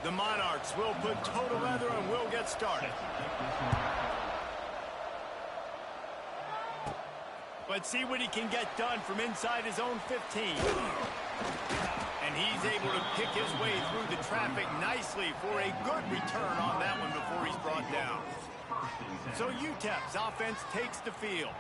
The Monarchs will put toe to leather and will get started. Let's see what he can get done from inside his own 15. And he's able to pick his way through the traffic nicely for a good return on that one before he's brought down. So UTEP's offense takes the field.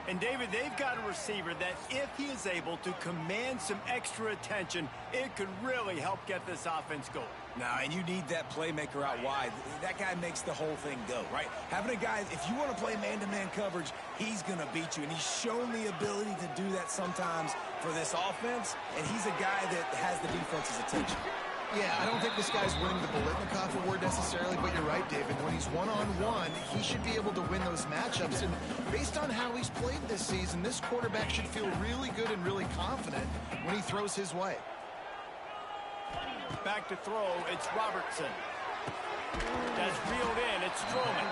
And David, they've got a receiver that if he is able to command some extra attention, it could really help get this offense going. Nah, and you need that playmaker out wide. That guy makes the whole thing go, right? Having a guy, if you want to play man-to-man coverage, he's going to beat you. And he's shown the ability to do that sometimes for this offense. And he's a guy that has the defense's attention. Yeah, I don't think this guy's winning the Biletnikoff award necessarily, but you're right, David. When he's one-on-one, he should be able to win those matchups. And based on how he's played this season, this quarterback should feel really good and really confident when he throws his way. Back to throw, it's Robertson. That's reeled in, it's Stroman.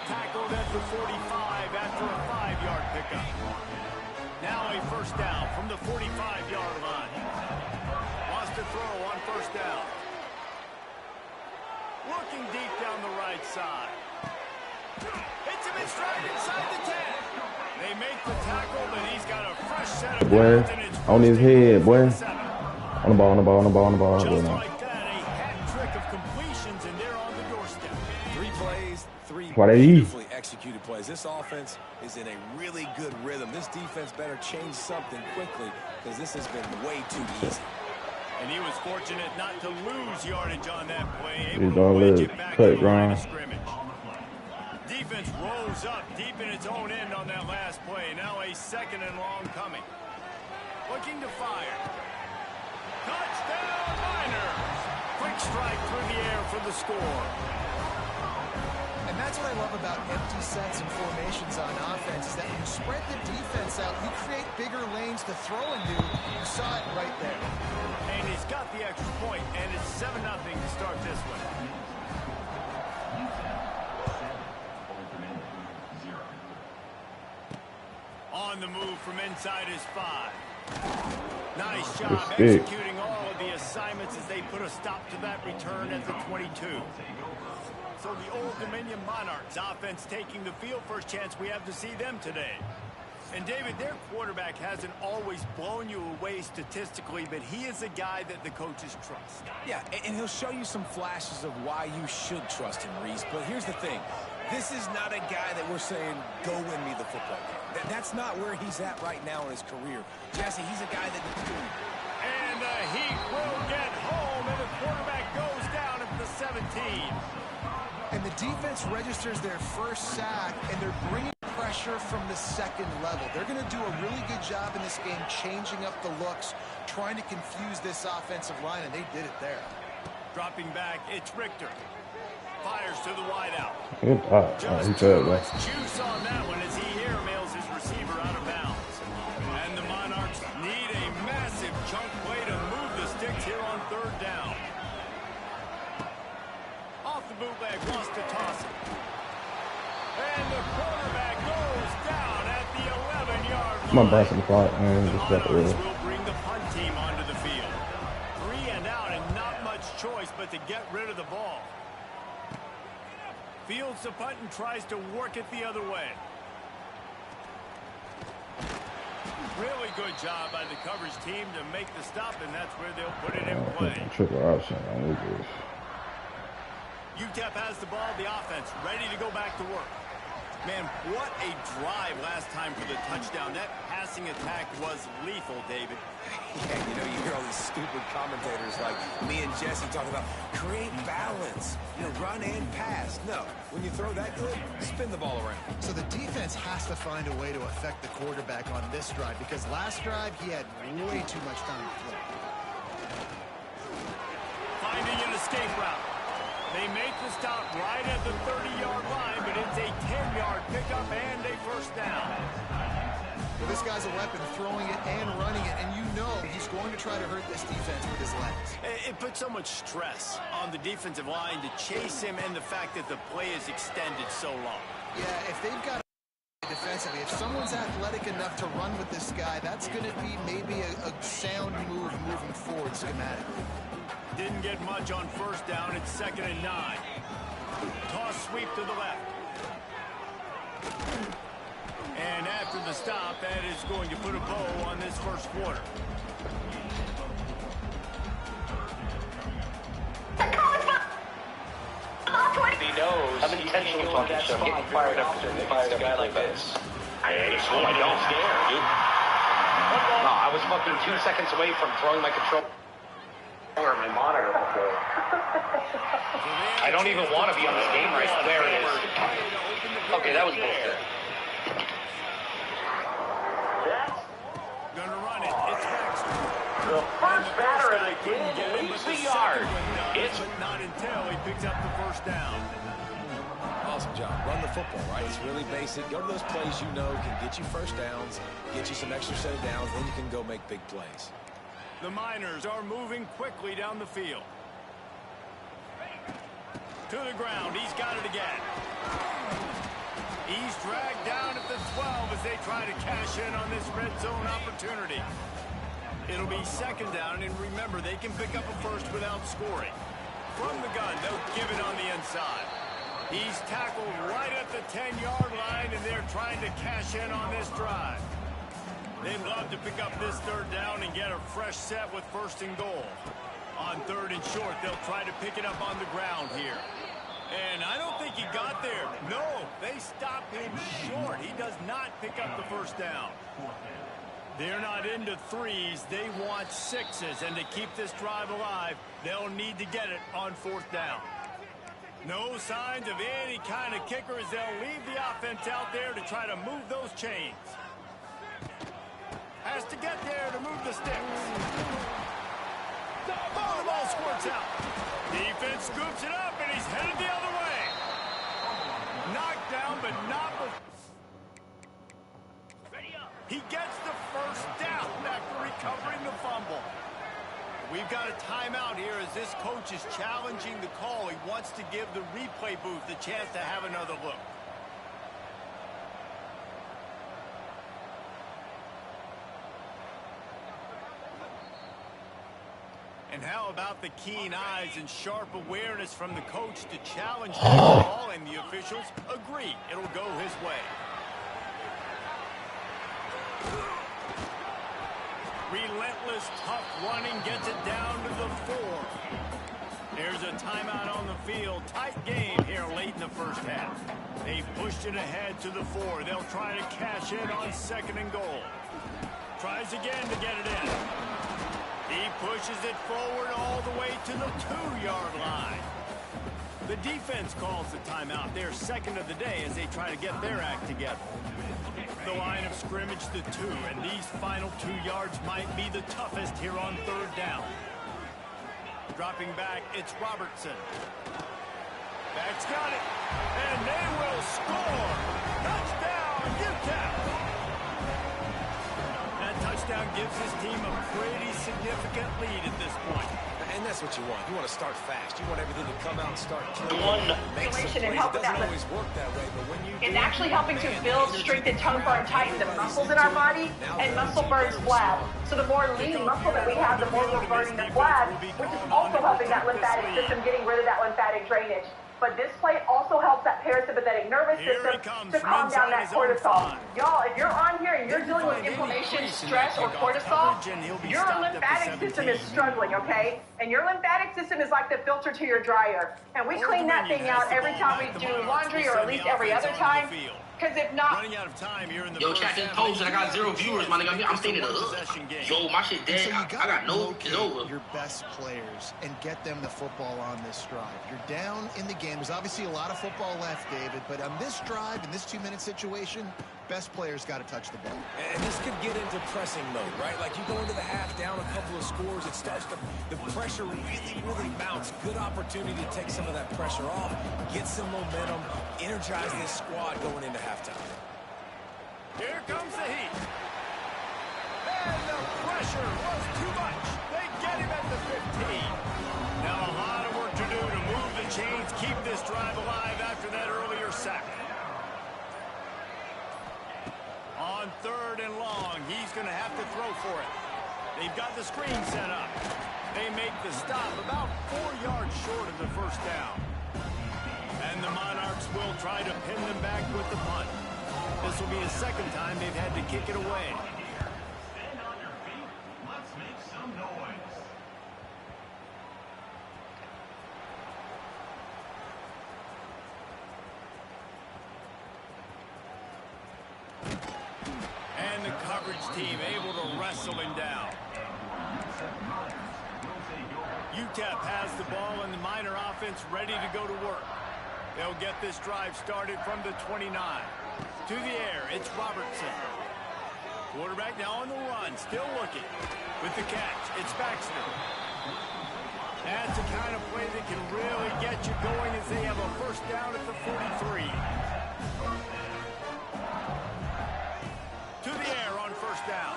Tackled at the 45 after a 5-yard pickup. Now a first down from the 45-yard line. To throw on first down. Looking deep down the right side. Hits him in stride inside the 10. They make the tackle, but he's got a fresh set of boy, on his head, boy. On the ball, on the ball, on the ball, on the ball. Just like that, a hat trick of completions, and they're on the doorstep. 3 plays, 3 beautifully executed plays. This offense is in a really good rhythm. This defense better change something quickly because this has been way too easy. And he was fortunate not to lose yardage on that play. Able to wedge it back to the line of scrimmage. Defense rolls up deep in its own end on that last play. Now a second and long coming. Looking to fire. Touchdown Miners! Quick strike through the air for the score. And that's what I love about empty sets and formations on offense, is that when you spread the defense out, you create bigger lanes to throw into. You saw it right there. And he's got the extra point, and it's 7-0 to start this one. On the move from inside his 5. Nice job executing all of the assignments as they put a stop to that return at the 22. So the Old Dominion Monarchs offense taking the field. First chance we have to see them today. And David, their quarterback hasn't always blown you away statistically, but he is a guy that the coaches trust. Yeah, and he'll show you some flashes of why you should trust him, Reese. But here's the thing. This is not a guy that we're saying, go win me the football game. That's not where he's at right now in his career. Jesse, he's a guy that... And the Heat will get home, and the quarterback goes down at the 17. And the defense registers their first sack, and they're bringing pressure from the second level. They're going to do a really good job in this game changing up the looks, trying to confuse this offensive line, and they did it there. Dropping back, it's Richter. Fires to the wideout. Just too much juice on that one as he airmails his receiver out of bounds. And the Monarchs need a massive chunk play to move the sticks here on third down. Off the bootleg, wants to toss it. And the quarterback goes down at the 11-yard line. I'm gonna burn some clock, man. The Monarchs will bring the punt team onto the field. 3 and out, and not much choice but to get rid of the ball. Fields the punt and tries to work it the other way. Really good job by the coverage team to make the stop, and that's where they'll put it in play. Triple option on this. UTEP has the ball, the offense ready to go back to work. Man, what a drive last time for the touchdown. That passing attack was lethal, David. Yeah, you know, you hear all these stupid commentators like me and Jesse talking about create balance, you know, run and pass. No, when you throw that good, spin the ball around. So the defense has to find a way to affect the quarterback on this drive, because last drive he had way too much time to throw. Finding an escape route. They make the stop right at the 30-yard line, but it's a 10-yard pickup and a first down. Well, this guy's a weapon, throwing it and running it, and you know he's going to try to hurt this defense with his legs. It puts so much stress on the defensive line to chase him, and the fact that the play is extended so long. Yeah, if they've got defensively, if someone's athletic enough to run with this guy, that's going to be maybe a sound move moving forward schematically. Didn't get much on first down. It's 2nd and 9. Toss sweep to the left. And after the stop, that is going to put a bow on this first quarter. He knows I'm intentionally talking shit. I'm getting fired up because they fired a guy like this. I don't scare, dude. No, I was fucking 2 seconds away from throwing my controller or my monitor before. I don't even want to be on this game right now. There it is. Okay, that was bullshit. Gonna run it. It's Baxter. The first batter of the game leaves the yard. It's not until he picks up the first down. Awesome job. Run the football, right? It's really basic. Go to those plays you know can get you first downs, get you some extra set of downs, then you can go make big plays. The Miners are moving quickly down the field. To the ground. He's got it again. He's dragged down at the 12 as they try to cash in on this red zone opportunity. It'll be 2nd down, and remember, they can pick up a first without scoring. From the gun, they'll give it on the inside. He's tackled right at the 10-yard line, and they're trying to cash in on this drive. They'd love to pick up this 3rd down and get a fresh set with 1st and goal. On 3rd and short, they'll try to pick it up on the ground here. And I don't think he got there. No, they stop him short. He does not pick up the 1st down. They're not into 3s. They want 6s. And to keep this drive alive, they'll need to get it on 4th down. No signs of any kind of kicker as they'll leave the offense out there to try to move those chains. Has to get there to move the sticks. The ball squirts out. Defense scoops it up, and he's headed the other way. Knocked down, but not before. He gets the 1st down after recovering the fumble. We've got a timeout here as this coach is challenging the call. He wants to give the replay booth the chance to have another look. And how about the keen eyes and sharp awareness from the coach to challenge the call, and the officials agree it'll go his way. Relentless, tough running gets it down to the 4. There's a timeout on the field. Tight game here late in the first half. They've pushed it ahead to the 4. They'll try to cash in on 2nd and goal. Tries again to get it in. He pushes it forward all the way to the 2-yard line. The defense calls the timeout. They're 2nd of the day as they try to get their act together. The line of scrimmage, the 2, and these final 2 yards might be the toughest here on 3rd down. Dropping back, it's Robertson. That's got it, and they will score. Touchdown, Utah. That touchdown gives his team a pretty significant lead at this point. And that's what you want. You want to start fast. You want everything to come out and start playing. And help it with that. Doesn't always work that way, but when you It's actually helping to build, strengthen, tone for, and tighten the muscles in our body, and muscle burns flab. So the more lean muscle that we have, the more we're burning the flab, which is also helping that lymphatic system, getting rid of that lymphatic drainage. But this play also helps that parasympathetic nervous system to calm down that cortisol. Y'all, if you're on here and you're dealing with inflammation, stress, or cortisol, your lymphatic system is struggling, okay? And your lymphatic system is like the filter to your dryer. And we clean that thing out every time we do laundry, or at least every other time. Because if not... Running out of time here in the Yo, chat just posted. I got 0 viewers, my nigga. I'm staying in the hood. Yo, my shit dead. So I got no... It's over. your best players and get them the football on this drive. You're down in the game. There's obviously a lot of football left, David, but on this drive, in this 2-minute situation, best players got to touch the ball. And this could get into pressing mode, right? Like you go into the half down a couple of scores, it starts to, the pressure really mounts. Good opportunity to take some of that pressure off, get some momentum, energize this squad going into halftime. Here comes the heat. And the pressure was too much. They get him at the 15. Now a lot of work to do to move the chains, keep this drive alive after that earlier sack. On 3rd and long, he's going to have to throw for it. They've got the screen set up. They make the stop about 4 yards short of the first down. And the Monarchs will try to pin them back with the punt. This will be the second time they've had to kick it away. Stand on your feet. Let's make some noise. And the coverage team able to wrestle him down. UTEP has the ball and the Miner offense ready to go to work. They'll get this drive started from the 29. To the air, it's Robertson. Quarterback now on the run, still looking. With the catch, it's Baxter. That's the kind of play that can really get you going as they have a first down at the 43. To the air on first down.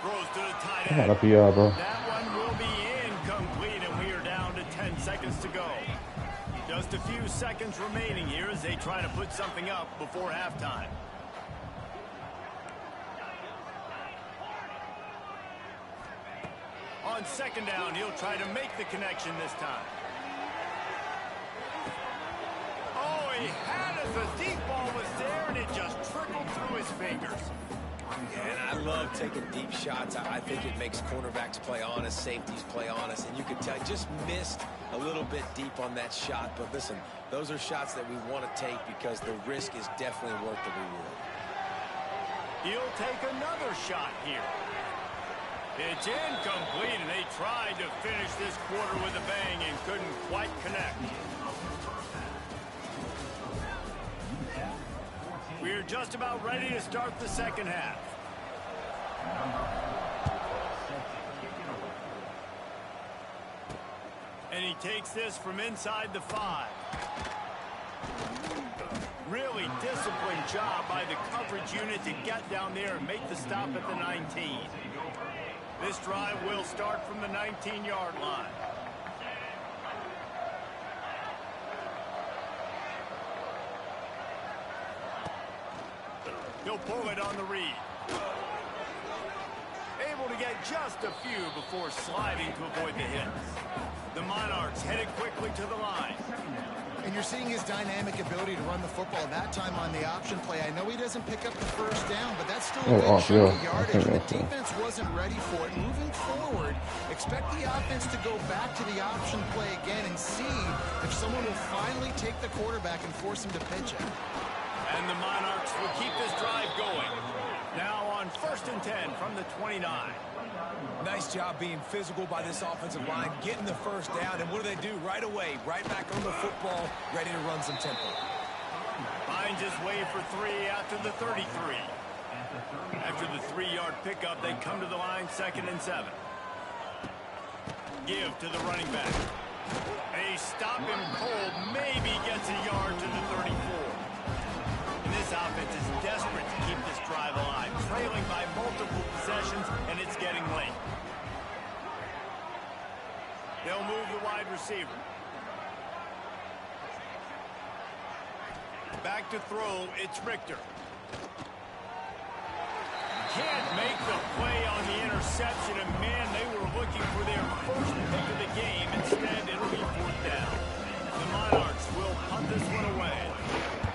Throws to the tight end. That one will be incomplete, and we are down to 10 seconds to go. Just a few seconds remaining here as they try to put something up before halftime. On second down, he'll try to make the connection this time. Oh, he had it. The deep ball was there, and it just trickled through his fingers. And I love taking deep shots. I think it makes cornerbacks play honest, safeties play honest, and you can tell just missed a little bit deep on that shot. But listen, those are shots that we want to take because the risk is definitely worth the reward. He'll take another shot here. It's incomplete, and they tried to finish this quarter with a bang and couldn't quite connect. We're just about ready to start the second half. And he takes this from inside the 5. Really disciplined job by the coverage unit to get down there and make the stop at the 19. This drive will start from the 19-yard line. He'll pull it on the read. Able to get just a few before sliding to avoid the hits. The Monarchs headed quickly to the line. And you're seeing his dynamic ability to run the football. That time on the option play, I know he doesn't pick up the first down, but that's still a good chunk of yardage. The defense wasn't ready for it. Moving forward, expect the offense to go back to the option play again and see if someone will finally take the quarterback and force him to pitch it. And the Monarchs will keep this drive going. Now on 1st and 10 from the 29. Nice job being physical by this offensive line, getting the first down, and what do? Right away, right back on the football, ready to run some tempo. Finds his way for 3 after the 33. After the 3-yard pickup, they come to the line 2nd and 7. Give to the running back. They stop him cold, maybe gets a yard to the 34. And this offense is desperate to keep this drive alive, trailing by multiple possessions, and it's getting late. They'll move the wide receiver. Back to throw, it's Richter. Can't make the play on the interception, and man, they were looking for their first pick of the game. Instead, it'll be 4th down. The Monarchs will punt this one away.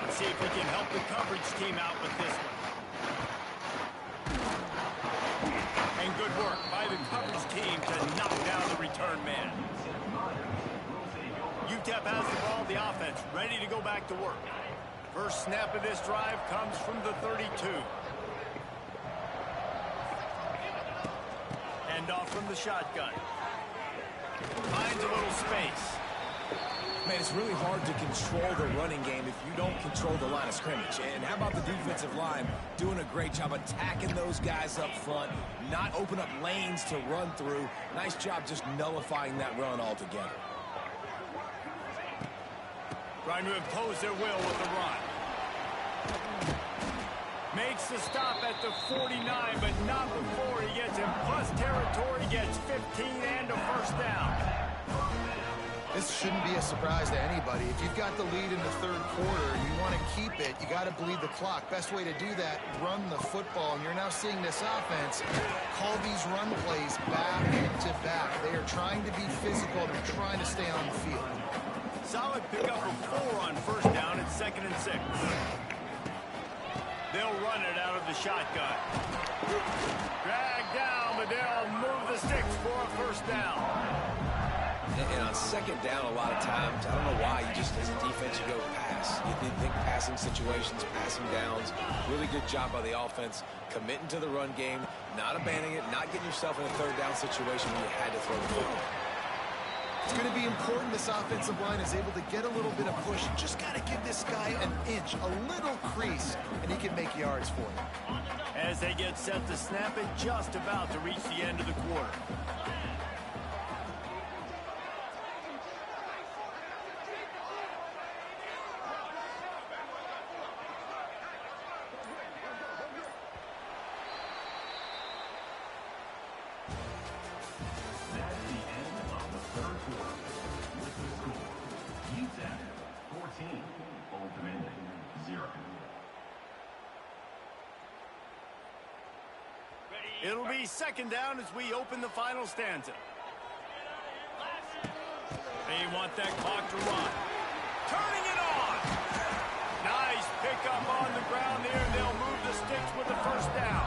Let's see if we can help the coverage team out with this one. And good work by the coverage team to knock down the return man. UTEP has the ball, the offense, ready to go back to work. First snap of this drive comes from the 32. Hand off from the shotgun. Finds a little space. Man, it's really hard to control the running game if you don't control the line of scrimmage. And how about the defensive line doing a great job attacking those guys up front, not open up lanes to run through. Nice job just nullifying that run altogether. Trying to impose their will with the run. Makes the stop at the 49, but not before he gets in plus territory, gets 15 and a first down. This shouldn't be a surprise to anybody. If you've got the lead in the third quarter and you want to keep it, you got to bleed the clock. Best way to do that, run the football. And you're now seeing this offense call these run plays back to back. They are trying to be physical. They're trying to stay on the field. Solid pickup of 4 on first down at 2nd and 6. They'll run it out of the shotgun. Drag down, but they'll move the sticks for a first down. And on second down, a lot of times, I don't know why, you just, as a defense, you go pass. You think passing situations, passing downs. Really good job by the offense, committing to the run game, not abandoning it, not getting yourself in a third down situation where you had to throw the football. It's going to be important this offensive line is able to get a little bit of push. You just got to give this guy an inch, a little crease, and he can make yards for you. As they get set to snap it, just about to reach the end of the quarter. It'll be second down as we open the final stanza. They want that clock to run. Turning it on. Nice pickup on the ground there. They'll move the sticks with the first down.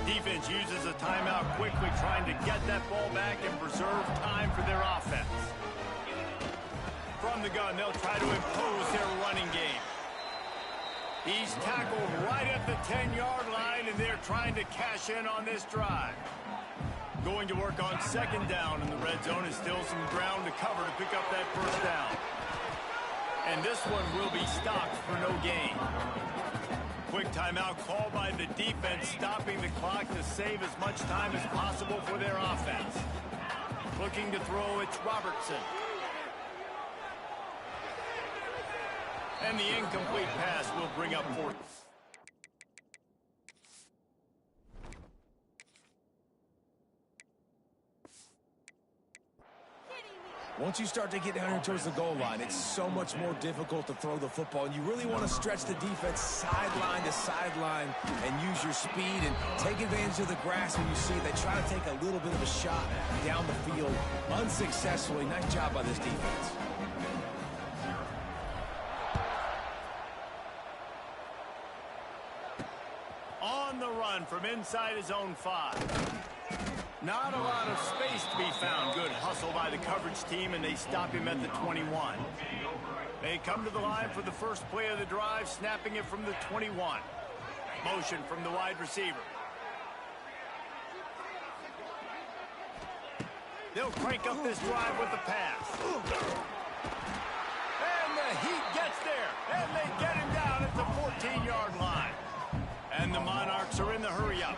Defense uses a timeout quickly, trying to get that ball back and preserve time for their offense. From the gun, they'll try to impose their running game. He's tackled right at the 10-yard line, and they're trying to cash in on this drive. Going to work on second down, and the red zone is still some ground to cover to pick up that first down. And this one will be stopped for no gain. Quick timeout called by the defense, stopping the clock to save as much time as possible for their offense. Looking to throw, it's Robertson. And the incomplete pass will bring up fourth. Once you start to get down here towards the goal line, it's so much more difficult to throw the football. And you really want to stretch the defense sideline to sideline and use your speed and take advantage of the grass when you see it. They try to take a little bit of a shot down the field unsuccessfully. Nice job by this defense. On the run from inside his own 5. Not a lot of space to be found. Good hustle by the coverage team, and they stop him at the 21. They come to the line for the first play of the drive, snapping it from the 21. Motion from the wide receiver. They'll crank up this drive with the pass. And the Heat gets there, and they get him down at the 14-yard line. And the Monarchs are in the hurry-up.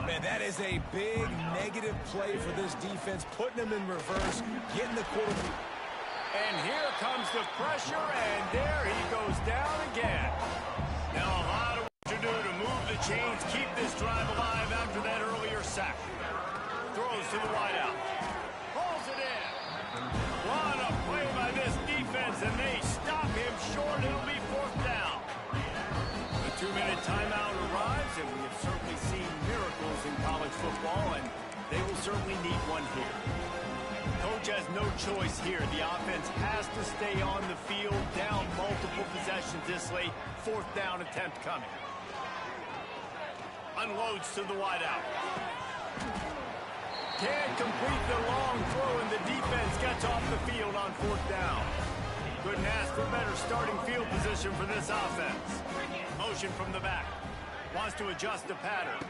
Man, that is a big negative play for this defense, putting them in reverse, getting the quarterback. And here comes the pressure, and there he goes down again. Now a lot of work to do to move the chains, keep this drive alive after that earlier sack. Throws to the wideout. Pulls it in. What a play by this defense, and they stop him short. It'll be fourth down. The 2-minute timeout arrives, and we have certainly seen miracles in college football, and they will certainly need one here. Coach has no choice here. The offense has to stay on the field, down multiple possessions this late. Fourth down attempt coming. Unloads to the wideout. Can't complete the long throw, and the defense gets off the field on fourth down. Couldn't ask for better starting field position for this offense. Motion from the back. Wants to adjust the pattern.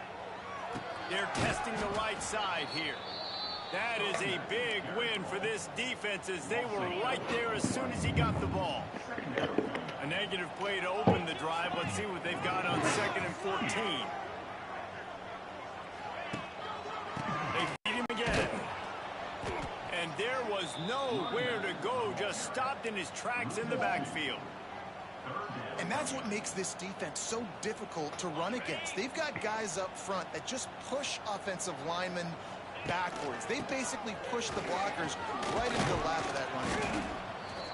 They're testing the right side here. That is a big win for this defense, as they were right there as soon as he got the ball. A negative play to open the drive. Let's see what they've got on 2nd and 14. They feed him again. And there was nowhere to go, just stopped in his tracks in the backfield. And that's what makes this defense so difficult to run against. They've got guys up front that just push offensive linemen backwards. They basically pushed the blockers right into the lap of that running back.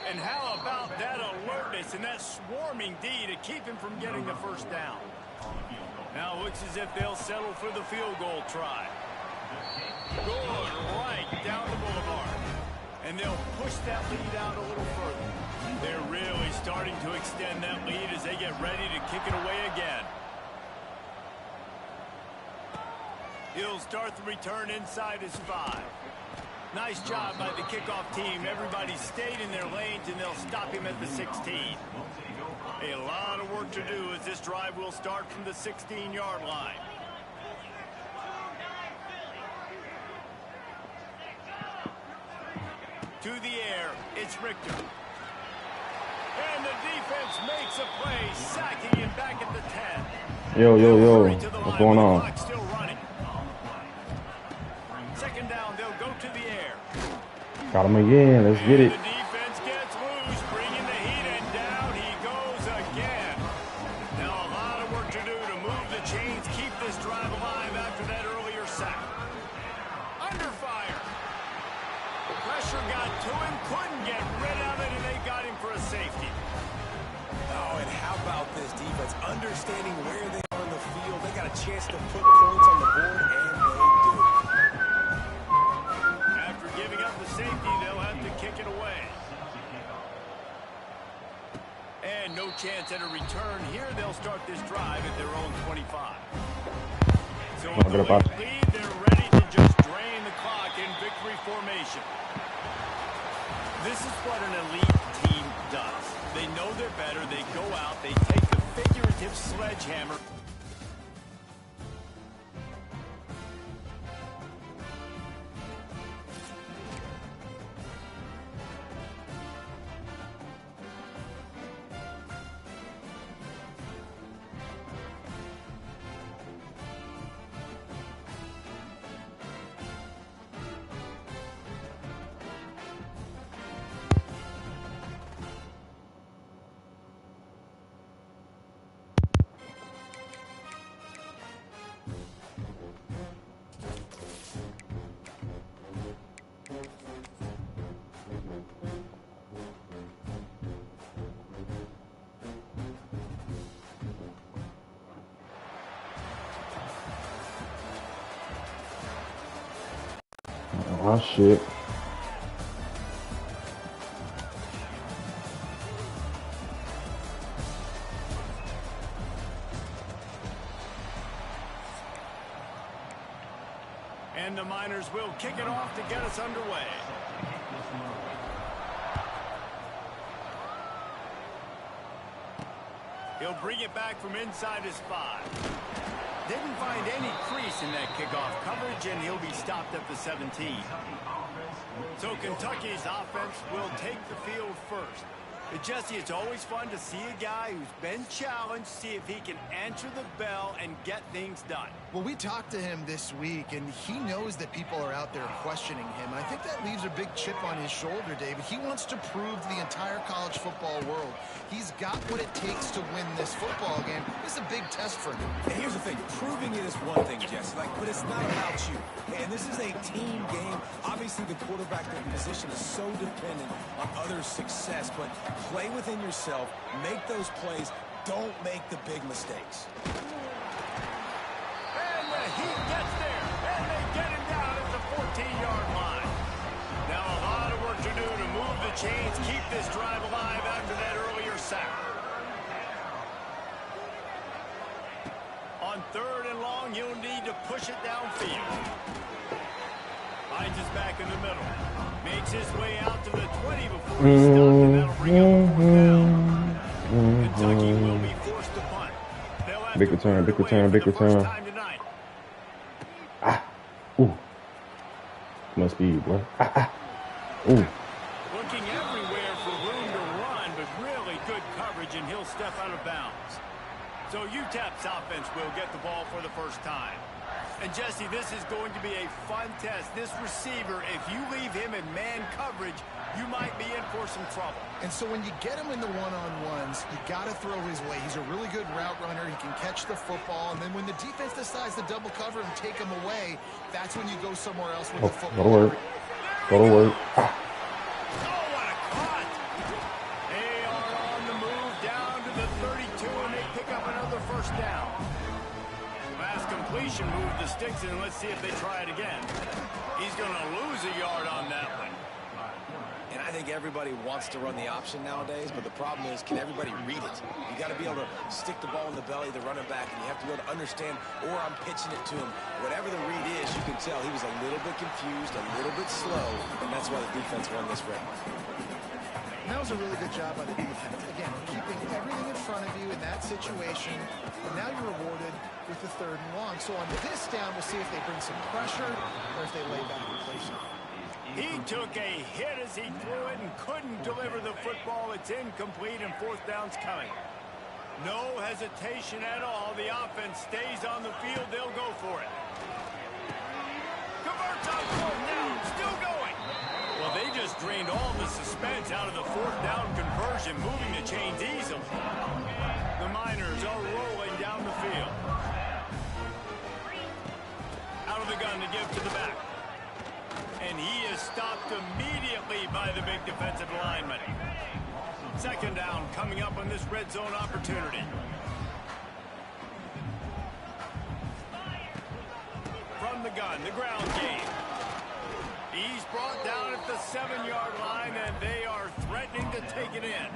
And how about that alertness and that swarming D to keep him from getting the first down? Now it looks as if they'll settle for the field goal try. Good right down the boulevard. And they'll push that lead out a little further. They're really starting to extend that lead as they get ready to kick it away again. He'll start the return inside his 5. Nice job by the kickoff team. Everybody stayed in their lanes, and they'll stop him at the 16. A lot of work to do as this drive will start from the 16-yard line. To the air, it's Richter. And the defense makes a play, sacking him back at the 10. Yo. What's going on? Still running. Second down, they'll go to the air. Got him again. Let's get it. The defense gets loose, bringing the heat, and down he goes again. Now a lot of work to do to move the chains, keep this drive alive after that earlier sack. Under fire. Pressure got to him, couldn't get rid of it, and they got him for a safety. Oh, and how about this defense? Understanding where they are in the field. They got a chance to put points on the board, and they do. After giving up the safety, they'll have to kick it away. And no chance at a return here. They'll start this drive at their own 25. So with the lead, they're ready to just drain the clock in victory formation. This is what an elite team does. They know they're better. They go out. They take the figurative sledgehammer. Oh, shit. And the Miners will kick it off to get us underway. He'll bring it back from inside his 5. Didn't find any crease in that kickoff coverage, and he'll be stopped at the 17. So Kentucky's offense will take the field first. But Jesse, it's always fun to see a guy who's been challenged, see if he can answer the bell and get things done. Well, we talked to him this week, and he knows that people are out there questioning him. I think that leaves a big chip on his shoulder, David. He wants to prove to the entire college football world he's got what it takes to win this football game. This is a big test for him. And here's the thing. Proving it is one thing, Jesse, but it's not about you. And this is a team game. Obviously, the quarterback position is so dependent on others' success, but play within yourself, make those plays, don't make the big mistakes. And the heat gets there, and they get him down at the 14-yard line. Now a lot of work to do to move the chains, keep this drive alive after that earlier sack. On 3rd and long, you'll need to push it downfield. Finds his back in the middle. Makes his way out to the 20 before he's stopped, and that'll bring up 4th down. Kentucky will be forced to punt. Big return, big return, big return. Ah. Ooh. Must be, boy. Ah, ah. Ooh. Looking everywhere for room to run, but really good coverage, and he'll step out of bounds. So UTEP's offense will get the ball for the first time. And Jesse, this is going to be a fun test. This receiver, if you leave him in man coverage, you might be in for some trouble. And so when you get him in the one-on-ones, you got to throw his way. He's a really good route runner. He can catch the football. And then when the defense decides to double cover and take him away, that's when you go somewhere else with the football. Go to work. Go to work. Oh, what a cut! They are on the move down to the 32, and they pick up another first down. Last completion moved the sticks, and let's see if they try it again. He's going to lose a yard on that one. And I think everybody wants to run the option nowadays, but the problem is, can everybody read it? You got to be able to stick the ball in the belly of the running back, and you have to be able to understand, or I'm pitching it to him. Whatever the read is, you can tell he was a little bit confused, a little bit slow, and that's why the defense won this round. And that was a really good job by the defense. Again, keeping everything in front of you in that situation, and now you're rewarded with the 3rd and long. So on this down, we'll see if they bring some pressure or if they lay back and play something. He took a hit as he threw it and couldn't deliver the football. It's incomplete, and 4th down's coming. No hesitation at all. The offense stays on the field. They'll go for it. Converts on 4th down. Still going. Well, they just drained all the suspense out of the 4th down conversion, moving the chains easily. The Miners are rolling down the field. Out of the gun to give to the back. And he is stopped immediately by the big defensive lineman. 2nd down coming up on this red zone opportunity. From the gun, the ground game. He's brought down at the 7-yard line, and they are threatening to take it in.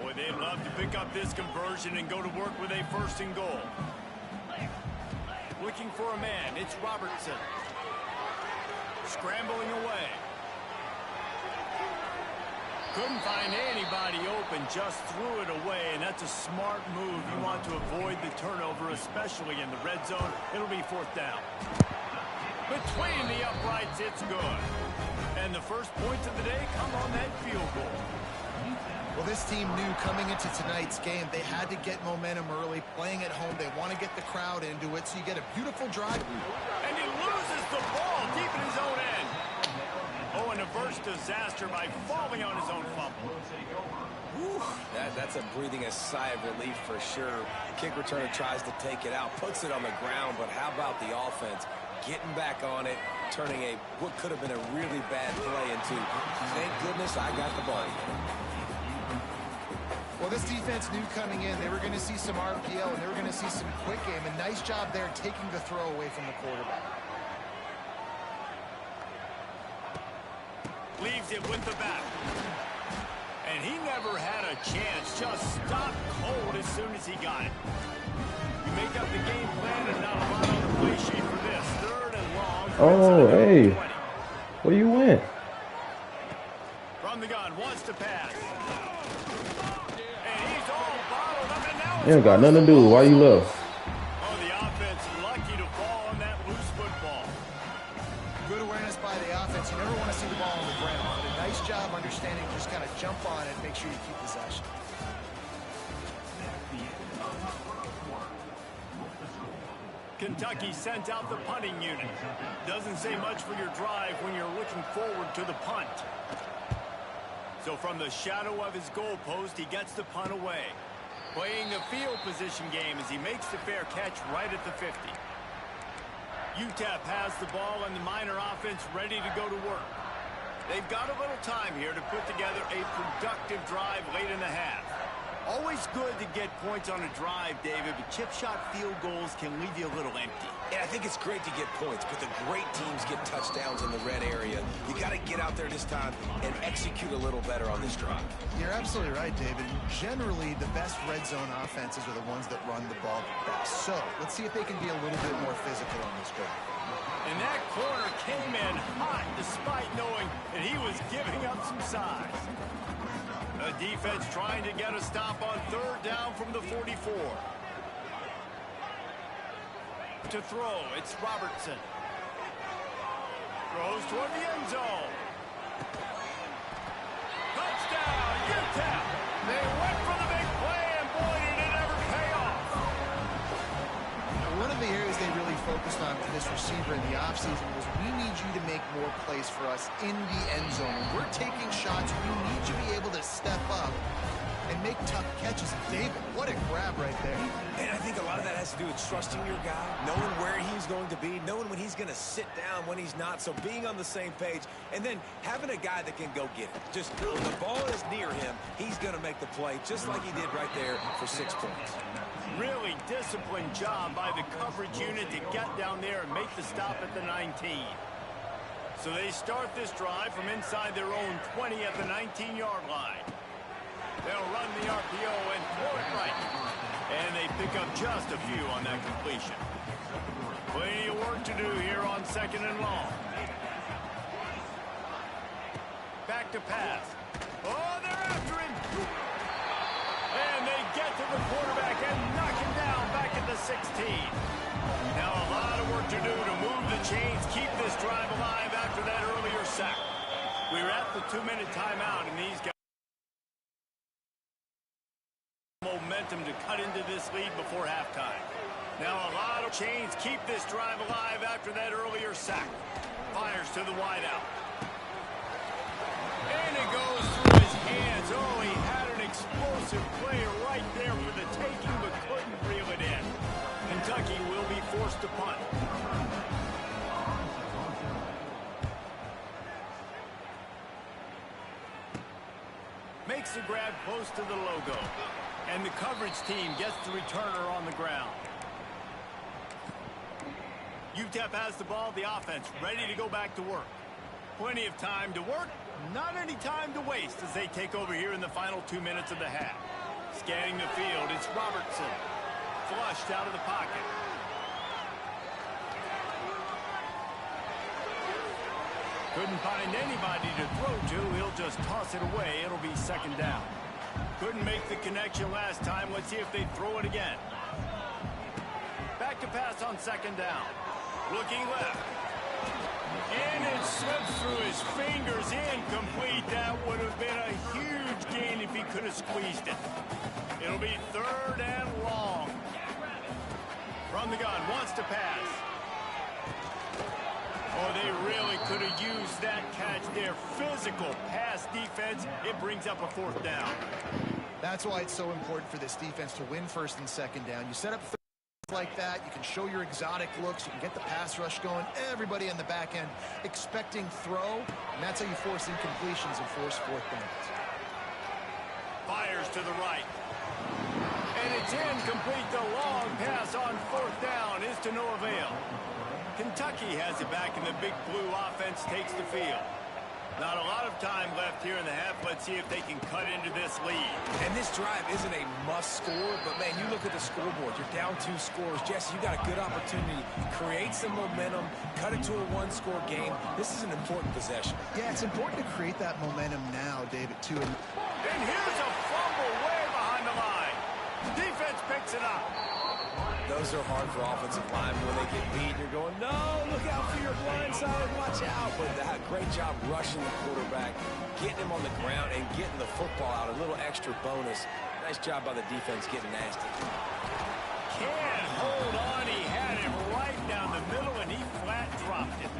Boy, they'd love to pick up this conversion and go to work with a 1st and goal. Looking for a man, it's Robertson. Scrambling away. Couldn't find anybody open, just threw it away, and that's a smart move. You want to avoid the turnover, especially in the red zone. It'll be 4th down. Between the uprights, it's good. And the first points of the day come on that field goal. Well, this team knew coming into tonight's game they had to get momentum early. Playing at home, they want to get the crowd into it, so you get a beautiful drive. And he loses the ball deep in his own end. Oh, and a first disaster by falling on his own fumble. Whew, that's a breathing a sigh of relief for sure. Kick returner tries to take it out, puts it on the ground, but how about the offense? Getting back on it, turning what could have been a really bad play into, thank goodness I got the ball. Well, this defense knew coming in they were going to see some RPO and they were going to see some quick game. And nice job there taking the throw away from the quarterback. Leaves it with the back. And he never had a chance. Just stopped cold as soon as he got it. You make up the game plan and not a lot on the play sheet for this. 3rd and long. Oh, hey. Where you went? From the gun, wants to pass. And he's all bottled up, and now it's You ain't got nothing to do. Why you left? Oh, the offense lucky to fall on that loose football. Good awareness by the offense. You never want to see the ball on the ground. But a nice job understanding, just kind of jump on it, make sure you keep possession. Kentucky sent out the punting unit. Doesn't say much for your drive when you're looking forward to the punt. So from the shadow of his goalpost, he gets the punt away. Playing the field position game as he makes the fair catch right at the 50. UTEP has the ball and the Miner offense ready to go to work. They've got a little time here to put together a productive drive late in the half. Always good to get points on a drive, David, but chip shot field goals can leave you a little empty. Yeah, I think it's great to get points, but the great teams get touchdowns in the red area. You got to get out there this time and execute a little better on this drive. You're absolutely right, David. Generally, the best red zone offenses are the ones that run the ball best. So let's see if they can be a little bit more physical on this drive. And that corner came in hot despite knowing that he was giving up some size. The defense trying to get a stop on 3rd down from the 44. To throw, it's Robertson. Throws toward the end zone. Touchdown, UTEP! They went for the big play, and boy, did it ever pay off. One of the areas overtime to this receiver in the offseason was, we need you to make more plays for us in the end zone. When we're taking shots, we need you to be able to step up and make tough catches. David, what a grab right there. And I think a lot of that has to do with trusting your guy, knowing where he's going to be, knowing when he's going to sit down, when he's not, so being on the same page, and then having a guy that can go get it. Just when the ball is near him, he's going to make the play, just like he did right there for 6 points. Really disciplined job by the coverage unit to get down there and make the stop at the 19. So they start this drive from inside their own 20 at the 19-yard line. They'll run the RPO and throw it right. And they pick up just a few on that completion. Plenty of work to do here on 2nd and long. Back to pass. Oh, they're after him. And they get to the quarterback and knock him down back at the 16. Now a lot of work to do to move the chains, keep this drive alive after that earlier sack. We're at the 2-minute timeout, and these guys momentum to cut into this lead before halftime. Now a lot of chains keep this drive alive after that earlier sack. Fires to the wideout. And it goes through his hands. Oh, he had an explosive play right there for the taking, but couldn't reel it in. Kentucky will be forced to punt. Makes the grab close to the logo. And the coverage team gets the returner on the ground. UTEP has the ball, the offense ready to go back to work. Plenty of time to work, not any time to waste as they take over here in the final 2 minutes of the half. Scanning the field, it's Robertson. Flushed out of the pocket. Couldn't find anybody to throw to. He'll just toss it away. It'll be 2nd down. Couldn't make the connection last time. Let's see if they throw it again. Back to pass on 2nd down. Looking left. And it slips through his fingers. Incomplete. That would have been a huge gain if he could have squeezed it. It'll be 3rd and long. From the gun. Wants to pass. Oh, they really could have used that catch there. Physical pass defense. It brings up a 4th down. That's why it's so important for this defense to win 1st and 2nd down. You set up like that, you can show your exotic looks, you can get the pass rush going, everybody on the back end expecting throw, and that's how you force incompletions and force 4th downs. Fires to the right. And it's incomplete. The long pass on 4th down is to no avail. Kentucky has it back, and the Big Blue offense takes the field. Not a lot of time left here in the half. Let's see if they can cut into this lead. And this drive isn't a must score, but man, you look at the scoreboard. You're down 2 scores. Jesse, you got a good opportunity. Create some momentum. Cut it to a 1-score game. This is an important possession. Yeah, it's important to create that momentum now, David, too. And here's a fumble way behind the line. Defense picks it up. Those are hard for offensive linemen when they get beat. You're going, no, look out for your blind side, watch out. But great job rushing the quarterback, getting him on the ground, and getting the football out. A little extra bonus. Nice job by the defense getting nasty. Can't hold on. He had it right down the middle, and he flat dropped it.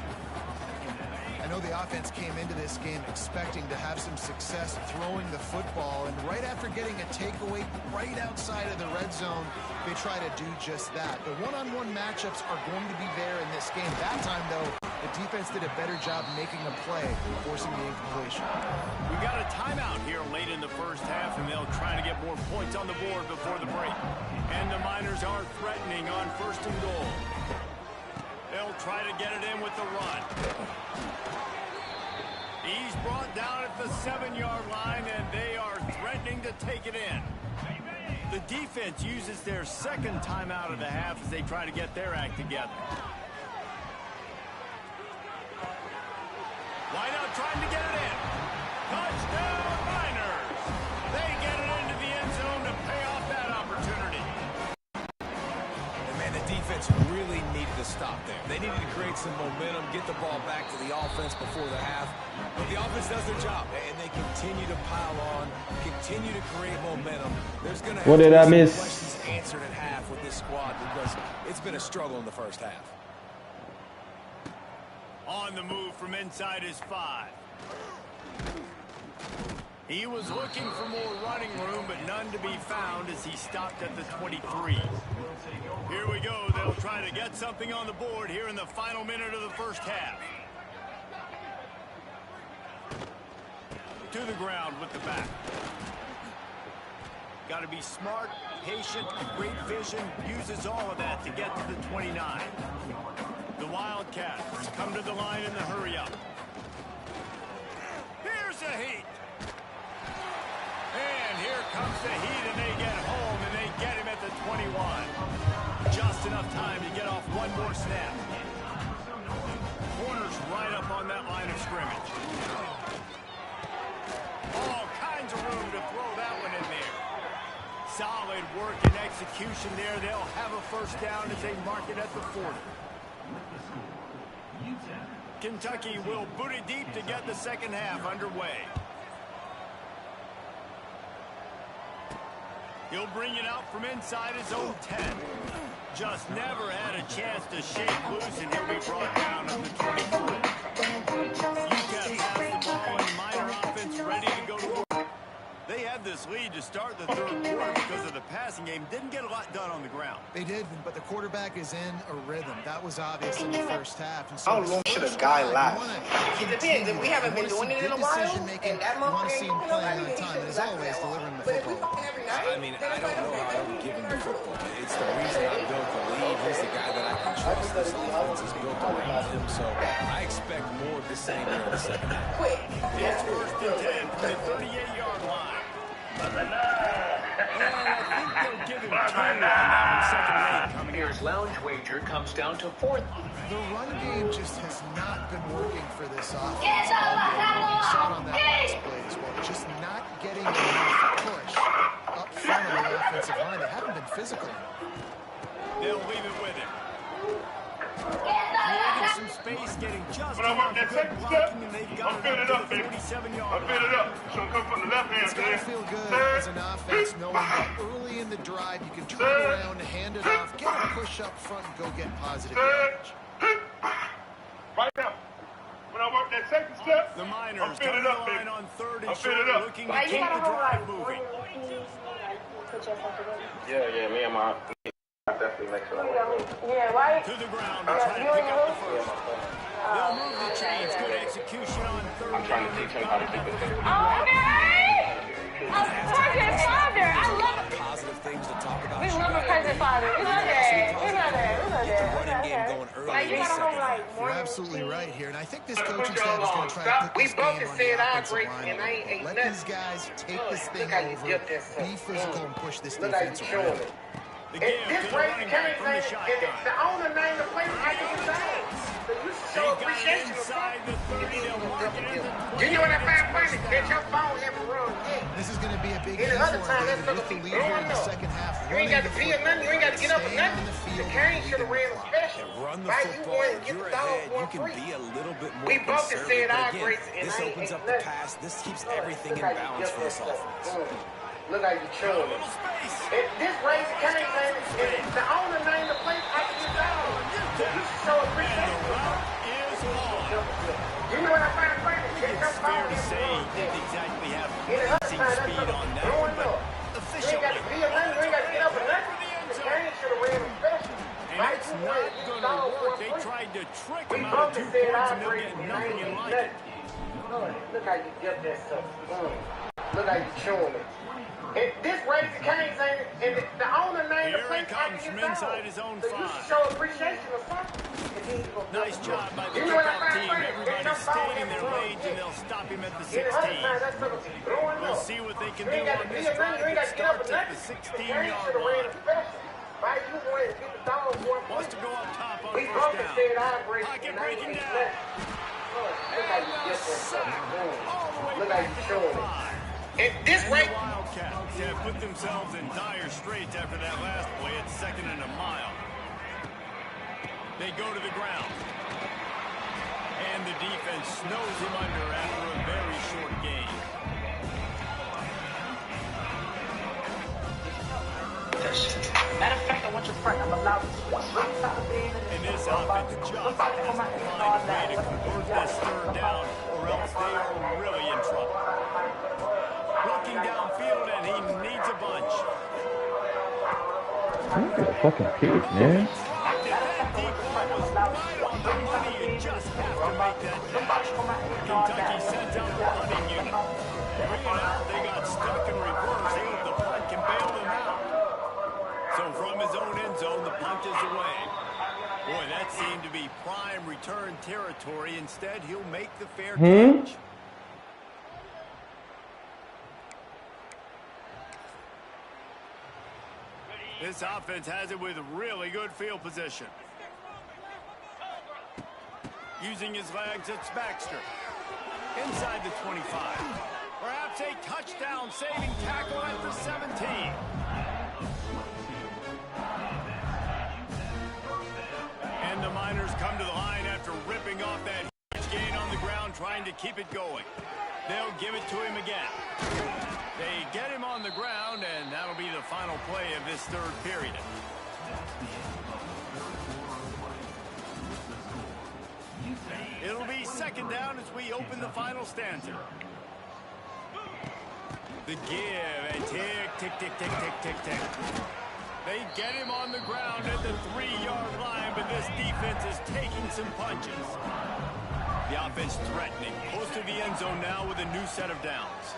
I know the offense came into this game expecting to have some success throwing the football, and right after getting a takeaway right outside of the red zone, they try to do just that. The one-on-one matchups are going to be there in this game. That time, though, the defense did a better job making a play, forcing the incompletion. We got a timeout here late in the first half, and they'll try to get more points on the board before the break. And the Miners are threatening on 1st and goal. They'll try to get it in with the run. He's brought down at the 7-yard line, and they are threatening to take it in. The defense uses their 2nd timeout of the half as they try to get their act together. Wideout trying to get it in. Touchdown, Miners! They get it into the end zone to pay off that opportunity. And man, the defense really needed to stop there. They needed to create some momentum, get the ball back to the offense before the half. But the offense does their job, and they continue to pile on, continue to create momentum. There's going to have to be some questions answered at half with this squad because it's been a struggle in the first half. On the move from inside his 5. He was looking for more running room, but none to be found as he stopped at the 23. Here we go. They'll try to get something on the board here in the final minute of the first half. To the ground with the back. Got to be smart, patient, great vision. Uses all of that to get to the 29. The Wildcats come to the line in the hurry-up. Here's a heat. And here comes the heat, and they get home, and they get him at the 21. Just enough time to get off one more snap. Corner's right up on that line of scrimmage. All kinds of room to throw that one in there. Solid work and execution there. They'll have a first down as they mark it at the 40. Kentucky will boot it deep to get the second half underway. He'll bring it out from inside his own 10. Just never had a chance to shake loose, and he'll be brought down on the 24. UTEP has the ball, and Miner offense ready to go to work. They had this lead to start the third quarter because of the passing game. Didn't get a lot done on the ground. They did, but the quarterback is in a rhythm. That was obvious in the first half. And so how long should a guy last? It depends. If we haven't been doing it in a while, and that you want to see him playing on time, and as always, delivering the football. I mean, I don't know how I would give him the football. It's the reason I built the lead. He's the guy that I can trust. This offense is built around him, so I expect more of the same here in the second half. It's first and 10 from the 38-yard line. And I think they'll give him 2 on that second leg coming. Here's lounge wager comes down to 4th. The run game just has not been working for this offense. You saw it on that last play as well. Just not getting enough push up front on the offensive line. They haven't been physical. They'll leave it with him. Creating some space, getting just enough good blocking, and they've got it up to the 47-yard line. It's got to feel good as an offense knowing that early in the drive you can turn around, hand it off, get a push up front, and go get positive yardage. Right now, when I work that second step, the Miners come to the line on 3rd and short, looking to keep the drive moving. Yeah, me and my... definitely makes it. Yeah, right? To the ground to try to pick up the first. They'll move the chains. Good execution on 3rd. I'm trying to teach him how to keep it simple. Okay! Present father! I love it. Positive things to talk about. We love a present father. We love that. We love that. We love Get the that. running game going early in the second half. You're absolutely right here, and I think this coaching staff is going to try to put this game on the offensive line. Let these guys take this thing over, be physical, and push this defense around. This race came from the owner named the place I can decide. So you should show appreciation of something. You know what I find funny? That your phone never runs. This is going to be a big Any key other for time, him, that's David, with the gonna be lead here in blowing the up. second half. You ain't got to pee or nothing. You ain't got to get up or nothing. The Kane should have ran a special. Run the Right? football. You If you're get the dog ahead, you for can free. be a little bit more We both have said conservative. our But grace, again, and this I ain't opens up nothing. the pass. This keeps everything in Look how you balance get for this that offense. stuff. Look how you A chewing. little space. This race came from the owner named the place I can decide. So you should show And the appreciation. route is on. You know what I find funny? That your It's fair phone to never say he runs. didn't exactly have Any other racing time, that's speed gonna on be that one, blowing but up. You ain't efficiently. got to be a man. You ain't got to get up or nothing. For the end The zone. Kane should have ran a special. And Right? it's You not went, you going dog to for work. They free. tried to trick We him out both of 2 have said points, our and they'll grace, get and I nothing ain't in like nothing. it. Look how you get that stuff. Look how you chewing it. And this race came saying, and the owner named the Here place he I comes can from decide. inside his own So you 5. should show appreciation or something. Nice job by the You know what I kickoff find team. funny? Everybody's That your phone staying in never their runs. lanes, and they'll stop him at the Any other 16. time, that's gonna be blowing We'll up. see what they can You do ain't got on to be this a man. drive You ain't that got to get up starts or at the nothing. The Kane 16-yard should have ran line. a special. Right? You went and get the dog for a Wants to go up top on We first both have said down. our grace, Pocket and I breaking ain't down. nothing. Look how you get that stuff. All the way Look how back you to showing the it. 5. And this And race, the Wildcats have put themselves in dire straits after that last play at 2nd and a mile. They go to the ground. And the defense snows him under after a very short game. first. Matter of fact, I want your friend. I'm allowed to. And this offense just has to find a way to convert this third down, or else they are really in trouble. Looking downfield, and he needs a bunch. Look at the fucking pitch, man. Kentucky sends out the punting unit. 3 and out, they got stuck in reverse. Even if the punt can bail them out. So from his own end zone, the punt is away. Boy, that seemed to be prime return territory. Instead, he'll make the fair catch. This offense has it with really good field position. Using his legs, it's Baxter. Inside the 25. Perhaps a touchdown-saving tackle at the 17. And the Miners come to the line after ripping off that huge gain on the ground, trying to keep it going. They'll give it to him again. They get him on the ground, and that'll be the final play of this third period. It'll be second down as we open the final stanza. The give, and tick, tick, tick, tick, tick, tick, tick. They get him on the ground at the 3-yard line, but this defense is taking some punches. The offense threatening, close to the end zone now with a new set of downs.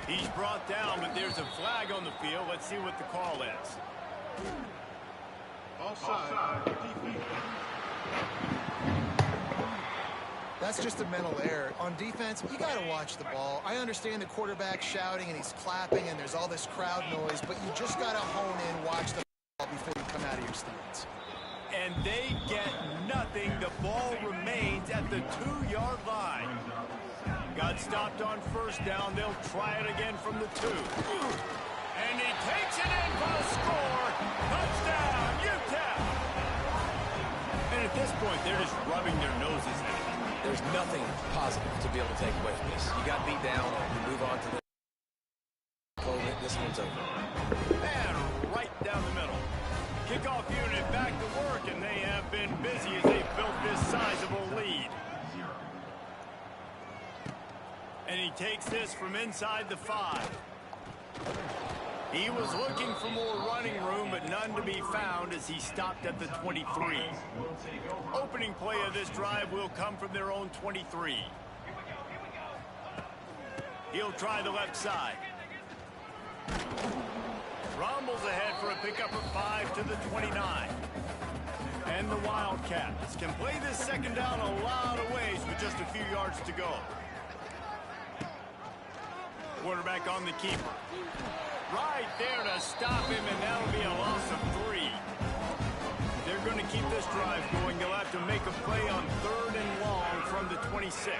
He's brought down, but there's a flag on the field. Let's see what the call is. Offside. That's just a mental error. On defense, you got to watch the ball. I understand the quarterback shouting and he's clapping and there's all this crowd noise, but you just got to hone in, watch the ball before you come out of your stance. And they get nothing. The ball remains at the 2-yard line. Got stopped on first down. They'll try it again from the 2. And he takes it in for the score. Touchdown, UTEP. And at this point, they're just rubbing their noses in it. There's nothing positive to be able to take away from this. You got beat down, you move on to the COVID. This one's over. And right down the middle. Kickoff unit back to work, and they have been busy as they built this sizable lead. And he takes this from inside the 5. He was looking for more running room, but none to be found as he stopped at the 23. Opening play of this drive will come from their own 23. He'll try the left side. Rumbles ahead for a pickup of 5 to the 29. And the Wildcats can play this second down a lot of ways with just a few yards to go. Quarterback on the keeper. Right there to stop him, and that'll be a loss of 3. They're going to keep this drive going. They'll have to make a play on 3rd and long from the 26.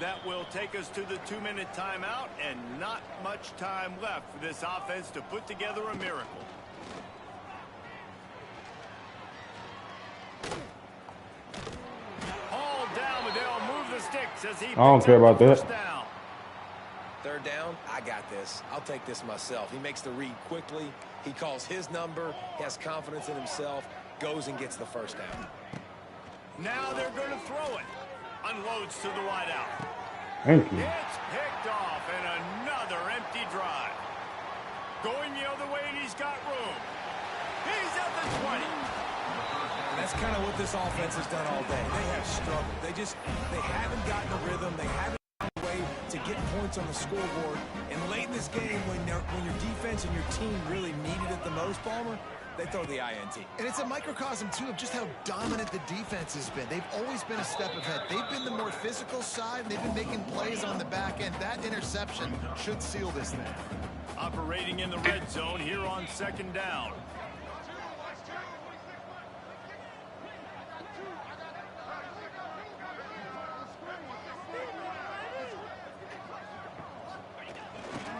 That will take us to the 2-minute timeout, and not much time left for this offense to put together a miracle. All down, but they'll move the sticks as he I don't care about that. Down. 3rd down, I got this. I'll take this myself. He makes the read quickly. He calls his number. He has confidence in himself. Goes and gets the 1st down. Now they're going to throw it. Unloads to the wideout. Thank you. It's picked off, and another empty drive. Going the other way, and he's got room. He's at the 20. That's kind of what this offense has done all day. They have struggled. They haven't gotten a rhythm. They haven't found a way to get points on the scoreboard. And late in this game, when your defense and your team really needed it the most, Palmer, they throw the INT. And it's a microcosm, too, of just how dominant the defense has been. They've always been a step ahead. They've been the more physical side. They've been making plays on the back end. That interception should seal this thing. Operating in the red zone here on 2nd down.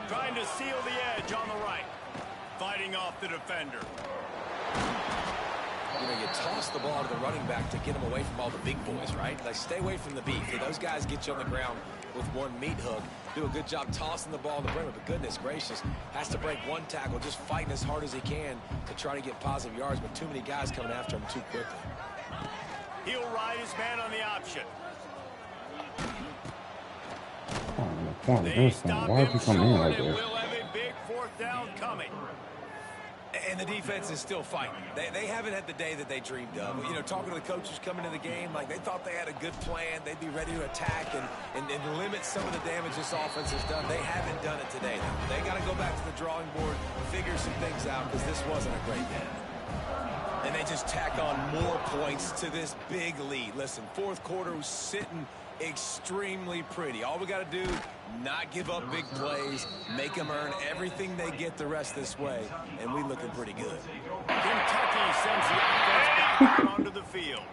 Trying to seal the edge on the right. Fighting off the defender. you know, you toss the ball to the running back to get him away from all the big boys, right? Like, stay away from the beef. Those guys get you on the ground with one meat hook. Do a good job tossing the ball in the perimeter, but goodness gracious, has to break one tackle, just fighting as hard as he can to try to get positive yards, but too many guys coming after him too quickly. He'll ride his man on the option. They stop him short, and we'll have a big 4th down coming. And the defense is still fighting. They haven't had the day that they dreamed of. You know, talking to the coaches coming into the game, like they thought they had a good plan. They'd be ready to attack and limit some of the damage this offense has done. They haven't done it today. They got to go back to the drawing board, figure some things out, because this wasn't a great day. And they just tack on more points to this big lead. Listen, 4th quarter was sitting extremely pretty. All we got to do, not give up big plays, make them earn everything they get the rest this way, and we looking pretty good. Kentucky sends the offense back out onto the field.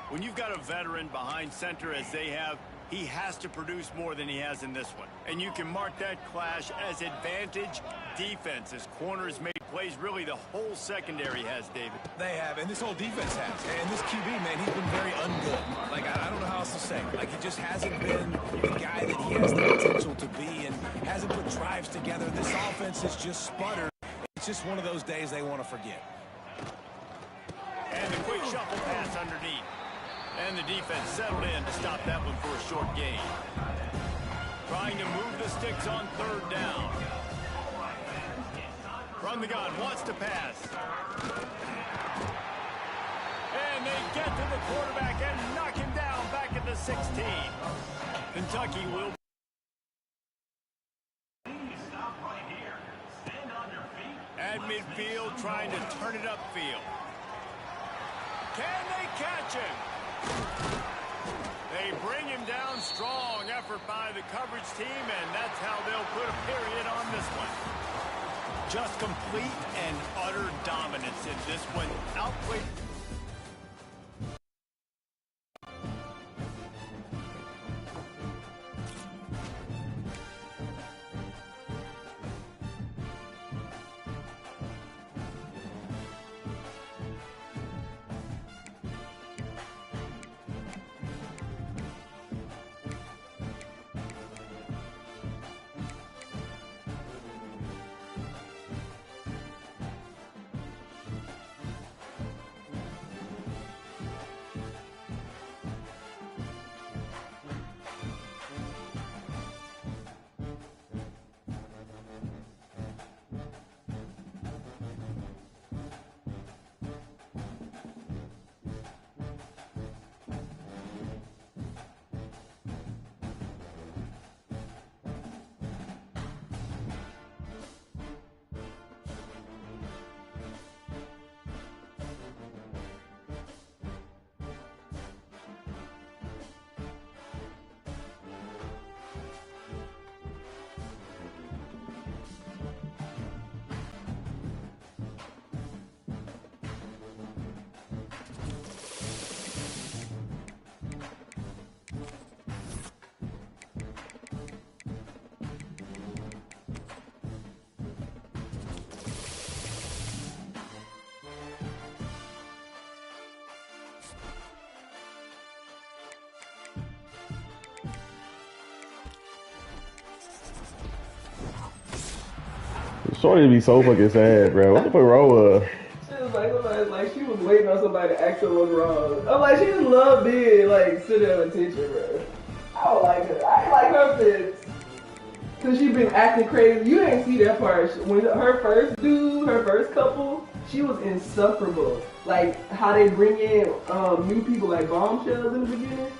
When you've got a veteran behind center as they have, he has to produce more than he has in this one. And you can mark that clash as advantage defense, as corners made plays. Really, the whole secondary has, David. They have, and this whole defense has. And this QB, man, he's been very ungood. Like, I don't know how else to say. Like, he just hasn't been the guy that he has the potential to be and hasn't put drives together. This offense has just sputtered. It's just one of those days they want to forget. And the quick shuffle pass underneath. And the defense settled in to stop that one for a short gain. Trying to move the sticks on 3rd down. From the gun, wants to pass. And they get to the quarterback and knock him down back at the 16. Kentucky will. At midfield, trying to turn it upfield. Can they catch him? They bring him down. Strong effort by the coverage team, and that's how they'll put a period on this one. Just complete and utter dominance in this one. Outplayed. Shorty be so fucking sad, bro. What the fuck wrong with her? She was like she was waiting on somebody to ask her what's wrong. I'm like, she just loved being like sitting at attention, bro. I don't like her. I like her fits. Cause she been acting crazy. You didn't see that part. When her first dude, her first couple, she was insufferable. Like how they bring in new people like bombshells in the beginning.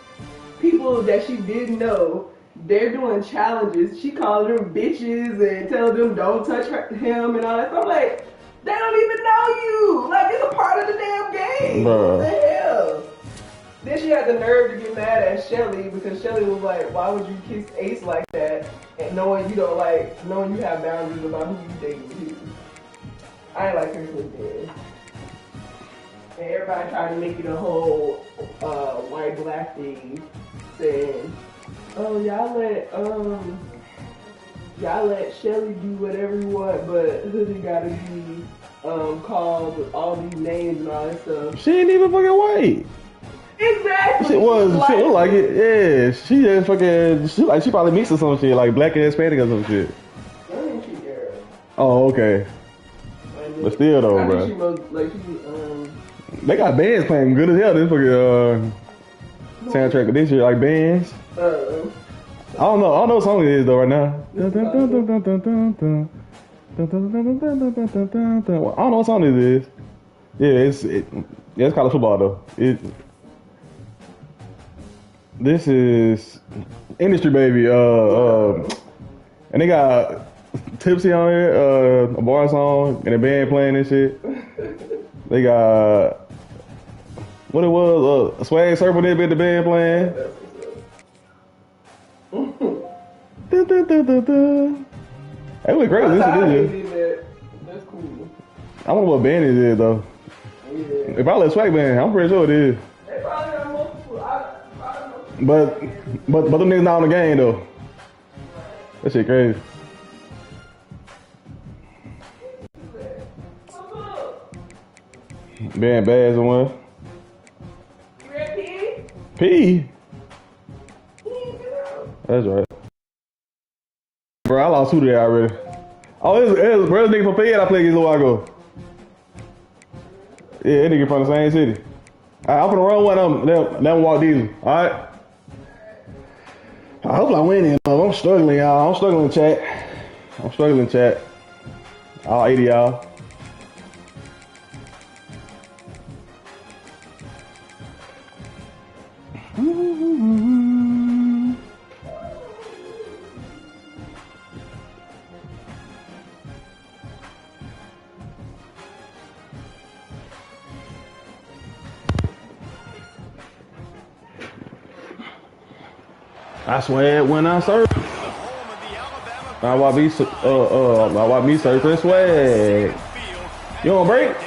People that she didn't know. They're doing challenges. She calls them bitches and tells them don't touch him and all that. So I'm like, they don't even know you. Like, it's a part of the damn game. What the hell? Then she had the nerve to get mad at Shelly because Shelly was like, why would you kiss Ace like that? And knowing you don't like, knowing you have boundaries about who you dating too. I ain't like her so bad. And everybody tried to make it a whole white-black thing, saying, oh, y'all let Shelly do whatever you want, but Hoodie gotta be called with all these names and all that stuff. She ain't even fucking white. Exactly. She look like it. Yeah, she just fucking. She probably mixed or some shit, like black and Hispanic or some shit. Oh, okay. But still though, bro. They got bands playing good as hell. This fucking soundtrack of this year, like bands. I don't know what song it is though right now. I don't know what song it is. Yeah, it's college football though. This is Industry Baby. And they got Tipsy on here, a bar song, and a band playing this shit. They got what it was, Swag Surfer, that bit the band playing. That was crazy. That's cool. I don't know what band it is though. Yeah. If I let Swag band, I'm pretty sure it is. They probably got multiple. I don't know. But them niggas not on the game though. That shit crazy. Band Bads and one. You ready, P? That's right. Bro, I lost 2 today already. Oh, it's bro, this nigga from Fayette I played against a while ago. Yeah, that nigga from the same city. I'm finna run one of them. Let them walk these. Alright? I hope I win it. I'm struggling, y'all. I'm struggling, chat. All 80 y'all. I swear when I serve. I want me surfing Swag. You on break? As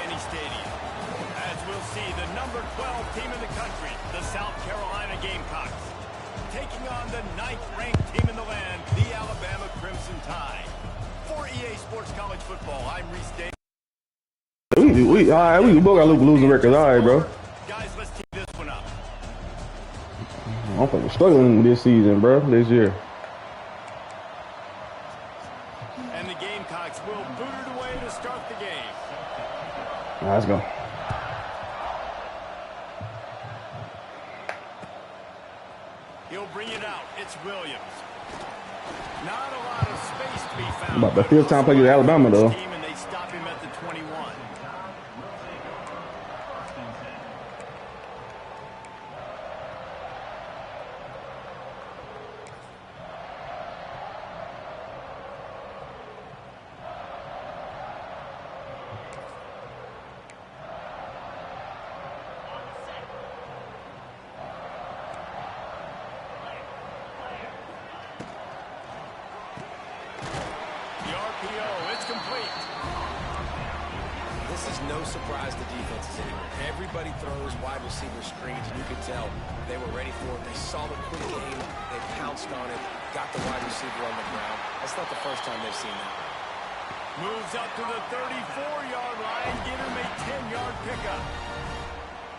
we'll see, the number 12 team in the country, the South Carolina Gamecocks, taking on the 9th-ranked team in the land, the Alabama Crimson Tide. For EA Sports College Football, I'm Reese Davis. We both got losing records. All right, bro. Guys, let's tee this one up. I'm fucking struggling this season, bro. This year. And the Gamecocks will boot it away to start the game. All right, let's go. He'll bring it out. It's Williams. Not a lot of space to be found. About the 5th time playing with Alabama, though. And they stop him at the 21. No surprise to defenses anymore. Everybody throws wide receiver screens, and you could tell they were ready for it. They saw the quick game, they pounced on it, got the wide receiver on the ground. That's not the first time they've seen that. Moves up to the 34-yard line, give him a 10-yard pickup.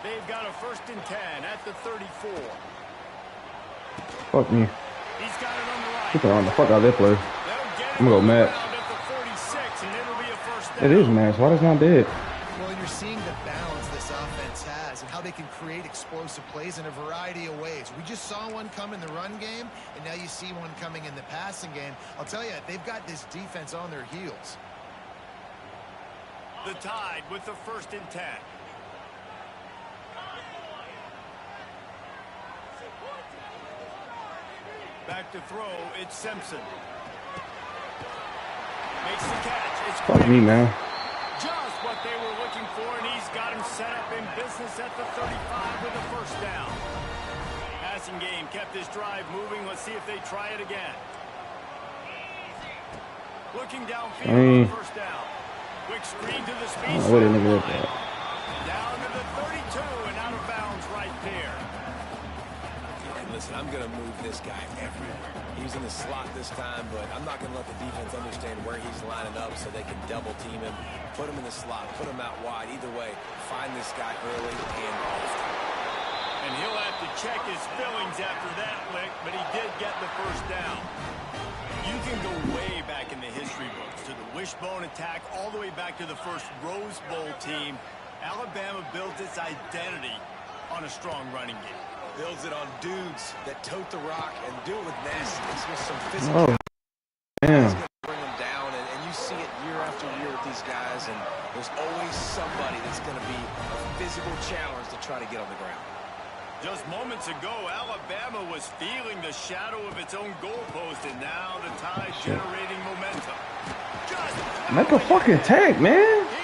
They've got a 1st and 10 at the 34. Fuck me. He's got it on the right. Get the fuck out of that play. I'm gonna go match. It is match. Why is not dead? Well, you're seeing the balance this offense has and how they can create explosive plays in a variety of ways. We just saw one come in the run game, and now you see one coming in the passing game. I'll tell you, they've got this defense on their heels. The Tide with the 1st and 10. Back to throw, it's Simpson. Makes the catch. It's Fuck me, man. Just what they were looking for, and he's got him set up in business at the 35 with a 1st down. Passing game kept this drive moving. Let's see if they try it again. Looking downfield for 1st down. Quick screen to the speed. What did nigga look at? Down to the 32 and out of bounds right there. listen, I'm going to move this guy everywhere. He's in the slot this time, but I'm not going to let the defense understand where he's lining up so they can double team him, put him in the slot, put him out wide. Either way, find this guy early and often. And he'll have to check his fillings after that lick, but he did get the first down. You can go way back in the history books to the wishbone attack, all the way back to the first Rose Bowl team. Alabama built its identity on a strong running game. Builds it on dudes that tote the rock and do it with nastiness, with some physical. Damn. Bring them down, and you see it year after year with these guys, and there's always somebody that's going to be a physical challenge to try to get on the ground. Just moments ago, Alabama was feeling the shadow of its own goalpost, and now the Tide generating momentum. Make a fucking tag, man. He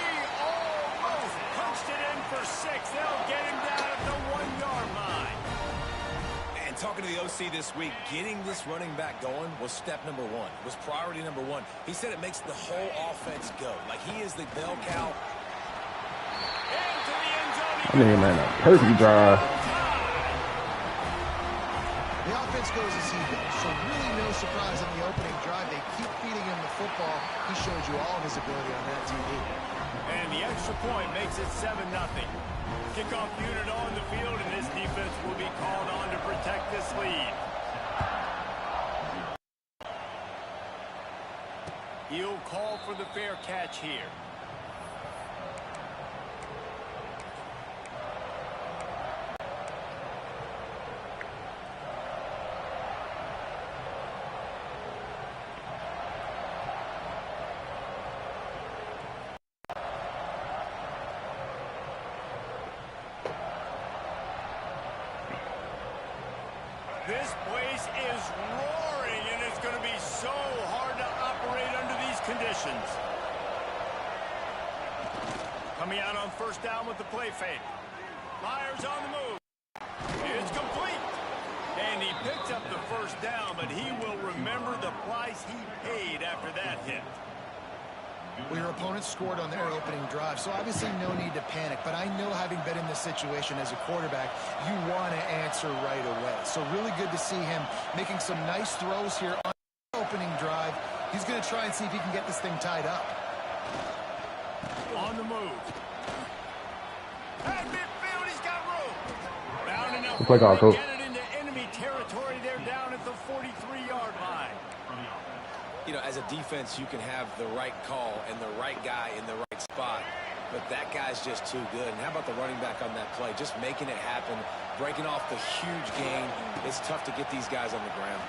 almost punched it in for 6. They'll get him down at the 1-yard line. And talking to the OC this week, getting this running back going was step number 1, was priority number 1. He said it makes the whole offense go. Like he is the bell cow. Into the end zone. I mean, man, a perfect drive. The offense goes as he goes, so really no surprise on the opening drive. They keep feeding him the football. He showed you all of his ability on that TV. And the extra point makes it 7-0. Kickoff unit on the field, and this defense will be called on to protect this lead. He'll call for the fair catch here. This place is roaring, and it's going to be so hard to operate under these conditions. Coming out on first down with the play fake. Myers on the move. It's complete. And he picked up the first down, but he will remember the price he paid after that hit. Well, your opponent scored on their opening drive, so obviously no need to panic. But I know, having been in this situation as a quarterback, you want to answer right away. So really good to see him making some nice throws here on the opening drive. He's going to try and see if he can get this thing tied up. On the move. At midfield, he's got room. Bound enough Play call, to coach. get it into enemy territory. They're down at the 43-yard line. You know, as a defense, you can have the right call and the right guy in the right spot, but that guy's just too good. And how about the running back on that play? Just making it happen, breaking off the huge gain. It's tough to get these guys on the ground.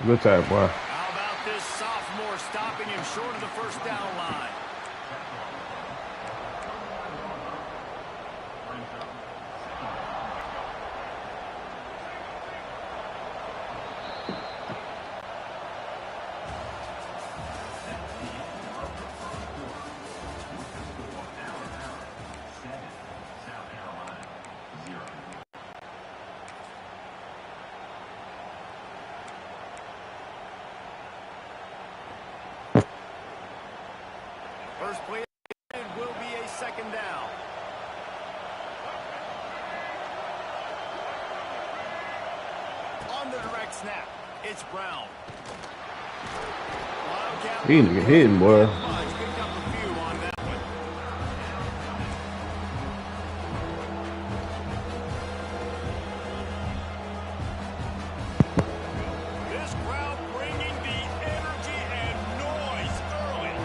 Good time, boy. How about this sophomore stopping him short of the first down line? First play will be a second down. On the direct snap, it's Brown. He need to get hidden, boy. Picked up a few on that one. This crowd bringing the energy and noise early.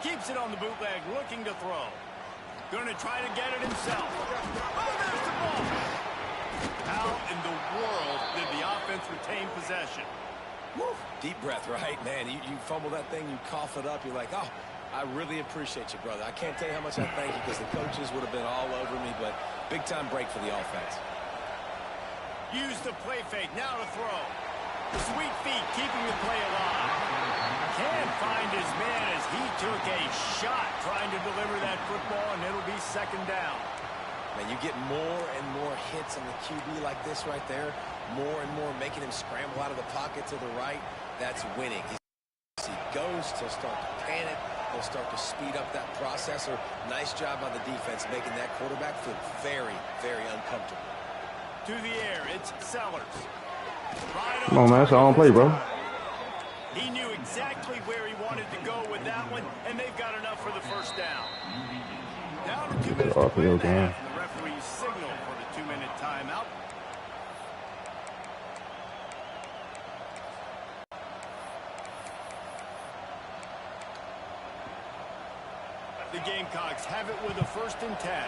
Keeps it on the bootleg, looking to throw. Going to try to get it himself. Oh, there's the ball. How in the world did the offense retain possession? Woo. Deep breath, right? Man, you fumble that thing, you cough it up, you're like, oh, I really appreciate you, brother. I can't tell you how much I thank you, because the coaches would have been all over me, but big-time break for the offense. Use the play fake, now to throw. The sweet feet keeping the play alive. Can't find his man as he took a shot trying to deliver that football, and it'll be second down. Man, you get more and more hits on the QB like this right there, more and more making him scramble out of the pocket to the right. That's winning. He's goes to start to panic. They'll start to speed up that processor. Nice job by the defense making that quarterback feel very, very uncomfortable. To the air, it's Sellers. Right Come on, man. That's all on play, bro. He knew exactly where he wanted to go with that one, and they've got enough for the first down. Down to 2 minutes to play in the half, and the referees signal for the 2-minute timeout. The Gamecocks have it with a 1st and 10.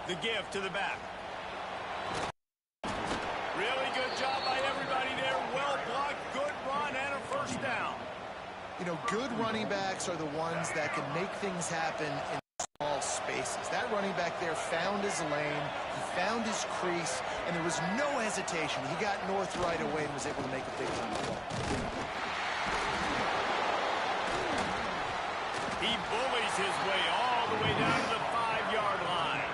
The give to the back. Really good job by everybody there. Well blocked, good run, and a 1st down. You know, good running backs are the ones that can make things happen in small spaces. That running back there found his lane, he found his crease, and there was no hesitation. He got north right away and was able to make a big run of the ball. He bullies his way all the way down to the 5-yard line.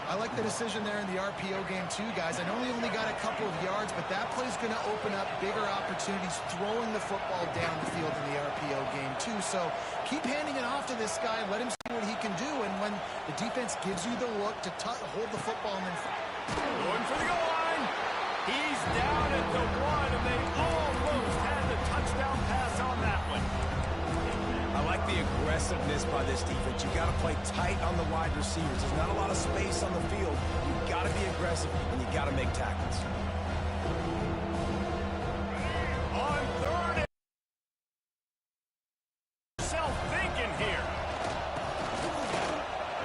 I like the decision there in the RPO game too, guys. I know he only got a couple of yards, but that play's going to open up bigger opportunities throwing the football down the field in the RPO game too. So keep handing it off to this guy, let him see what he can do, and when the defense gives you the look to hold the football and then going for the goal line. He's down at the 1, and they almost had the touchdown pass on that one. I like the aggressiveness by this defense. You got to play tight on the wide receivers. There's not a lot of space on the field. You got to be aggressive, and you got to make tackles. On 3rd, self-thinking here.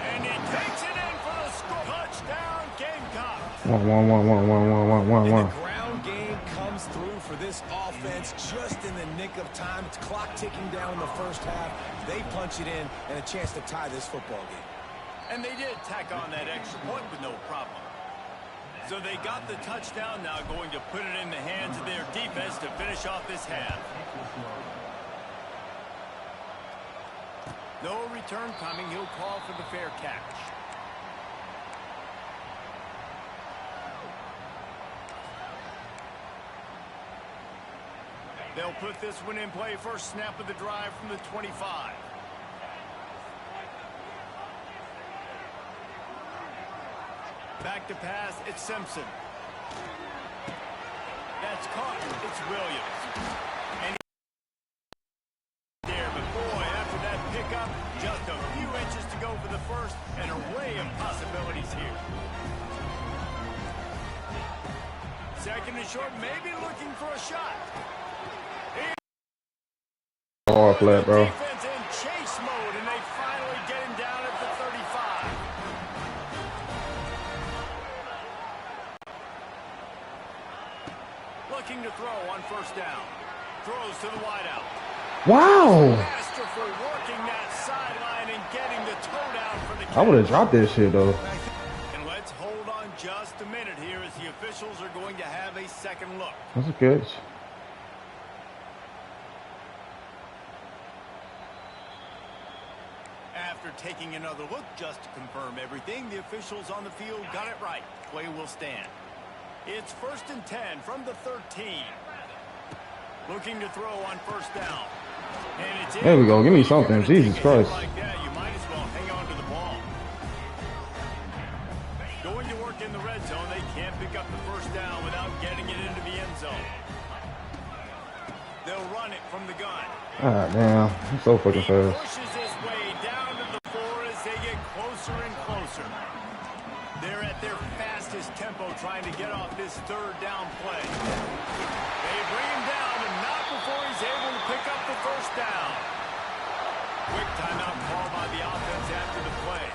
And he takes it in for the score. Touchdown, Gamecocks. One. The ground game comes through for this offense just in the nick of time. It's clock ticking down in the first half. They punch it in and a chance to tie this football game. And they did tack on that extra point with no problem. So they got the touchdown, now going to put it in the hands of their defense to finish off this half. No return coming. He'll call for the fair catch. They'll put this one in play. First snap of the drive from the 25. Back to pass, it's Simpson. That's caught. It's Williams. And there, but boy, after that pickup, just a few inches to go for the first, an array of possibilities here. 2nd and short, maybe looking for a shot. Hard flat, bro. Defense in chase mode, and they finally get him down at the 35. Looking to throw on 1st down. Throws to the wideout. Wow. Masterful working that sideline and getting the toe down for the kick. I would have dropped that shit, though. And let's hold on just a minute here as the officials are going to have a second look. That's a catch. After taking another look just to confirm everything, the officials on the field got it right. Play will stand. It's 1st and 10 from the 13. Looking to throw on 1st down. And it's there we go. Give me something. Jesus Christ. Like that, you might as well hang on to the ball. Going to work in the red zone. They can't pick up the 1st down without getting it into the end zone. They'll run it from the gun. Ah, damn. I'm so fucking fast. Pushes his way down to the 4 as they get closer and closer. They're at their fastest tempo trying to get off this 3rd down play. They bring him down, and not before he's able to pick up the 1st down. Quick timeout call by the offense after the play.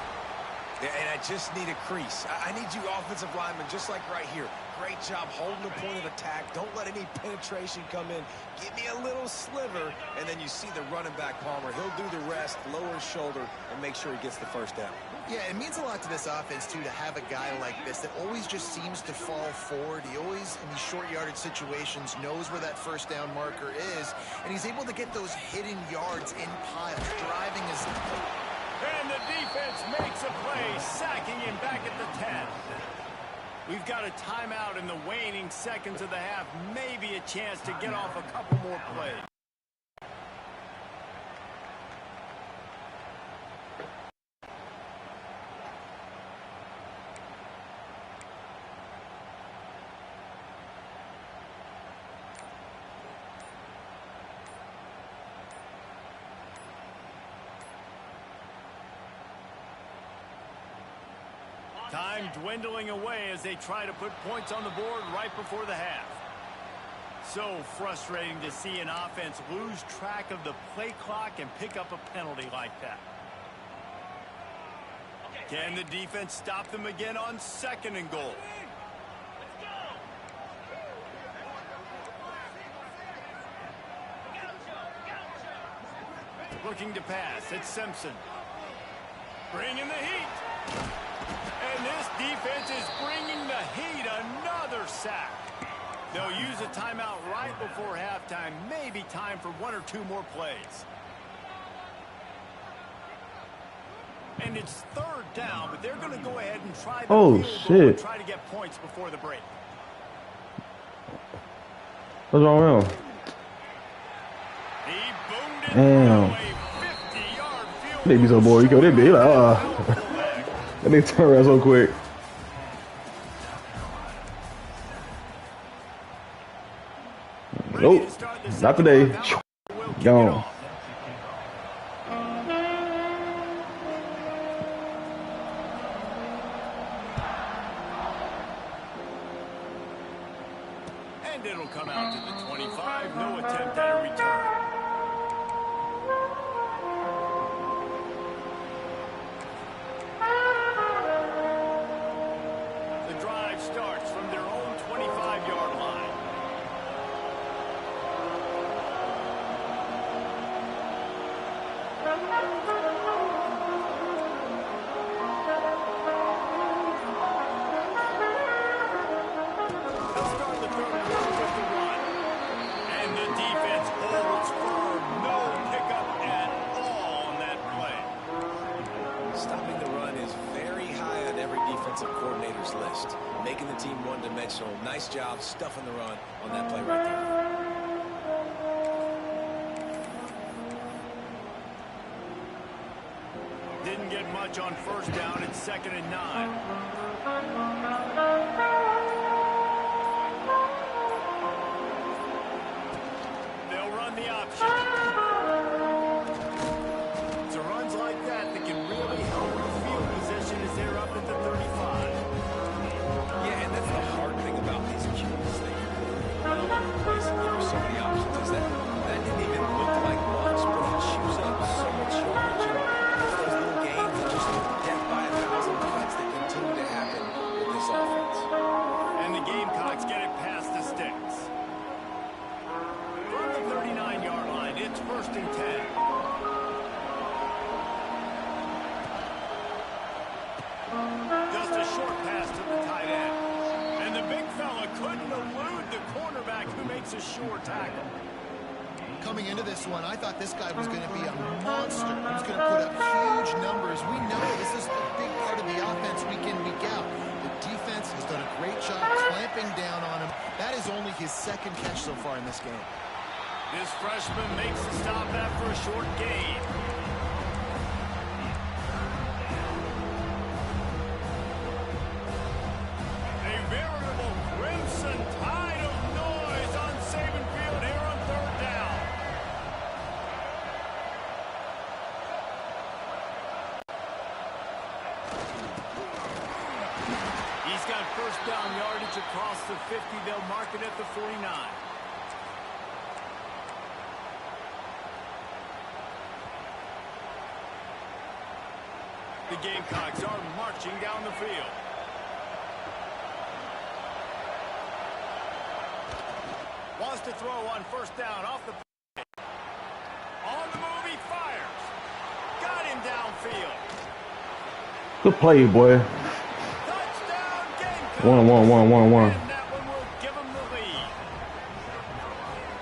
Yeah, and I just need a crease. I need you offensive linemen, just like right here. Great job holding the point of attack. Don't let any penetration come in. Give me a little sliver, and then you see the running back, Palmer. He'll do the rest, lower his shoulder, and make sure he gets the 1st down. Yeah, it means a lot to this offense, too, to have a guy like this that always just seems to fall forward. He always, in these short yardage situations, knows where that 1st down marker is, and he's able to get those hidden yards in piles, driving his... And the defense makes a play, sacking him back at the 10. We've got a timeout in the waning seconds of the half. Maybe a chance to get off a couple more plays. Time dwindling away as they try to put points on the board right before the half. So frustrating to see an offense lose track of the play clock and pick up a penalty like that. Can the defense stop them again on 2nd and goal? Looking to pass. It's Simpson. Bringing the heat. And this defense is bringing the heat. Another sack. They'll use a timeout right before halftime. Maybe time for 1 or 2 more plays. And it's 3rd down, but they're going to go ahead and try the field goal and try to get points before the break. What's wrong with him? He boomed it Damn. a 50-yard field They be so bored. You go, they be like, and they turn around so quick. Nope, not today. Gone. And it'll come out to the 25. No attempt at a return. The drive starts from their own 25-yard line. Coordinator's list, making the team one-dimensional. Nice job stuffing the run on that play right there. Didn't get much on 1st down. It's 2nd and 9. They'll run the option. So runs like that can really help with field position as they're up at the 35. Yeah, and that's the hard thing about these QBs. There's so many options. Is that didn't even look like much, but it chews up so much yardage. Those little games are just death by 1,000 cuts that continue to happen with this offense. And the Gamecocks get it past the sticks. From the 39-yard line, it's 1st and 10. Just a short pass to the tight end. And the big fella couldn't elude the cornerback who makes a sure tackle. Coming into this one, I thought this guy was going to be a monster. He was going to put up huge numbers. We know this is a big part of the offense week in, week out. The defense has done a great job clamping down on him. That is only his 2nd catch so far in this game. This freshman makes the stop after a short gain. A veritable crimson tide of noise on Saban Field here on 3rd down. He's got 1st down yardage across the 50. They'll mark it at the 49. The Gamecocks are marching down the field. Wants to throw on 1st down off the play. On the move, he fires. Got him downfield. Good play, boy. Touchdown, Gamecocks. 1. And that one will give them the lead.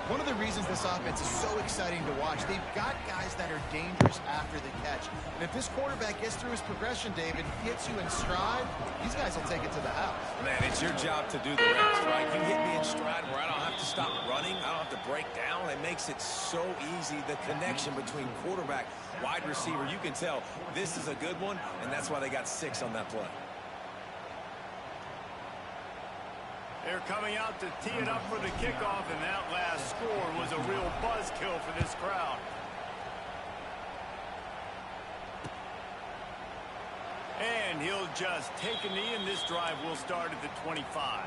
One of the reasons this offense is so exciting to watch, they've got guys that are dangerous after the catch. And if this quarterback gets through his progression, David, hits you in stride, these guys will take it to the house. Man, it's your job to do the rest, right? You hit me in stride where I don't have to stop running. I don't have to break down. It makes it so easy, the connection between quarterback, wide receiver. You can tell this is a good one, and that's why they got 6 on that play. They're coming out to tee it up for the kickoff, and that last score was a real buzzkill for this crowd. And he'll just take a knee, and this drive will start at the 25.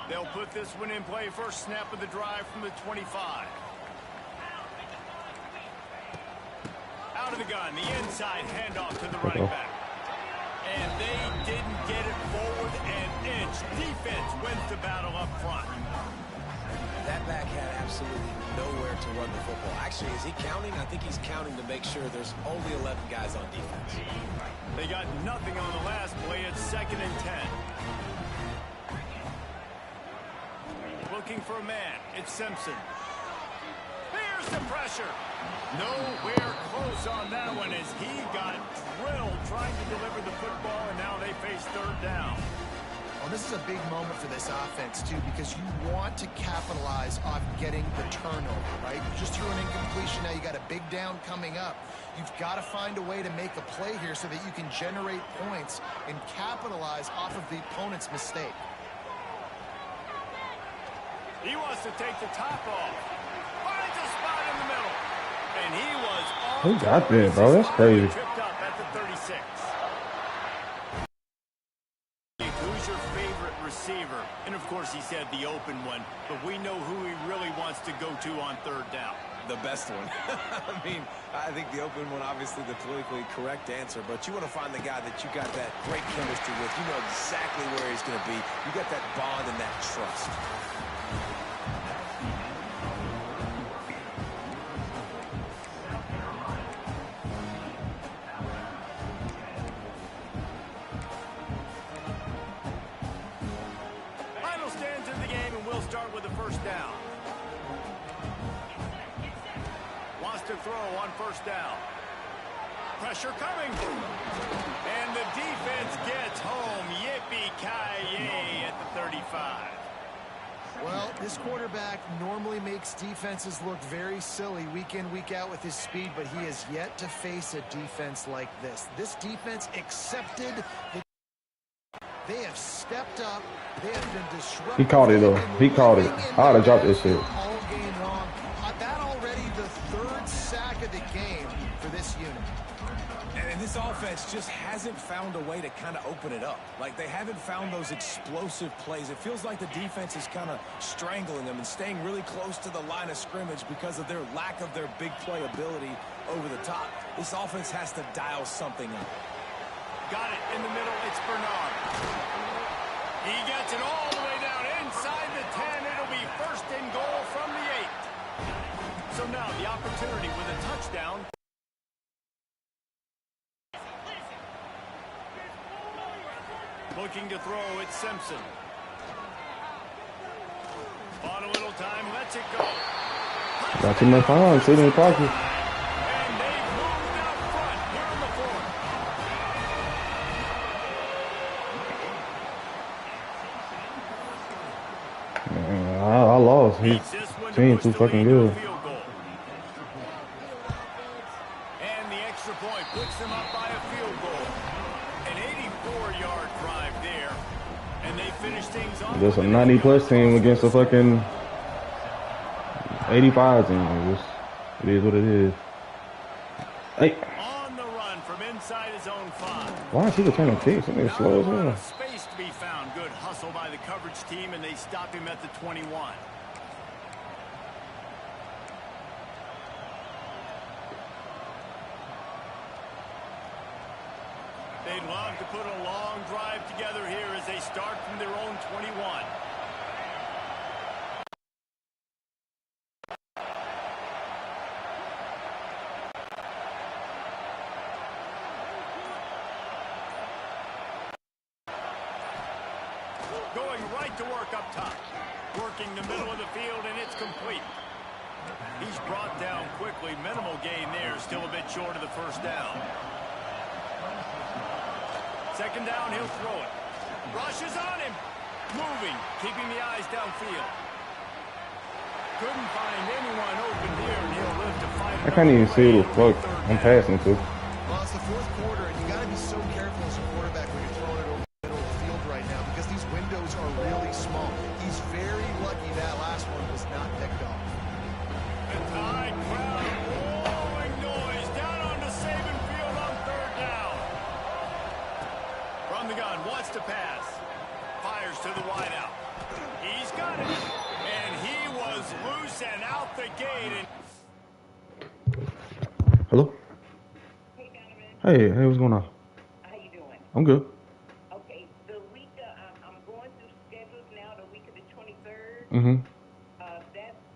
They'll put this one in play. First snap of the drive from the 25. Out of the gun, the inside handoff to the running back. And they didn't get it forward an inch. Defense wins the battle up front. That back had absolutely nowhere to run the football. Actually, is he counting? I think he's counting to make sure there's only 11 guys on defense. They got nothing on the last play. It's 2nd and 10. Looking for a man. It's Simpson. Here's the pressure. Nowhere close on that one as he got drilled trying to deliver the football, and now they face 3rd down. Well, this is a big moment for this offense, too, because you want to capitalize off getting the turnover, right? You just threw an incompletion. Now you got a big down coming up. You've got to find a way to make a play here so that you can generate points and capitalize off of the opponent's mistake. He wants to take the top off. Finds a spot in the middle. And he was off. Who got that, bro? That's crazy. Tripped up at the 36. Who's your favorite receiver? And, of course, he said the open one. But we know who he really wants to go to on 3rd down. The best one. I mean, I think the open one, obviously the politically correct answer, but you want to find the guy that you got that great chemistry with. You know exactly where he's going to be. You got that bond and that trust. Final stands in the game, and we'll start with the 1st down. Wants to throw on 1st down. Pressure coming. And the defense gets home. Yippee-ki-yay at the 35. Well, this quarterback normally makes defenses look very silly week in, week out with his speed, but he has yet to face a defense like this. This defense accepted the... They have stepped up. They have been disruptive. He caught it, though. He caught it. I would have dropped this shit. All game long. That already the 3rd sack of the game for this unit. And this offense just hasn't found a way to kind of open it up. Like, they haven't found those explosive plays. It feels like the defense is kind of strangling them and staying really close to the line of scrimmage because of their lack of their big play ability over the top. This offense has to dial something up. Got it in the middle. It's Bernard. He gets it all the way down inside the 10. It'll be 1st and goal from the 8. So now the opportunity with a touchdown. Looking to throw, it's Simpson. On a little time, lets it go. Got too much time sitting in the pocket. And they've moved out front here in the 4th. Man, I lost. His team too fucking good. And the extra point puts them up by a field goal. An 84-yard drive there. And they finish things off. Just a 90-plus team against a fucking 85 team. It is what it is. Hey. On the run from inside his own 5. Why is he returning kicks? That nigga slow as hell. Space to be found. Good hustle by the coverage team, and they stop him at the 21. They'd love to put a long drive together here as they start from their own 21. Going right to work up top. Working the middle of the field, and it's complete. He's brought down quickly. Minimal gain there. Still a bit short of the first down. Second down, he'll throw it. Rushes on him. Moving, keeping the eyes downfield. Couldn't find anyone open here, and he'll live to fight. I can't even see who the fuck I'm passing to. Well, it's the fourth quarter, and you got to be so careful as a quarterback when you're throwing it over the middle of the field right now because these windows are really small. He's very lucky that last one was not picked off. The high crowd, rolling noise down onto Saban Field on third down. From the gun, wants to pass. Fires to the wideout. He's got it. And he was loose and out the gate. Hello? Hey, Donovan. Hey, what's going on? How you doing? I'm good. Okay, the week I'm going through schedules now. The week of the 23rd. Mm-hmm.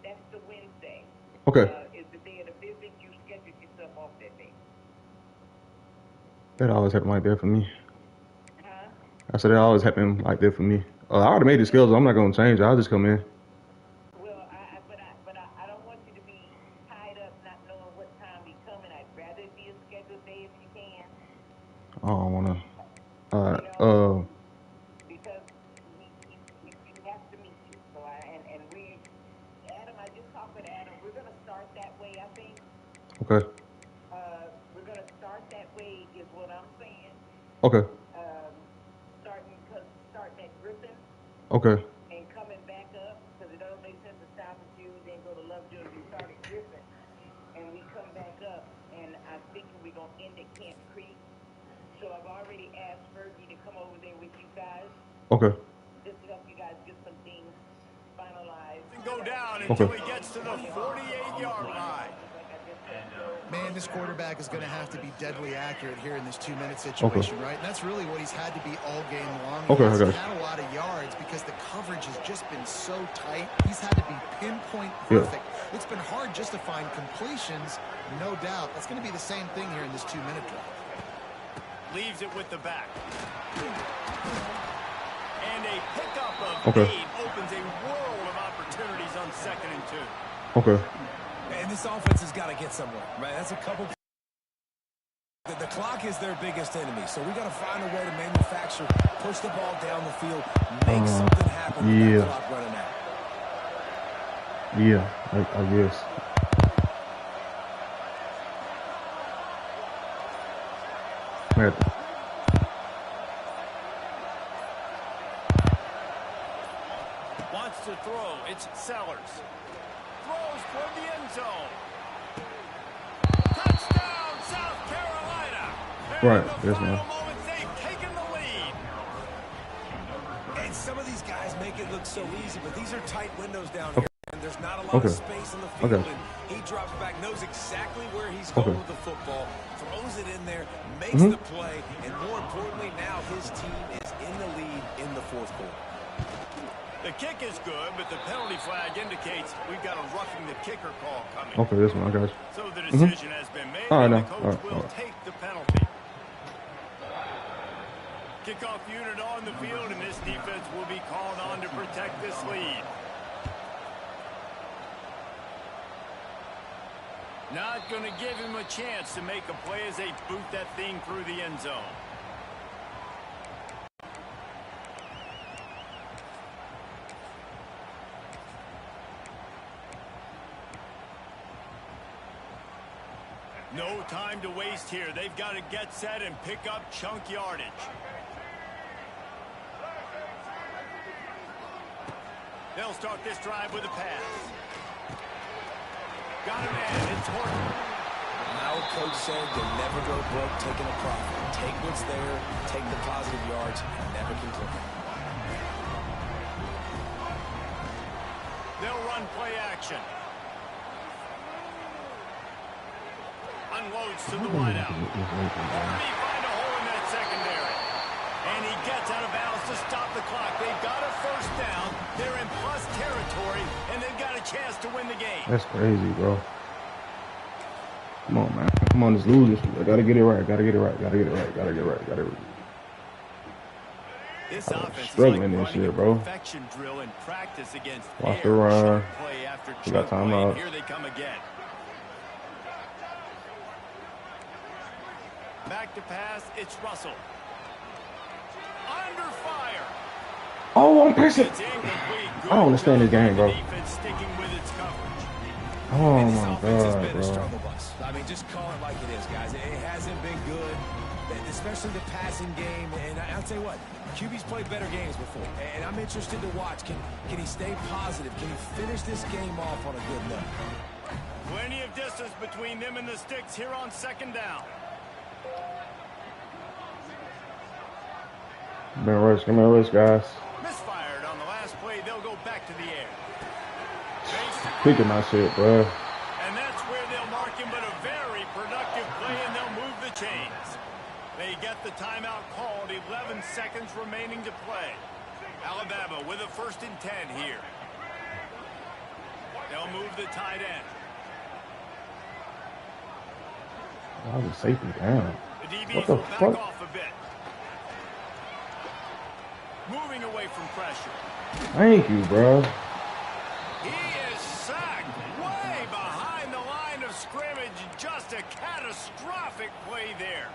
That's the Wednesday. Okay. Is the day of the visit. You scheduled yourself off that day. That always happen like that for me. Huh? I said it always happen like that for me. I already made the schedule. I'm not gonna change it. I'll just come in. Well, I don't want you to be tied up not knowing what time we coming. I'd rather it be a scheduled day if you can. I don't wanna. Because we have to meet you. So Adam, I just talked with Adam. We're gonna start that way, I think. Okay. We're gonna start that way is what I'm saying. Okay. Starting at Griffin. Okay. And coming back up, because it doesn't make sense to stop at you, then go to Lovejoy. We start at Griffin, and we come back up, and I think we're going to end at Camp Creek. So I've already asked Fergie to come over there with you guys. Okay. Just to help you guys get some things finalized. And go down until he gets to the 48-yard line. Man, this quarterback is going to have to be deadly accurate here in this 2-minute situation, right? And that's really what he's had to be all game long. He's had a lot of yards because the coverage has just been so tight. He's had to be pinpoint perfect. Yeah. It's been hard just to find completions, no doubt. That's going to be the same thing here in this 2-minute drive. Leaves it with the back. And a pickup of 8 opens a world of opportunities on 2nd and 2. Okay. And this offense has got to get somewhere, right? That's a couple. The clock is their biggest enemy, so we got to find a way to manufacture, push the ball down the field, make something happen with that clock running out. Yeah, I guess. Wants to throw. It's Sellers. Throws toward the end zone. Touchdown, South Carolina. Right, yes, man. Moments, they've taken the lead. And some of these guys make it look so easy, but these are tight windows down here. And there's not a lot of space in the field. And he drops back, knows exactly where he's going with the football, throws it in there, makes the play, and more importantly, now his team is in the lead in the fourth quarter. The kick is good, but the penalty flag indicates we've got a roughing the kicker call coming. Okay, this one, I got you. So the decision has been made, and the coach will take the penalty. Kickoff unit on the field, and this defense will be called on to protect this lead. Not going to give him a chance to make a play as they boot that thing through the end zone. No time to waste here. They've got to get set and pick up chunk yardage. They'll start this drive with a pass. Got a man. It's Horton. Our coach said you'll never go broke taking a profit. Take what's there, take the positive yards, and never complain. They'll run play action. Unloads to the wideout. Army find a hole in that secondary. And he gets out of bounds to stop the clock. They've got a first down. They're in plus territory, and they've got a chance to win the game. That's crazy, bro. Come on, man. Come on, just lose this. I gotta get it right. Gotta get it right. Gotta get it right. Gotta get it right. Gotta get it right. This offense struggling is like this year, bro. perfection drill in practice against Watch the run. play after We got time out. Here they come again. Back to pass, it's Russell. Under fire. Oh, I'm pissing. I don't understand this game, bro. Oh my God, bro. I mean, just call it like it is, guys. It hasn't been good, especially the passing game. And I'll tell you what, QB's played better games before, and I'm interested to watch. Can he stay positive? Can he finish this game off on a good note? Plenty of distance between them and the sticks here on second down. Come here, rush, guys. Misfired on the last play. They'll go back to the air. Picking my shit, bro. And that's where they'll mark him, but a very productive play, and they'll move the chains. They get the timeout called. 11 seconds remaining to play. Alabama with a 1st and 10 here. They'll move the tight end. Oh, the safety down. The DBs What the will back fuck? off a bit. Moving away from pressure. Thank you, bro. He is sacked way behind the line of scrimmage. Just a catastrophic play there.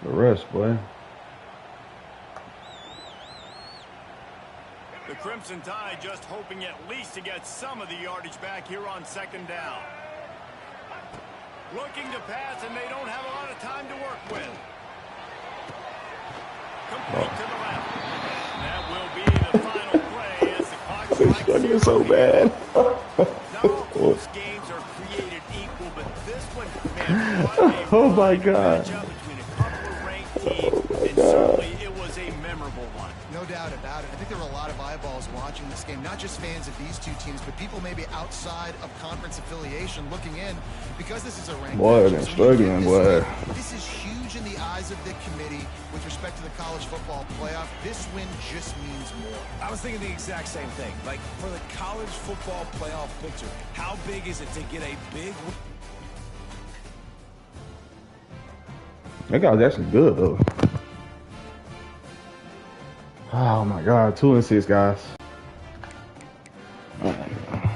The rest, boy. The Crimson Tide just hoping at least to get some of the yardage back here on second down. Looking to pass, and they don't have a lot of time to work with. Complete to the left. That will be the final play as the clock strikes. I get so bad. Not all close games are created equal, but this one, man, Oh my God. between a couple of ranked teams, and certainly it was a memorable one. No doubt about it. I think there were a lot of eyeballs watching this game, not just fans of these two teams, but people maybe outside of conference affiliation looking in, because this is a ranked Boy, matchup. they're So struggling, boy. This is huge in the eyes of the committee with respect to the college football playoff. This win just means more. I was thinking the exact same thing. Like, for the college football playoff picture, how big is it to get a big win? That guy's actually good, though. Oh my God, 2 and 6, guys. Oh my God.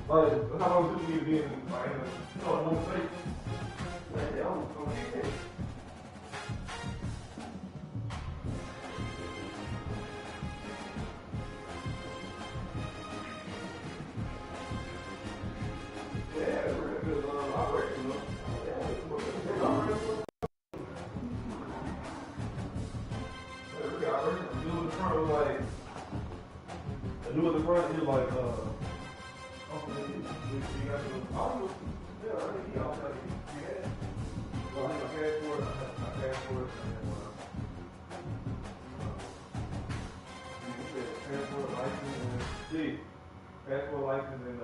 Like, how long do you be in one place? Like, yeah, I'm gonna kick it. Well, I have my passport, passport license and passport license and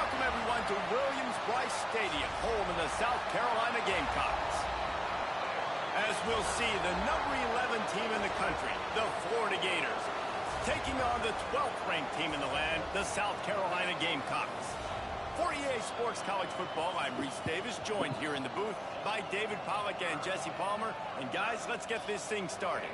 welcome everyone to Williams-Brice Stadium, home of the South Carolina Gamecocks. As we'll see, the number 11 team in the country, the Florida Gators, taking on the 12th ranked team in the land, the South Carolina Gamecocks. For EA Sports College Football, I'm Reese Davis, joined here in the booth by David Pollack and Jesse Palmer. And guys, let's get this thing started.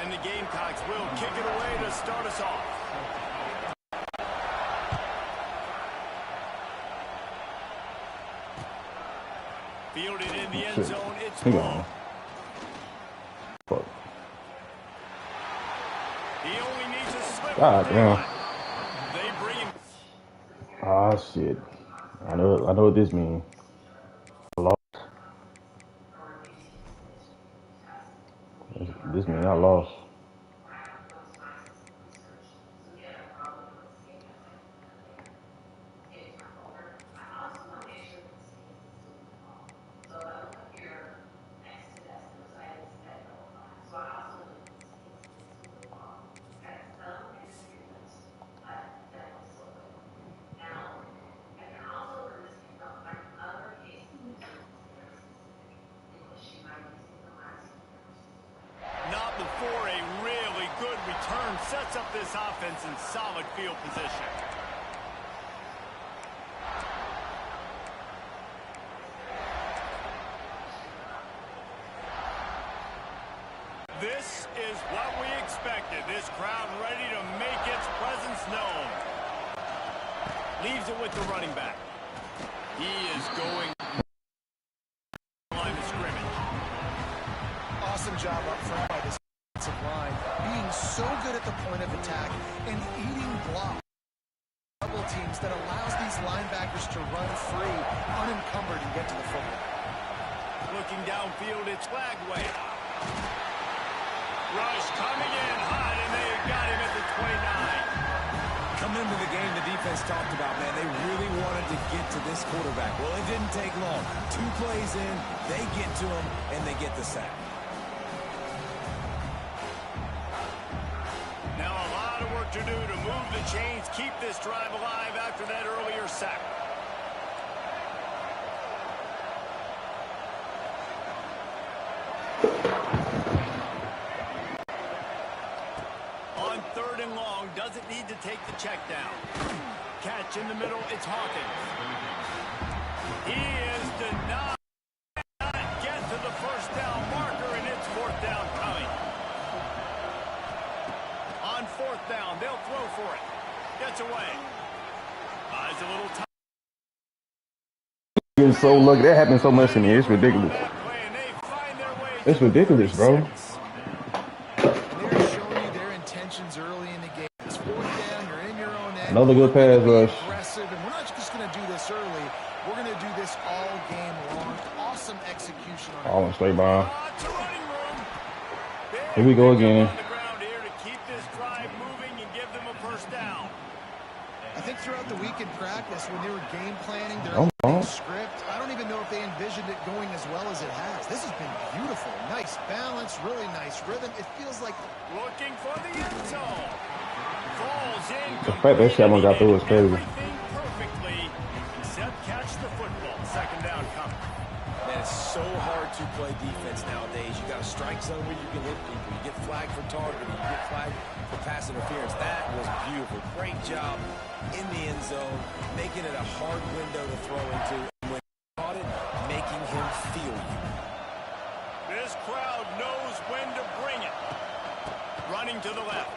And the Gamecocks will kick it away to start us off. Fielded in the end zone, it's ball. Fuck. He only needs a slip. God damn. They bring him. Ah, shit. I know what this means. I lost. This means I lost. Not before a really good return sets up this offense in solid field position. This is what we expected. This crowd ready to make its presence known. Leaves it with the running back. He is going line of scrimmage. Awesome job up front by this offensive line, being so good at the point of attack and eating blocks. Double teams that allows these linebackers to run free, unencumbered, and get to the football. Looking downfield, it's Flagway. Rush coming in hot, and they got him at the 29. Coming into the game, the defense talked about, man, they really wanted to get to this quarterback. Well, it didn't take long. 2 plays in, they get to him, and they get the sack. Now a lot of work to do to move the chains, keep this drive alive after that earlier sack. On 3rd and long, doesn't need to take the check down. Catch in the middle, it's Hawkins. He is denied. Not get to the first down marker, and it's 4th down coming. On 4th down, they'll throw for it. Gets away. Buys a little time. Getting so lucky. That happened so much to me. It's ridiculous. It's ridiculous, bro. They're showing you their intentions early in the game. It's 4th down, you're in your own end. Another good pass rush. Aggressive, and we're not just going to do this early. We're going to do this all game long. Awesome execution on All in straight by. Here we go again. I think throughout the week in practice, when they were game planning their script, I don't even know if they envisioned it going as well as it has. This has been beautiful. Nice balance, really nice rhythm. It feels like looking for the end zone. Falls in. The fact that Chapman got through is crazy. Perfectly, except catch the football. 2nd down coming. Man, it's so hard to play defense nowadays. You got a strike zone where you can hit people. You get flagged for targeting. You get flagged for pass interference. That was beautiful. Great job in the end zone, making it a hard window to throw into. And when he caught it, making him feel you. This crowd knows when to bring it. Running to the left.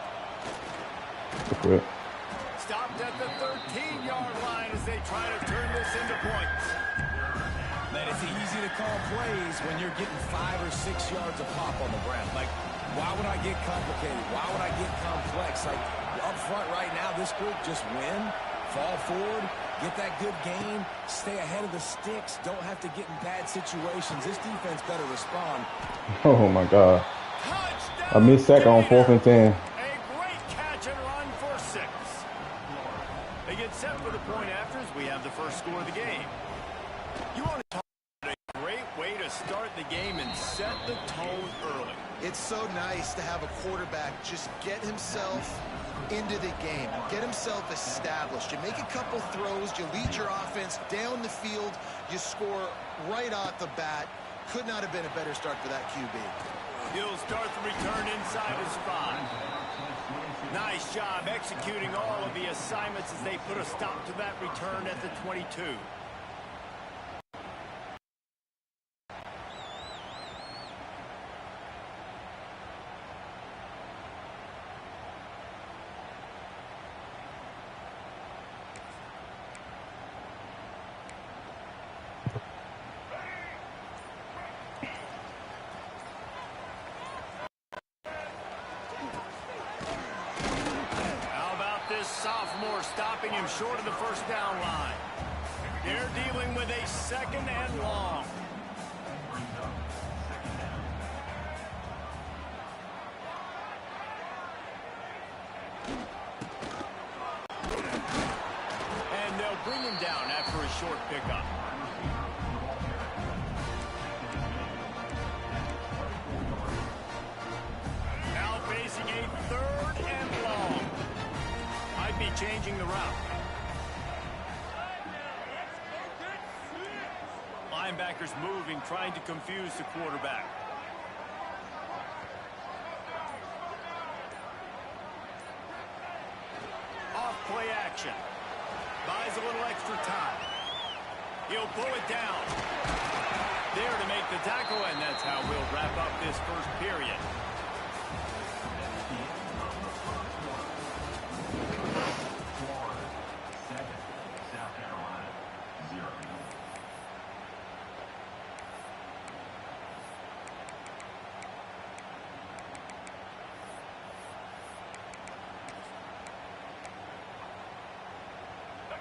Good. Stopped at the 13-yard line as they try to turn this into points. Man, it's easy to call plays when you're getting 5 or 6 yards of pop on the ground. Like, why would I get complicated? Why would I get complex? Like, up front right now, this group just win, fall forward, get that good gain, stay ahead of the sticks, don't have to get in bad situations. This defense better respond. Oh, my God. I missed sack on 4th and 10. A great catch and run for 6. They get set for the point after as we have the first score of the game. You want to talk about a great way to start the game and set the tone early. It's so nice to have a quarterback just get himself into the game, get himself established. You make a couple throws, you lead your offense down the field, you score right off the bat. Could not have been a better start for that QB. He'll start the return inside his 5. Nice job executing all of the assignments as they put a stop to that return at the 22. Sophomore stopping him short of the first down line. They're dealing with a 2nd and long. And they'll bring him down after a short pickup. Now facing a 3rd and long. Might be changing the route. Linebackers moving, trying to confuse the quarterback. Off play action. Buys a little extra time. He'll pull it down. There to make the tackle, and that's how we'll wrap up this first period.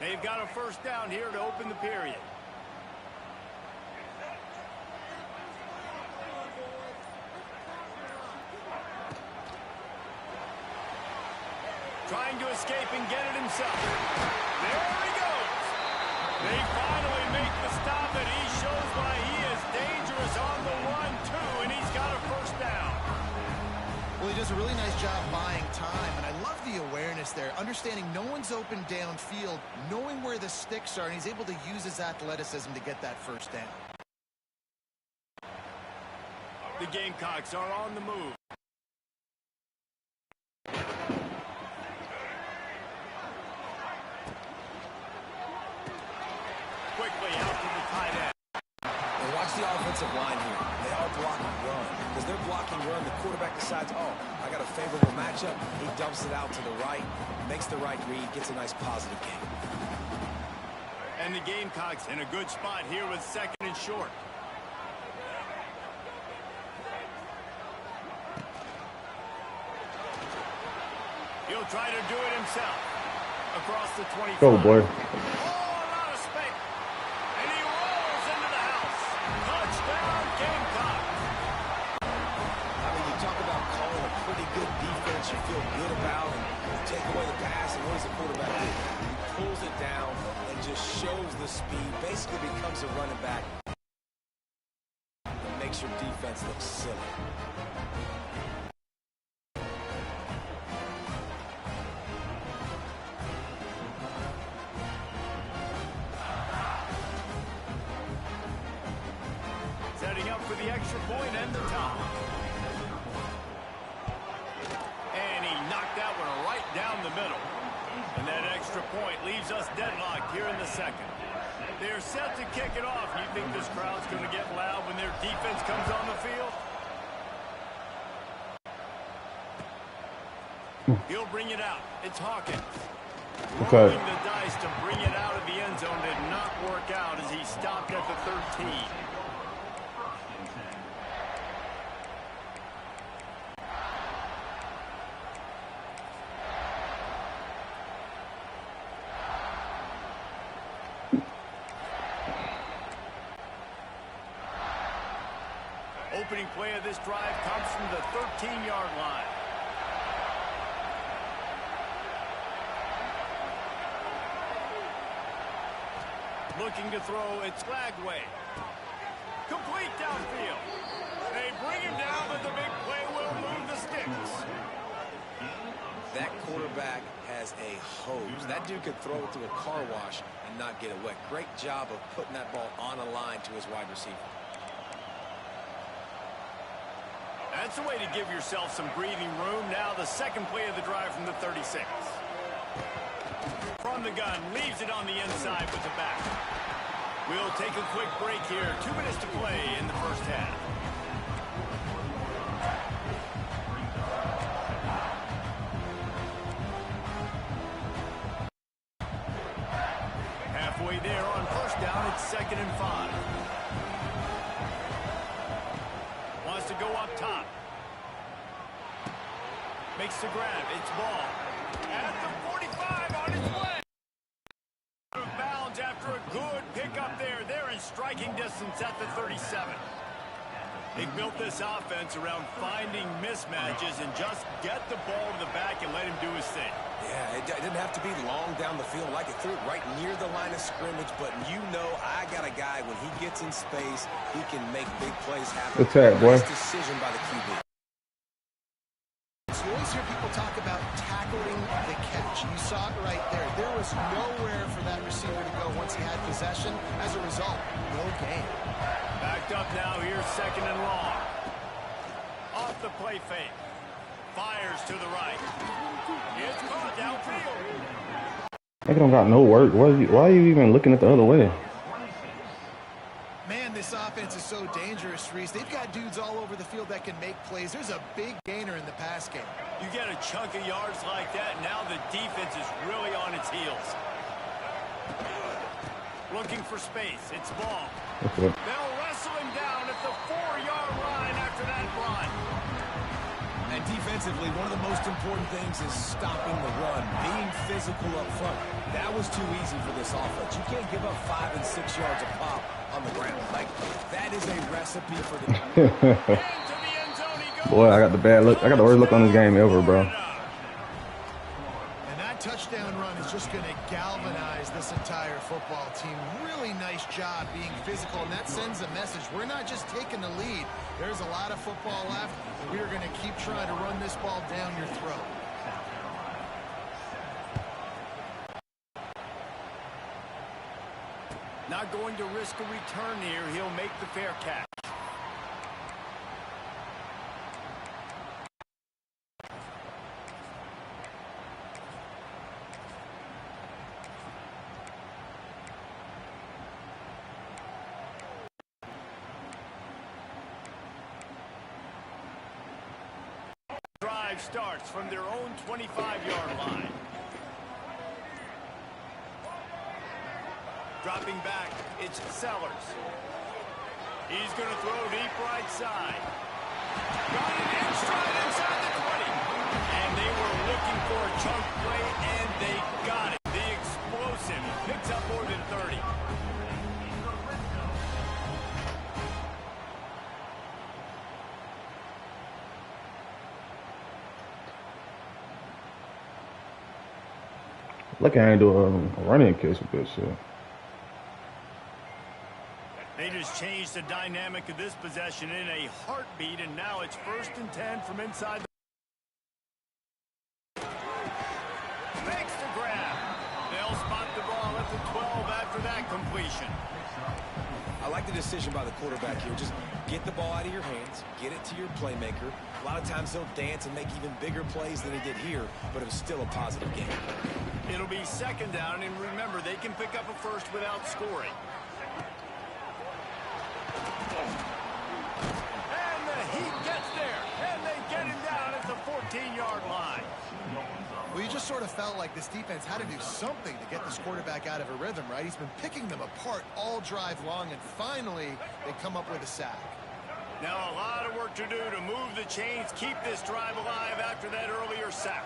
They've got a first down here to open the period. Trying to escape and get it himself. There he goes. They finally make the stop, and he shows why he is dangerous on the 1-2, and he's got a first down. Well, he does a really nice job buying time, and I love the awareness there, understanding no one's open downfield, knowing where the sticks are, and he's able to use his athleticism to get that first down. The Gamecocks are on the move. Quickly out to the tight end. And watch the offensive line here. They are blocking run. Because they're blocking run, the quarterback decides, oh, I got a favorable matchup. He dumps it out to the right, makes the right read, gets a nice positive gain. And the Gamecocks in a good spot here with 2nd and short. He'll try to do it himself. Across the 25. Go, boy. You feel good about, and take away the pass, and what does the quarterback do? He pulls it down and just shows the speed, basically becomes a running back. It makes your defense look silly. Setting up for the extra point and the top. That one right down the middle. And that extra point leaves us deadlocked here in the 2nd. They're set to kick it off. You think this crowd's going to get loud when their defense comes on the field? He'll bring it out. It's Hawkins. Rolling the dice to bring it out of the end zone did not work out as he stopped at the 13. Opening play of this drive comes from the 13-yard line. Looking to throw it Slagway. Complete downfield. They bring him down, but the big play will move the sticks. That quarterback has a hose. That dude could throw it through a car wash and not get it wet. Great job of putting that ball on a line to his wide receiver. That's a way to give yourself some breathing room. Now the second play of the drive from the 36. From the gun, leaves it on the inside with the back. We'll take a quick break here. 2 minutes to play in the first half. Halfway there on first down, it's 2nd and 5. Wants to go up top. Makes the grab. It's ball. At the 45 on his way. Out of bounds after a good pickup there. They're in striking distance at the 37. They built this offense around finding mismatches and just get the ball to the back and let him do his thing. Yeah, it didn't have to be long down the field. Like it threw it right near the line of scrimmage, but you know I got a guy, when he gets in space, he can make big plays happen. Good tag, boy. Nice decision by the QB. You always hear people talk about tackling the catch. You saw it right there. There was nowhere for that receiver to go once he had possession. As a result, no gain. Backed up now, here's 2nd and long. Off the play fake. Fires to the right. It's caught downfield. Nigga don't got no work. Why are you even looking at the other way? Man, this offense is so dangerous, Reese. They've got dudes all over the field that can make plays. There's a big gainer in the pass game. You get a chunk of yards like that, now the defense is really on its heels. Looking for space. It's ball. Okay. They'll wrestle him down at the 4-yard line after that run. And defensively, one of the most important things is stopping the run, being physical up front. That was too easy for this offense. You can't give up 5 and 6 yards a pop on the ground. Like, that is a recipe for the... Boy, I got the bad look. I got the worst look on this game ever, bro. And that touchdown run is just going to galvanize this entire football team. Really nice job being physical, and that sends a message. We're not just taking the lead. There's a lot of football left. We are going to keep trying to run this ball down your throat. Not going to risk a return here. He'll make the fair catch. Drive starts from their own 25-yard line. Dropping back, it's Sellers. He's going to throw deep right side. Got it in stride inside the 20. And they were looking for a chunk play, and they got it. The explosive picks up more than 30. Look, I ain't do a running kiss with this shit. They just changed the dynamic of this possession in a heartbeat, and now it's 1st and 10 from inside the... Makes the grab. They'll spot the ball at the 12 after that completion. I like the decision by the quarterback here. Just get the ball out of your hands, get it to your playmaker. A lot of times they'll dance and make even bigger plays than he did here, but it was still a positive game. It'll be 2nd down, and remember, they can pick up a first without scoring. And the Heat gets there, and they get him down at the 14-yard line. Well, you just sort of felt like this defense had to do something to get this quarterback out of a rhythm, right? He's been picking them apart all drive long, and finally they come up with a sack. Now a lot of work to do to move the chains, keep this drive alive after that earlier sack.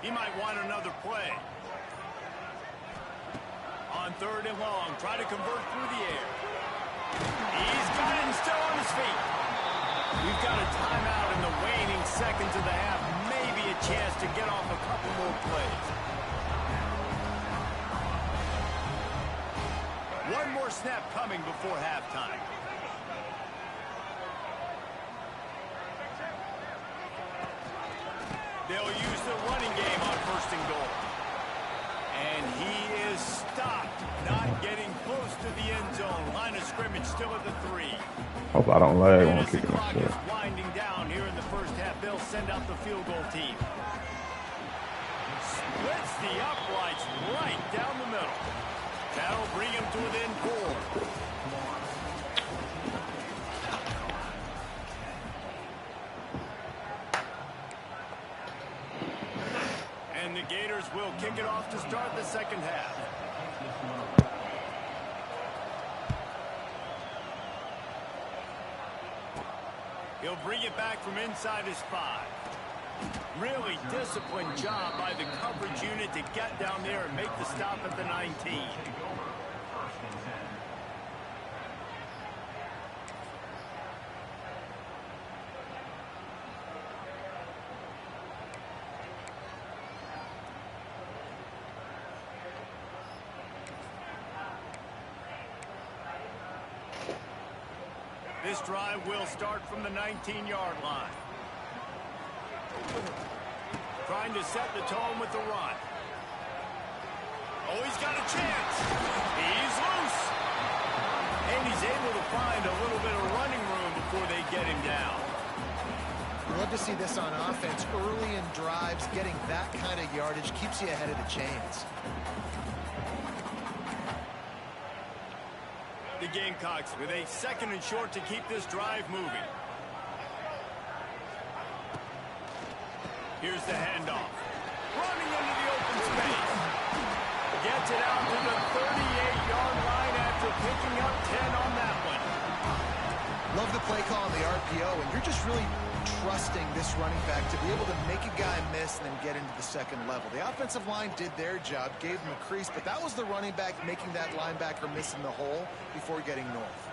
He might want another play. On 3rd and long, try to convert through the air. He's got him still on his feet. We've got a timeout in the waning seconds of the half. Maybe a chance to get off a couple more plays. One more snap coming before halftime. They'll use the running game on 1st and goal. And he is stopped, not getting close to the end zone. Line of scrimmage still at the 3. Hope I don't lag when I'm As the kicking clock this is shit. winding down here in the first half, they'll send out the field goal team. Splits the uprights right down the middle. That'll bring him to within 4. And the Gators will kick it off to start the second half. He'll bring it back from inside his 5. Really disciplined job by the coverage unit to get down there and make the stop at the 19. This drive will start from the 19-yard line. Trying to set the tone with the run. Oh, he's got a chance. He's loose. And he's able to find a little bit of running room before they get him down. We love to see this on offense. Early in drives, getting that kind of yardage keeps you ahead of the chains. The Gamecocks with a 2nd and short to keep this drive moving. Here's the handoff. Running into the open space. Gets it out to the 38-yard line after picking up 10 on that one. Love the play call on the RPO, and you're just really trusting this running back to be able to make a guy miss and then get into the second level. The offensive line did their job, gave him a crease, but that was the running back making that linebacker miss in the hole before getting north.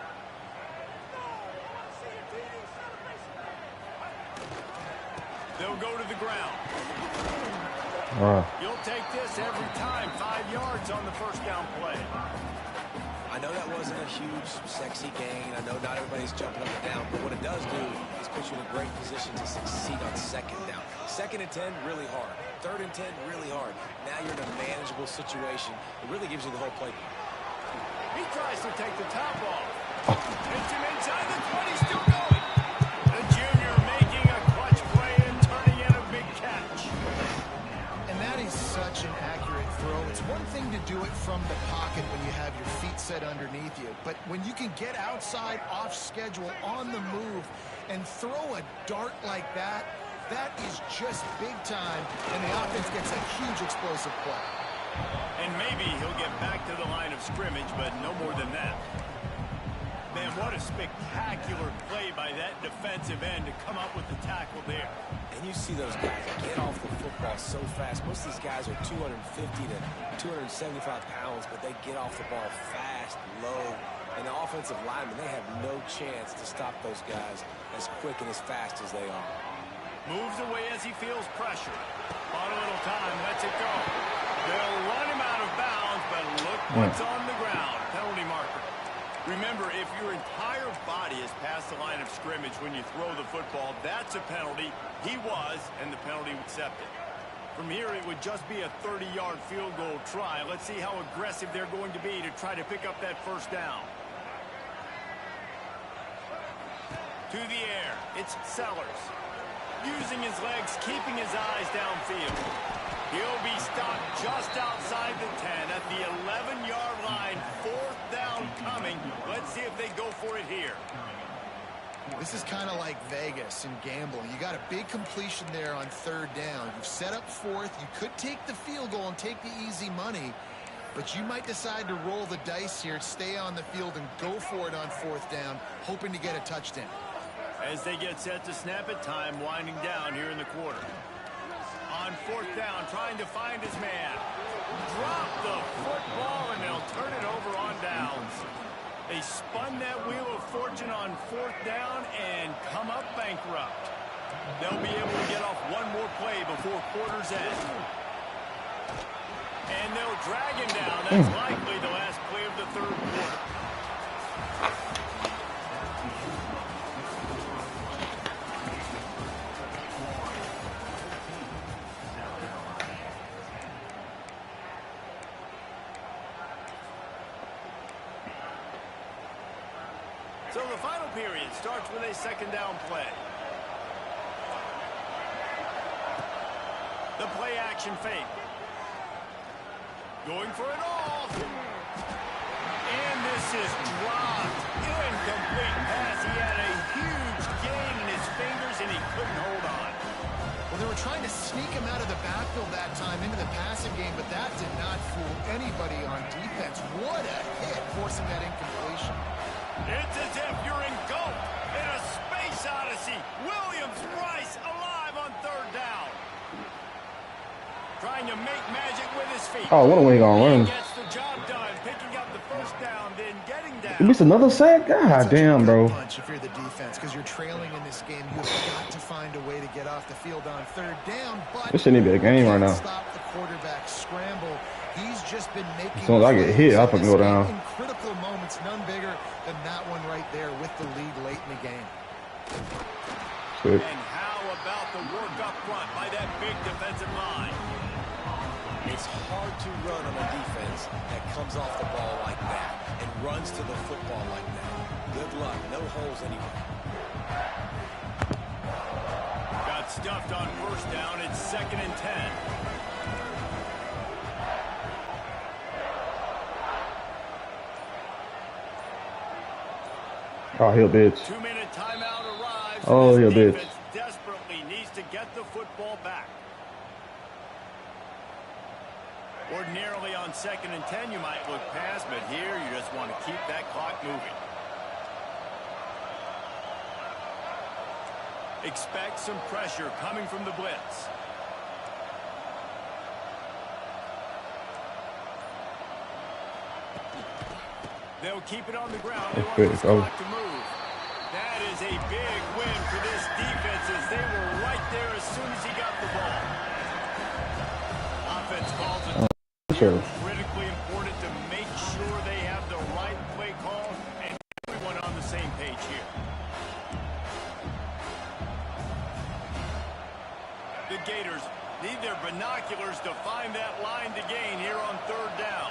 They'll go to the ground. You'll take this every time. 5 yards on the first down play. I know that wasn't a huge, sexy gain. I know not everybody's jumping up and down, but what it does do is put you in a great position to succeed on 2nd down. 2nd and 10, really hard. 3rd and 10, really hard. Now you're in a manageable situation. It really gives you the whole play. He tries to take the top off. Hits him inside the 20, still going. The junior making a clutch play and turning in a big catch. And that is such an accurate throw. It's one thing to do it from the pocket when you have your feet set underneath you, but when you can get outside, off schedule, on the move, and throw a dart like that, that is just big time, and the offense gets a huge explosive play. And maybe he'll get back to the line of scrimmage, but no more than that. Man, what a spectacular play by that defensive end to come up with the tackle there. And you see those guys get off the football so fast. Most of these guys are 250 to 275 pounds, but they get off the ball fast, low. And the offensive linemen, they have no chance to stop those guys as quick and as fast as they are. Moves away as he feels pressure. On a little time, lets it go. They'll run him out of bounds, but look what's on the ground. Penalty marker. Remember, if your entire body is past the line of scrimmage when you throw the football, that's a penalty. He was, and the penalty accepted. From here, it would just be a 30-yard field goal try. Let's see how aggressive they're going to be to try to pick up that first down. To the air, it's Sellers. Using his legs, keeping his eyes downfield. He'll be stopped just outside the 10 at the 11-yard line. 4th down coming. Let's see if they go for it here. This is kind of like Vegas in gambling. You got a big completion there on 3rd down. You've set up 4th. You could take the field goal and take the easy money, but you might decide to roll the dice here, stay on the field, and go for it on 4th down, hoping to get a touchdown. As they get set to snap it, time winding down here in the quarter. On 4th down, trying to find his man. Drop the football, and they'll turn it over on downs. They spun that wheel of fortune on 4th down and come up bankrupt. They'll be able to get off one more play before quarter's end. And they'll drag him down. That's likely the last play of the 3rd quarter. So the final period starts with a second down play. The play action fake. Going for it all. And this is dropped. Incomplete pass. He had a huge gain in his fingers and he couldn't hold on. Well, they were trying to sneak him out of the backfield that time into the passing game, but that did not fool anybody on defense. What a hit, forcing that incompletion. It's as if you're engulfed in a space odyssey. Williams-Brice alive on third down. Trying to make magic with his feet. Oh, what a way gonna run. He gets the job done, picking up the first down, then getting down. You missed another sack? God damn, bro. Punch if you're the defense, because you're trailing in this game. You've got to find a way to get off the field on third down, but This shouldn't be a game right now. Stop the quarterback scramble. He's just been making As soon as I get hit, I fucking go down. in critical moments, none bigger than that one right there with the lead late in the game. Good. And how about the work up front by that big defensive line? It's hard to run on a defense that comes off the ball like that and runs to the football like that. Good luck. No holes anywhere. Got stuffed on first down. It's 2nd and 10. Oh, he a bitch. 2-minute timeout arrives. Oh, he a This bitch. defense desperately needs to get the football back. Ordinarily on 2nd and 10, you might look past, but here you just want to keep that clock moving. Expect some pressure coming from the blitz. They'll keep it on the ground. They want this clock to move. That is a big win for this defense as they were right there as soon as he got the ball. Offense calls it. Sure. Critically important to make sure they have the right play call and everyone on the same page here. The Gators need their binoculars to find that line to gain here on third down.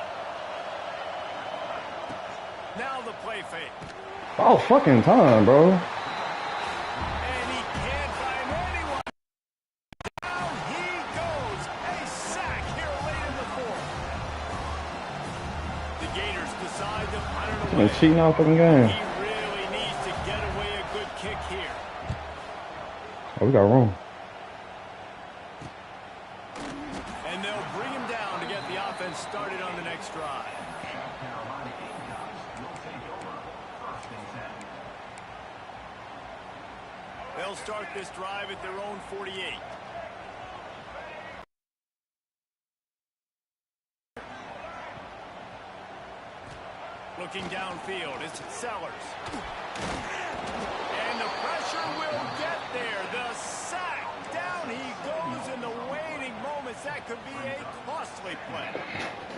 Now the play fake. Oh, fucking time, bro. And he can't find anyone. Down he goes. A sack here late in the fourth. The Gators decide to punt it away. Cheating out fucking game. He really needs to get away a good kick here. Oh, we got room. And they'll bring him down to get the offense started on the next drive. They'll start this drive at their own 48. Looking downfield, it's Sellers. And the pressure will get there. The sack. Down he goes in the waiting moments. That could be a costly play.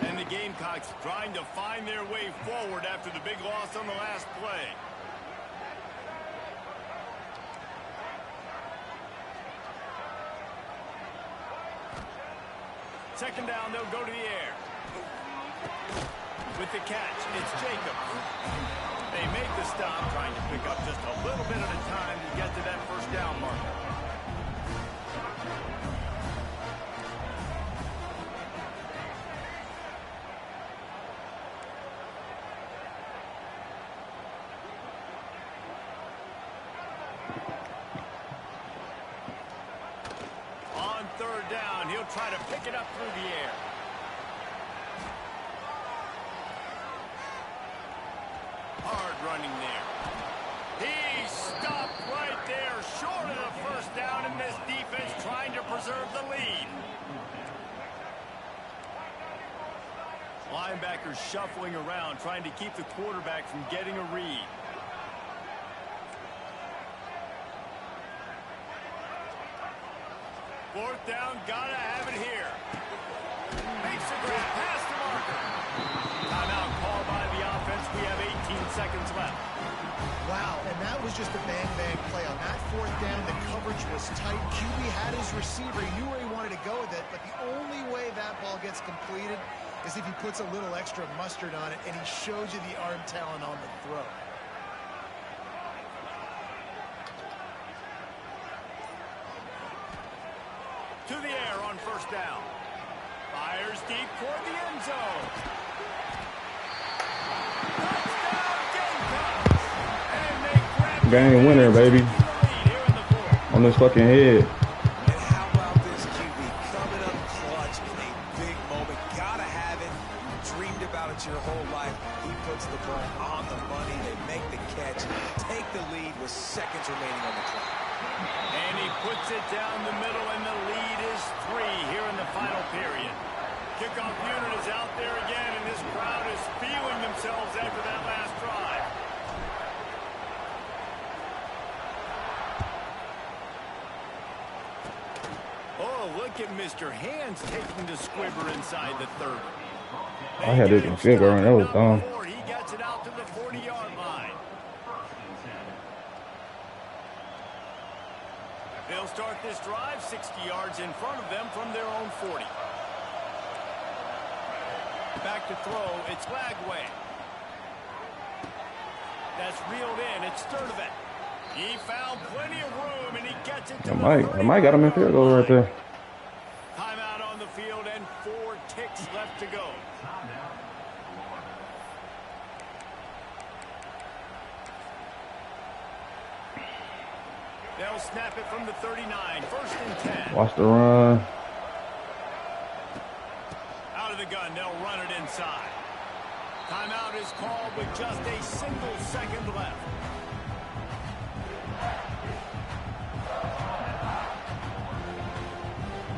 And the Gamecocks trying to find their way forward after the big loss on the last play. Second down, they'll go to the air. With the catch, it's Jacobs. They make the stop, trying to pick up just a little bit at a time to get to that first down marker. On third down, he'll try to pick it up through the air. Hard running there. He stopped right there, short of the first down, and this defense trying to preserve the lead. Linebackers shuffling around, trying to keep the quarterback from getting a read. Fourth down, gotta have it here. Makes a great pass to Marker. Timeout called by the offense. We have 18 seconds left. Wow, and that was just a bang-bang play. On that fourth down, the coverage was tight. QB had his receiver. He knew where he wanted to go with it, but the only way that ball gets completed is if he puts a little extra mustard on it, and he shows you the arm talent on the throw. first down. Fires deep toward the end zone. Game winner, baby. On this fucking head. And how about this QB coming up clutch in a big moment? Gotta have it. Dreamed about it your whole life. He puts the ball on the money. They make the catch. Take the lead with seconds remaining on the clock. And he puts it down the middle, and the lead is 3 here in the final period. Kickoff unit is out there again, and this crowd is feeling themselves after that last drive. Oh, look at Mr. Hands taking the squibber inside the 30. I had it in field goal, and that was dumb. He gets it out to the 40-yard line. They'll start this drive 60 yards in front of them from their own 40. Back to throw, it's Lagway. That's reeled in, it's Sturdivant. He found plenty of room, and he gets it to I might got him in field goal right there. Timeout on the field, and 4 ticks left to go. They'll snap it from the 39, 1st and 10. Watch the run. Out of the gun, they'll run it inside. Timeout is called with just a single second left.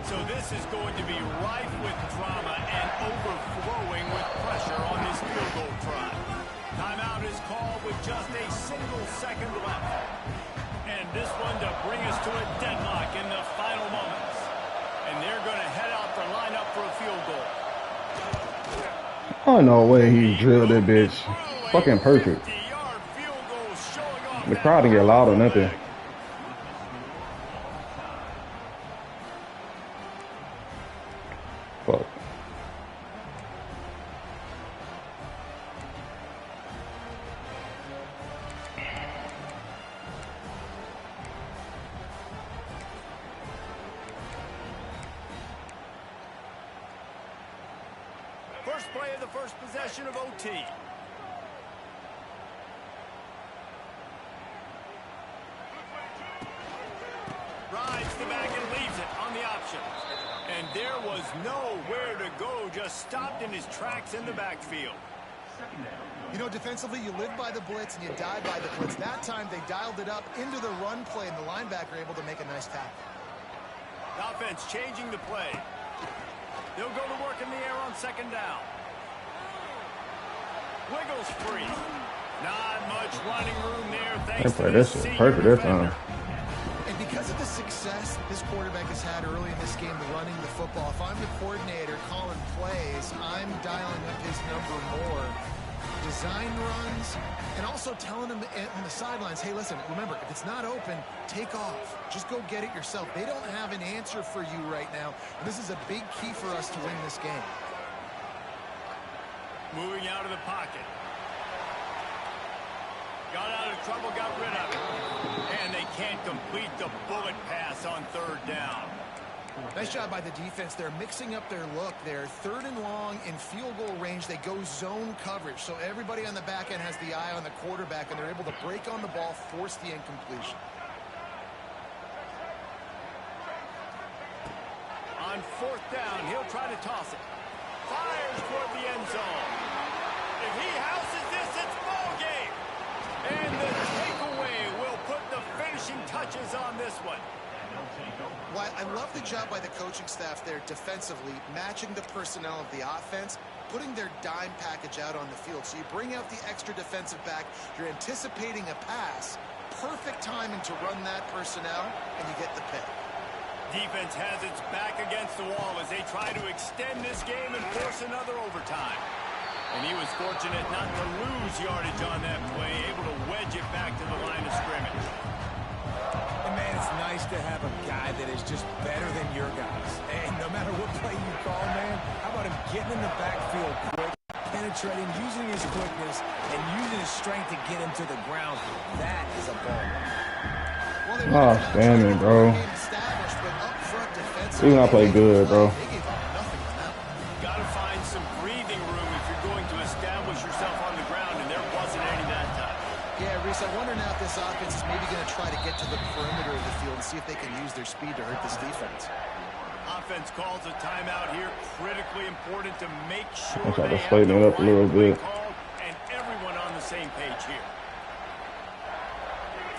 So this is going to be rife with drama and overflowing with pressure on this field goal try. Timeout is called with just a single second left. And this one to bring us to a deadlock in the final moments. And they're going to head out to line up for a field goal. Oh, no way he drilled that bitch. Fucking perfect. The crowd didn't get loud or nothing. Fuck. First play of the first possession of OT. Rides the back and leaves it on the option. And there was nowhere to go, just stopped in his tracks in the backfield. You know, defensively, you live by the blitz and you die by the blitz. That time, they dialed it up into the run play, and the linebacker able to make a nice tackle. The offense changing the play. They'll go to work in the air on 2nd down. Wiggles free. Not much running room there. Thanks to This is perfect this time. And because of the success this quarterback has had early in this game running the football, if I'm the coordinator calling plays, I'm dialing up his number more. Design runs, and also telling them on the sidelines, hey, listen, remember, if it's not open, take off. Just go get it yourself. They don't have an answer for you right now. This is a big key for us to win this game. Moving out of the pocket. Got out of trouble, got rid of it. And they can't complete the bullet pass on 3rd down. Nice job by the defense. They're mixing up their look there. 3rd and long in field goal range. They go zone coverage. So everybody on the back end has the eye on the quarterback, and they're able to break on the ball, force the incompletion. On 4th down, he'll try to toss it. Fires toward the end zone. If he houses this, it's ball game. And the takeaway will put the finishing touches on this one. Well, I love the job by the coaching staff there defensively, matching the personnel of the offense, putting their dime package out on the field. So you bring out the extra defensive back, you're anticipating a pass, perfect timing to run that personnel, and you get the pick. Defense has its back against the wall as they try to extend this game and force another overtime. And he was fortunate not to lose yardage on that play, able to wedge it back to the line of scrimmage. And man, it's nice to have a guy that is just better than your guys. And no matter what play you call, man, how about him getting in the backfield quick, penetrating, using his quickness, and using his strength to get him to the ground. That is a ball. Oh, damn it, bro. He's not play good, bro. Got to find some breathing room if you're going to establish yourself on the ground, and there wasn't any that time. Yeah, Reese, I wonder now if this offense is maybe going to try to get to the perimeter of the field and see if they can use their speed to hurt this defense. Offense calls a timeout here. Critically important to make sure I tried they to straighten it have up a little bit. call and everyone on the same page here.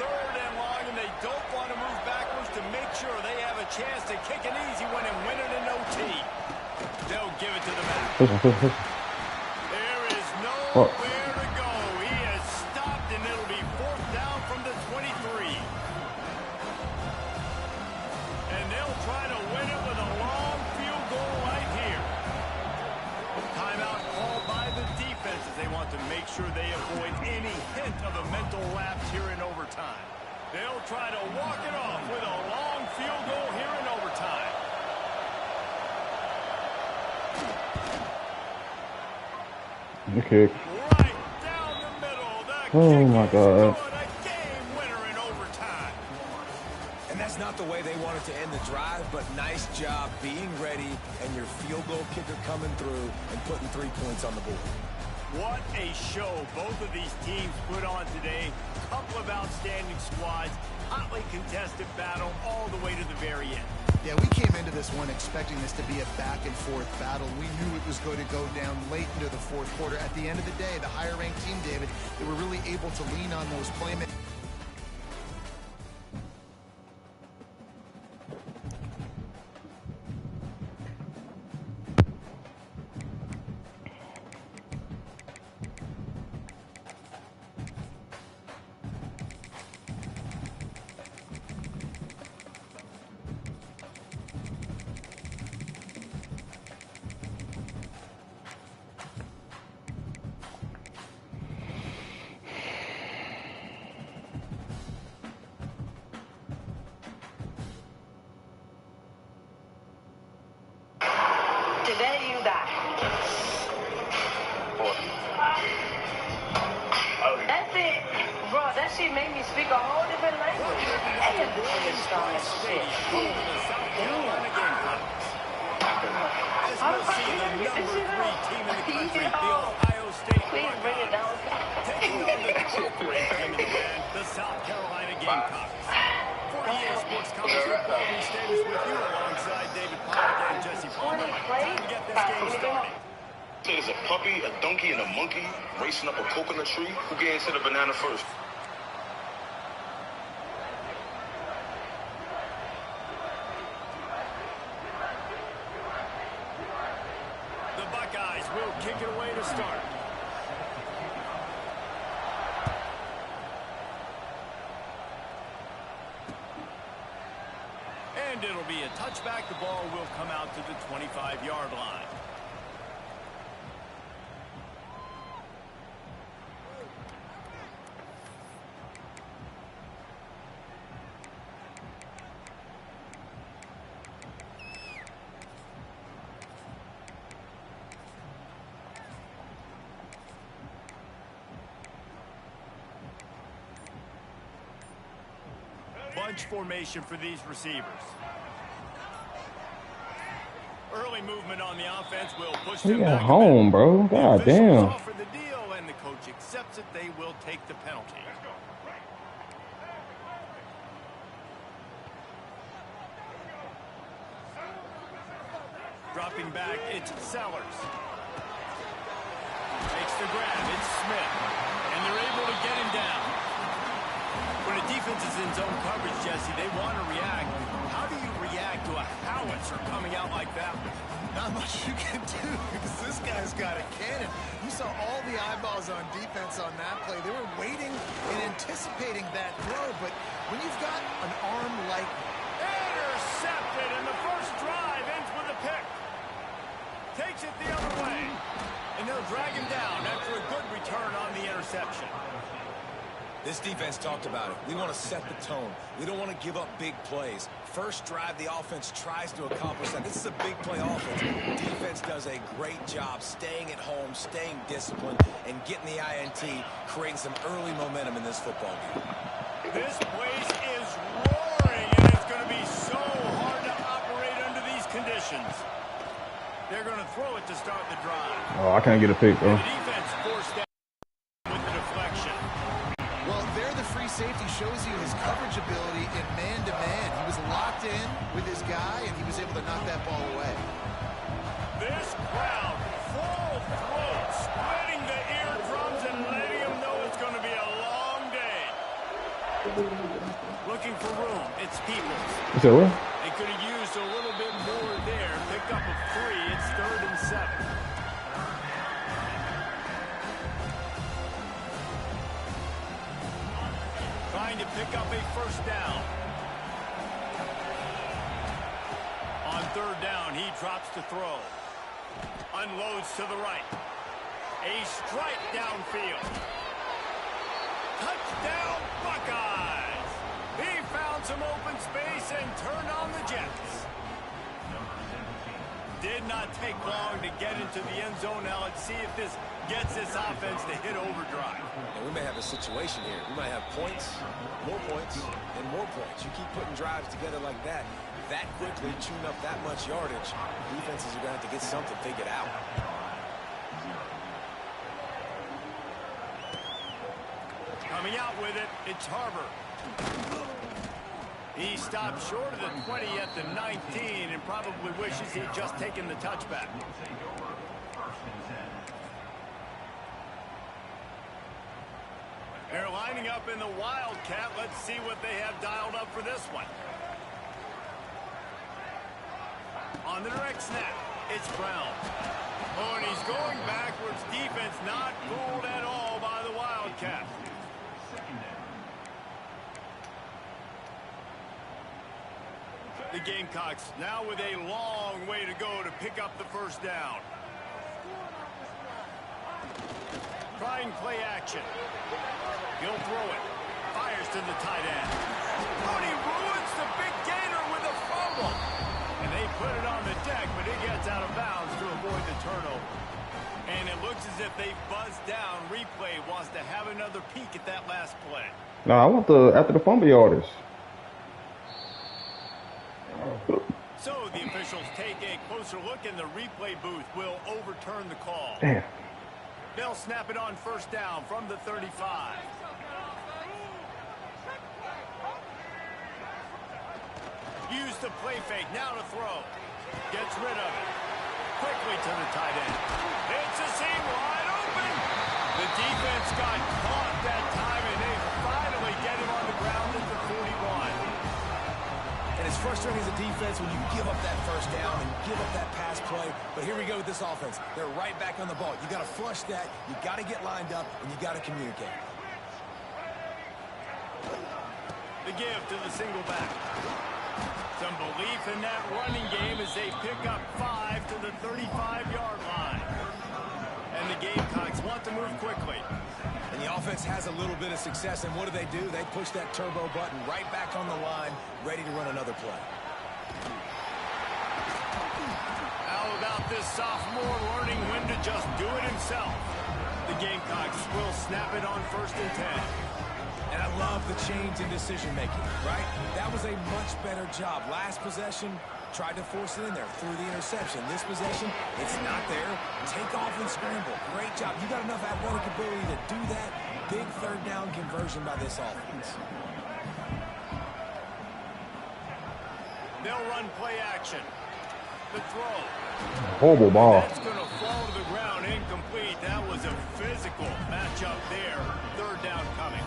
Third and long, and they don't want to move backwards to make sure they have a chance to kick an easy one and win it in OT. They'll give it to the back. There is nowhere to go. He has stopped, and it'll be fourth down from the 23. And they'll try to win it with a long field goal right here. Timeout called by the defense as they want to make sure they avoid any hint of a mental lapse here in overtime. They'll try to walk it off with a long field goal here in overtime. The kick. Right down the middle. The Oh my God. game winner in overtime. And that's not the way they wanted to end the drive, but nice job being ready and your field goal kicker coming through and putting 3 points on the board. What a show both of these teams put on today. Couple of outstanding squads. Hotly contested battle all the way to the very end. Yeah, we came into this one expecting this to be a back-and-forth battle. We knew it was going to go down late into the fourth quarter. At the end of the day, the higher-ranked team, David, they were really able to lean on those playmakers. Today you die. That's it. Bro, that shit made me speak a whole different language. That is really strong as shit. How the fuck you gonna get this shit out? Please bring it down. The South Carolina Gamecocks. For EA Sports College Football, we stay with you alongside David Pollack and Jesse Palmer. Time to get this game started. There's a puppy, a donkey, and a monkey racing up a coconut tree. Who gets into the banana first? The Buckeyes will kick it away to start. And it'll be a touchback. The ball will come out to the 25-yard line. Bunch formation for these receivers. Early movement on the offense will push them We at back. home, bro. God damn. Offer the deal, and the coach accepts it. They will take the penalty. Dropping back, it's Sellers. Makes the grab, it's Smith. And they're able to get him down. When a defense is in zone coverage, Jesse, they want to react. How do you react to a howitzer coming out like that? Not much you can do because this guy's got a cannon. You saw all the eyeballs on defense on that play. They were waiting and anticipating that throw, but when you've got an arm like... Intercepted, and the first drive ends with a pick. Takes it the other way. And they'll drag him down after a good return on the interception. This defense talked about it. We want to set the tone. We don't want to give up big plays. First drive, the offense tries to accomplish that. This is a big play offense. Defense does a great job staying at home, staying disciplined, and getting the INT, creating some early momentum in this football game. This place is roaring, and it's going to be so hard to operate under these formations. They're going to throw it to start the drive. Oh, I can't get a pick, though. The defense forced that with the deflection. Well, there the free safety shows you his coverage ability in man-to-man. He was locked in with his guy, and he was able to knock that ball away. This crowd, full throat, splitting the eardrums and letting them know it's going to be a long day. Looking for room. It's Peoples. You said what? They could have used a little bit more there. Picked up a 3. It's 3rd and 7. Trying to pick up a first down. On 3rd down, he drops to throw. Unloads to the right. A strike downfield. Touchdown, Buckeyes! He found some open space and turned on the Jets. Did not take long to get into the end zone. Now let's see if this gets this offense to hit overdrive. And we may have a situation here. We might have points, and more points. You keep putting drives together like that quickly, chewing up that much yardage, defenses are going to have to get something figured out. Coming out with it, it's Harbor. He stopped short of the 20 at the 19 and probably wishes he'd just taken the touchback. They're lining up in the Wildcat. Let's see what they have dialed up for this one. On the direct snap, it's Brown. Oh, and he's going backwards. Defense not fooled at all by the Wildcat. The Gamecocks now with a long way to go to pick up the first down. Trying play action. He'll throw it. Fires to the tight end. Oh, and he ruins the big gainer with a fumble. And they put it on the deck, but it gets out of bounds to avoid the turnover. And it looks as if they buzzed down. Replay wants to have another peek at that last play. No, I want the after the fumble yardage. So the officials take a closer look, and the replay booth will overturn the call. Damn. They'll snap it on first down from the 35. Use the play fake, now to throw. Gets rid of it. Quickly to the tight end. It's a seam wide open. The defense got caught that time, and they finally get him on the ground at the 41. And it's frustrating as a defense when you give up that first down and give up that pass play. But here we go with this offense. They're right back on the ball. You got to flush that. You got to get lined up, and you got to communicate. The give to the single back. Some belief in that running game as they pick up 5 to the 35-yard line. And the Gamecocks want to move quickly. And the offense has a little bit of success, and what do? They push that turbo button right back on the line, ready to run another play. How about this sophomore learning when to just do it himself? The Gamecocks will snap it on 1st and 10. And I love the change in decision-making, right? That was a much better job. Last possession, tried to force it in there through the interception. This possession, it's not there. Take off and scramble. Great job. You got enough athletic ability to do that. Big 3rd down conversion by this offense. They'll run play action. The throw. Horrible ball. That's going to fall to the ground, incomplete. That was a physical matchup there. 3rd down coming.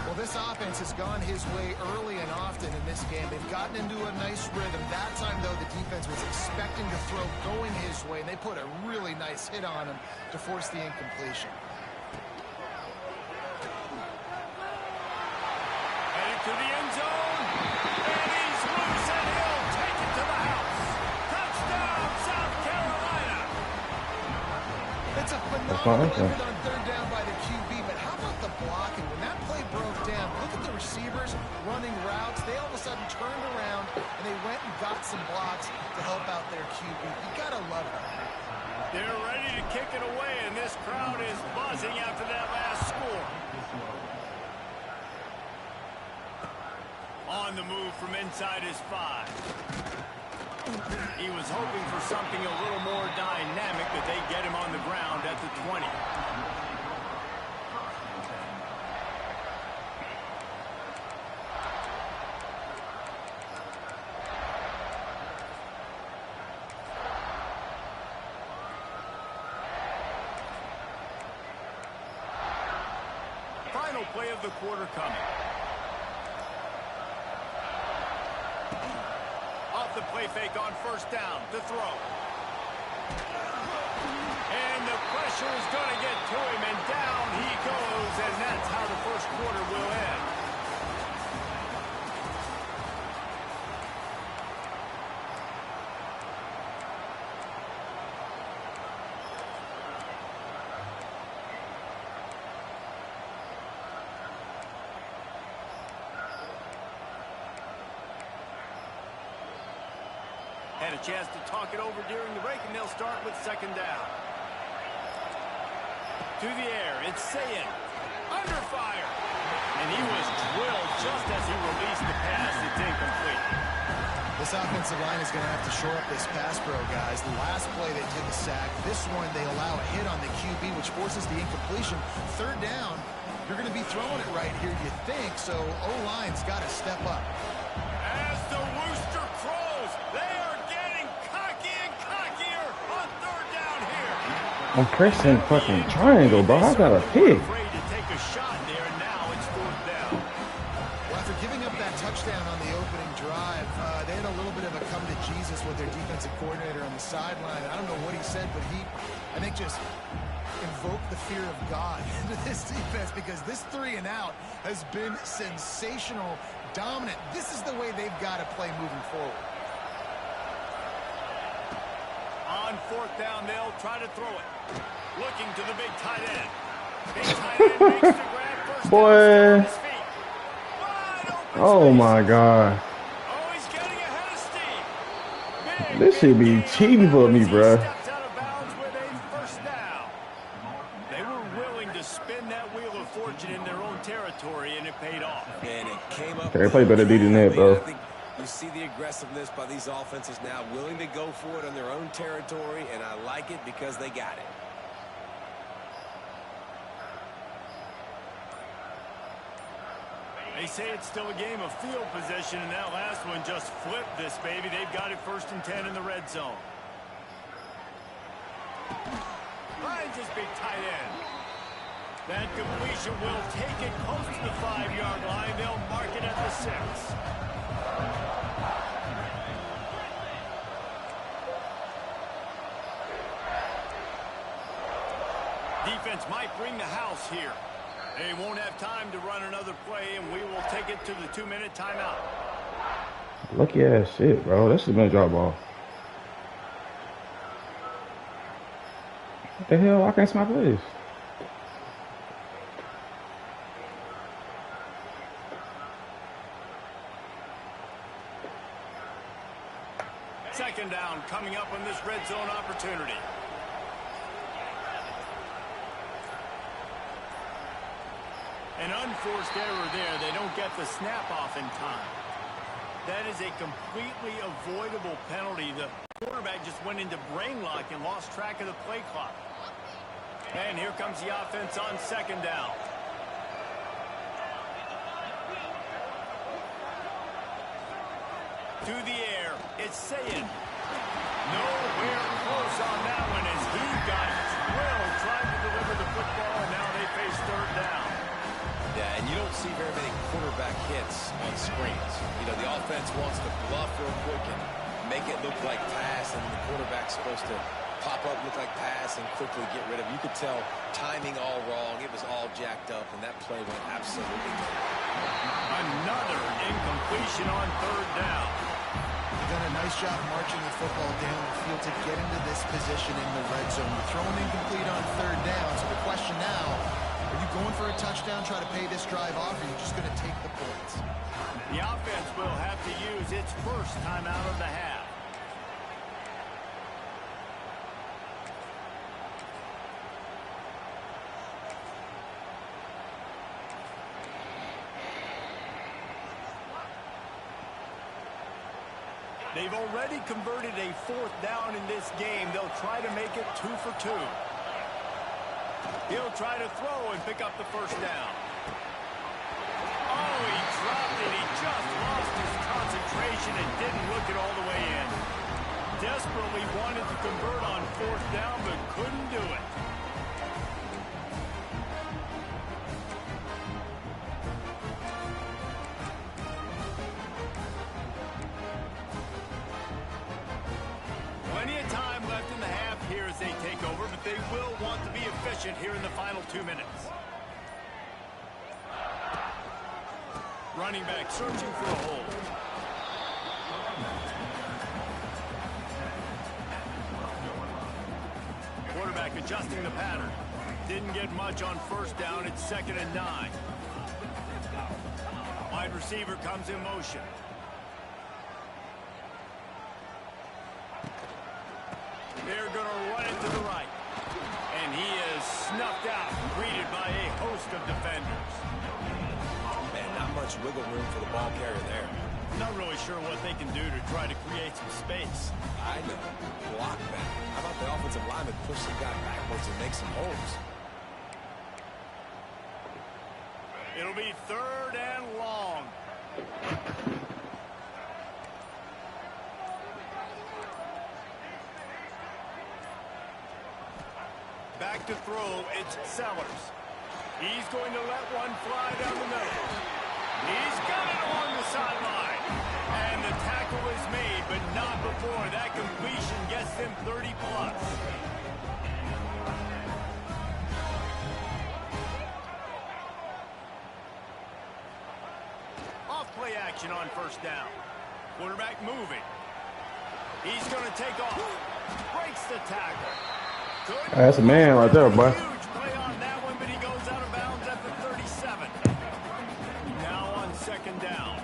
Well, this offense has gone his way early and often in this game. They've gotten into a nice rhythm. That time, though, the defense was expecting to throw going his way, and they put a really nice hit on him to force the incompletion. Heading to the end zone, and he's loose, and he'll take it to the house. Touchdown, South Carolina. It's a phenomenal effort on 3rd down by the QB, but how about the blocking? When that play broke down, look at the receivers running routes. They all of a sudden turned around, and they went and got some blocks to help out their QB. You got to love it. They're ready to kick it away, and this crowd is buzzing after that last score. On the move from inside his 5. He was hoping for something a little more dynamic, but they get him on the ground at the 20. Final play of the quarter coming. Off the play fake on first down, the throw. And the pressure is going to get to him, and down he goes, and that's how the first quarter will end. Had a chance to talk it over during the break, and they'll start with second down. To the air, it's Sayin. Under fire. And he was drilled just as he released the pass. It's incomplete. This offensive line is going to have to shore up this pass pro, guys. The last play they took a sack. This one they allow a hit on the QB, which forces the incompletion. Third down, you're going to be throwing it right here, you think. So O-line's got to step up. As the rooster crows, they are getting cocky and cockier on third down here. I'm pressing fucking triangle, bro. I got a pick. Afraid to take a shot there, and now it's fourth down. Well, after giving up that touchdown on the opening drive, they had a little bit of a come to Jesus with their defensive coordinator on the sideline. I don't know what he said, but he, I think, just invoked the fear of God into this defense, because this 3 and out has been sensational, dominant. This is the way they've got to play moving forward. On fourth down, they'll try to throw it. Looking to the big tight end. Big tight end makes the grab. First Boy. down, his feet. Wide open Oh space. my God. Oh, he's getting ahead of steam. Big, This should be cheating for me, bro. steps out of bounds with a first down. They were willing to spin that wheel of fortune in their own territory, and it paid off. And it came up. They play better D than that, bro. I think you see the aggressiveness by these offenses now, willing to go for it on their own territory, and I like it because they got it. They say it's still a game of field position, and that last one just flipped this baby. They've got it 1st and 10 in the red zone. Finds his big tight end. That completion will take it close to the 5-yard line. They'll mark it at the 6. Defense might bring the house here. They won't have time to run another play, and we will take it to the 2-minute timeout. Lucky ass shit, bro. That should have been a drop ball. What the hell? Why can't my plays? Second down coming up on this red zone opportunity. An unforced error there. They don't get the snap off in time. That is a completely avoidable penalty. The quarterback just went into brain lock and lost track of the play clock. And here comes the offense on second down. To the air, it's Sayin. Nowhere close on that one as he got drilled trying to deliver the football, and now they face third down. Yeah, and you don't see very many quarterback hits on screens. You know, the offense wants to bluff real quick and make it look like pass, and the quarterback's supposed to pop up, look like pass, and quickly get rid of it. You could tell timing all wrong. It was all jacked up, and that play went absolutely nowhere. Another incompletion on third down. They've done a nice job marching the football down the field to get into this position in the red zone. You're throwing incomplete on third down, so the question now, are you going for a touchdown, try to pay this drive off, or are you just going to take the points? The offense will have to use its first time out of the half. They've already converted a 4th down in this game. They'll try to make it 2 for 2. He'll try to throw and pick up the 1st down. Oh, he dropped it. He just lost his concentration and didn't look it all the way in. Desperately wanted to convert on 4th down, but couldn't do it. Plenty of time left in the half here as they take over, but they will want to be efficient here in the final 2 minutes. Running back searching for a hole. Quarterback adjusting the pattern. Didn't get much on 1st down. It's 2nd and 9. Wide receiver comes in motion. They're going to run it to the right. And he is snuffed out, greeted by a host of defenders. Man, not much wiggle room for the ball carrier there. Not really sure what they can do to try to create some space. I know. Block back. How about the offensive lineman push the guy backwards and make some holes? It'll be 3rd and long. Back to throw, it's Sellers. He's going to let one fly down the middle. He's got it along the sideline. And the tackle is made, but not before that completion gets them 30 plus. Off play action on 1st down. Quarterback moving. He's going to take off. Breaks the tackle. That's a man right there, boy. Huge play on that one, but he goes out of bounds at the 37. Now on 2nd down.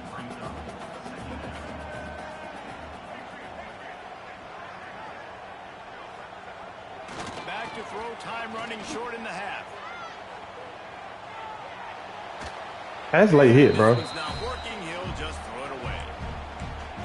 Back to throw, time running short in the half. That's a late hit, bro. It's not working, he'll just throw it away.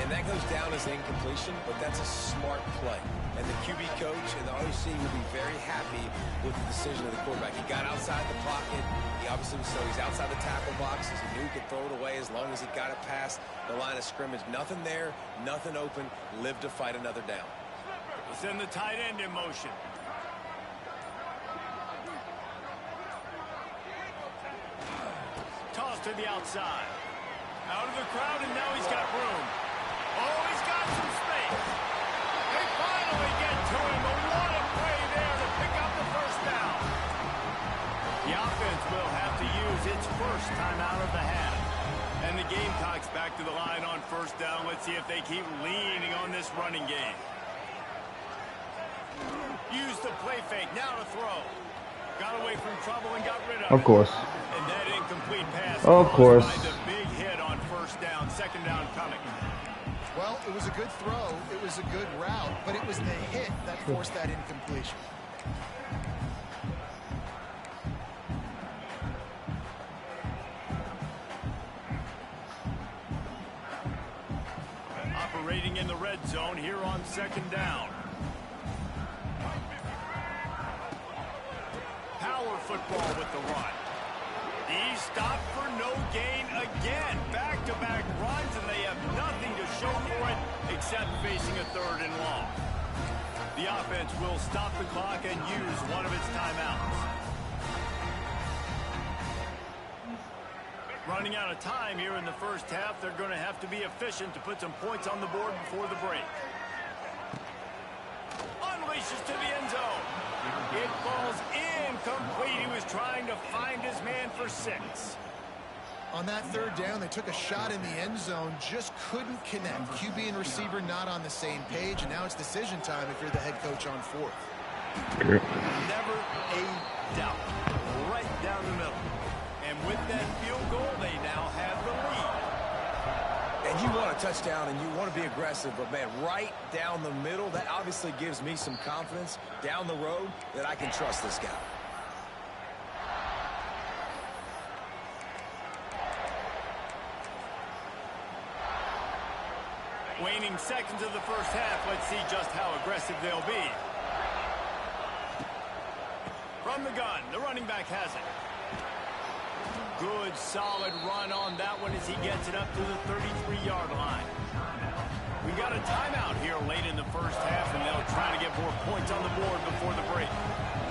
And that goes down as incompletion, but that's a smart play. And the QB coach and the OC will be very happy with the decision of the quarterback. He got outside the pocket. He obviously so he's outside the tackle box. He knew he could throw it away as long as he got it past the line of scrimmage. Nothing there, nothing open. Live to fight another down. We'll send the tight end in motion. Toss to the outside. Out of the crowd, and now he's got room. Oh, he's got some space. They finally get to him, but what a play there to pick up the 1st down. The offense will have to use its 1st timeout of the half. And the Gamecocks back to the line on 1st down. Let's see if they keep leaning on this running game. Use the play fake, now to throw. Got away from trouble and got rid of it. Of course. And that incomplete pass. Of course. The big hit on 1st down, 2nd down coming. Well, it was a good throw. It was a good route, but it was the hit that forced that incompletion. Operating in the red zone here on 2nd down. Power football with the run. He's stopped for no gain again. Back-to-back runs, and they have nothing to show for it except facing a 3rd and long. The offense will stop the clock and use one of its timeouts. Running out of time here in the 1st half. They're going to have to be efficient to put some points on the board before the break. Unleashes to the end zone. It falls incomplete. He was trying to find his man for 6. On that 3rd down, they took a shot in the end zone, just couldn't connect. QB and receiver not on the same page, and now it's decision time if you're the head coach on 4th. Never a doubt. Right down the middle. And with that field goal, they now have the lead. And you want a touchdown and you want to be aggressive, but man, right down the middle, that obviously gives me some confidence down the road that I can trust this guy. Waning seconds of the first half. Let's see just how aggressive they'll be. From the gun, the running back has it. Good, solid run on that one as he gets it up to the 33-yard line. We got a timeout here late in the first half, and they'll try to get more points on the board before the break.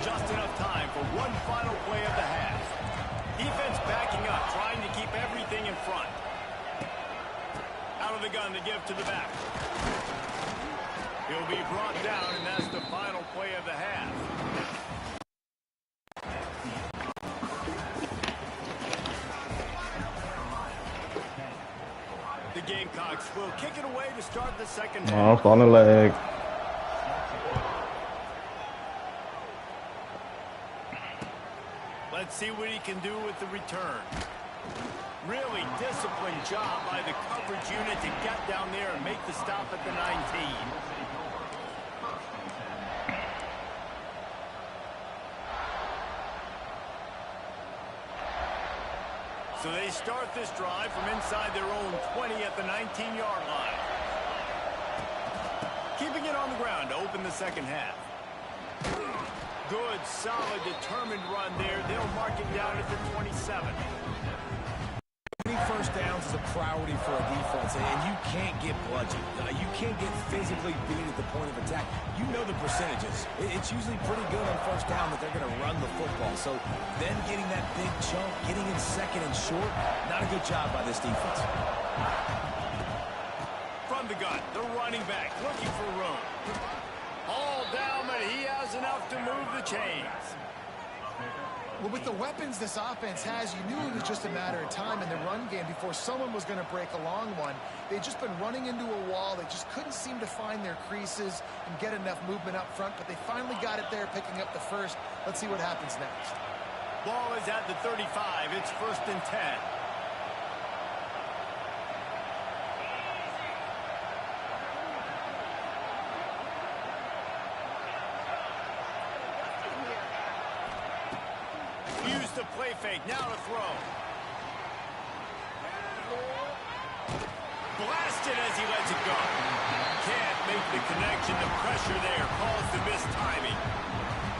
Just enough time for one final play of the half. Defense backing up, trying to keep everything in front. Out of the gun to give to the back. He'll be brought down, and that's the final play of the half. The Gamecocks will kick it away to start the second half. Off on the leg. Let's see what he can do with the return. Really disciplined job by the coverage unit to get down there and make the stop at the 19. So they start this drive from inside their own 20 at the 19-yard line. Keeping it on the ground to open the second half. Good, solid, determined run there. They'll mark it down at the 27. First downs is a priority for a defense, and you can't get bludgeoned. You can't get physically beat at the point of attack. You know the percentages. It's usually pretty good on first down that they're going to run the football. So then getting that big chunk, getting in second and short, not a good job by this defense. From the gun, the running back looking for room. All down, but he has enough to move the chains. Well, with the weapons this offense has, you knew it was just a matter of time in the run game before someone was going to break a long one. They'd just been running into a wall. They just couldn't seem to find their creases and get enough movement up front, but they finally got it there, picking up the first. Let's see what happens next. Ball is at the 35. It's 1st and 10. Use the play fake. Now to throw. Blasted as he lets it go. Can't make the connection. The pressure there calls the missed timing.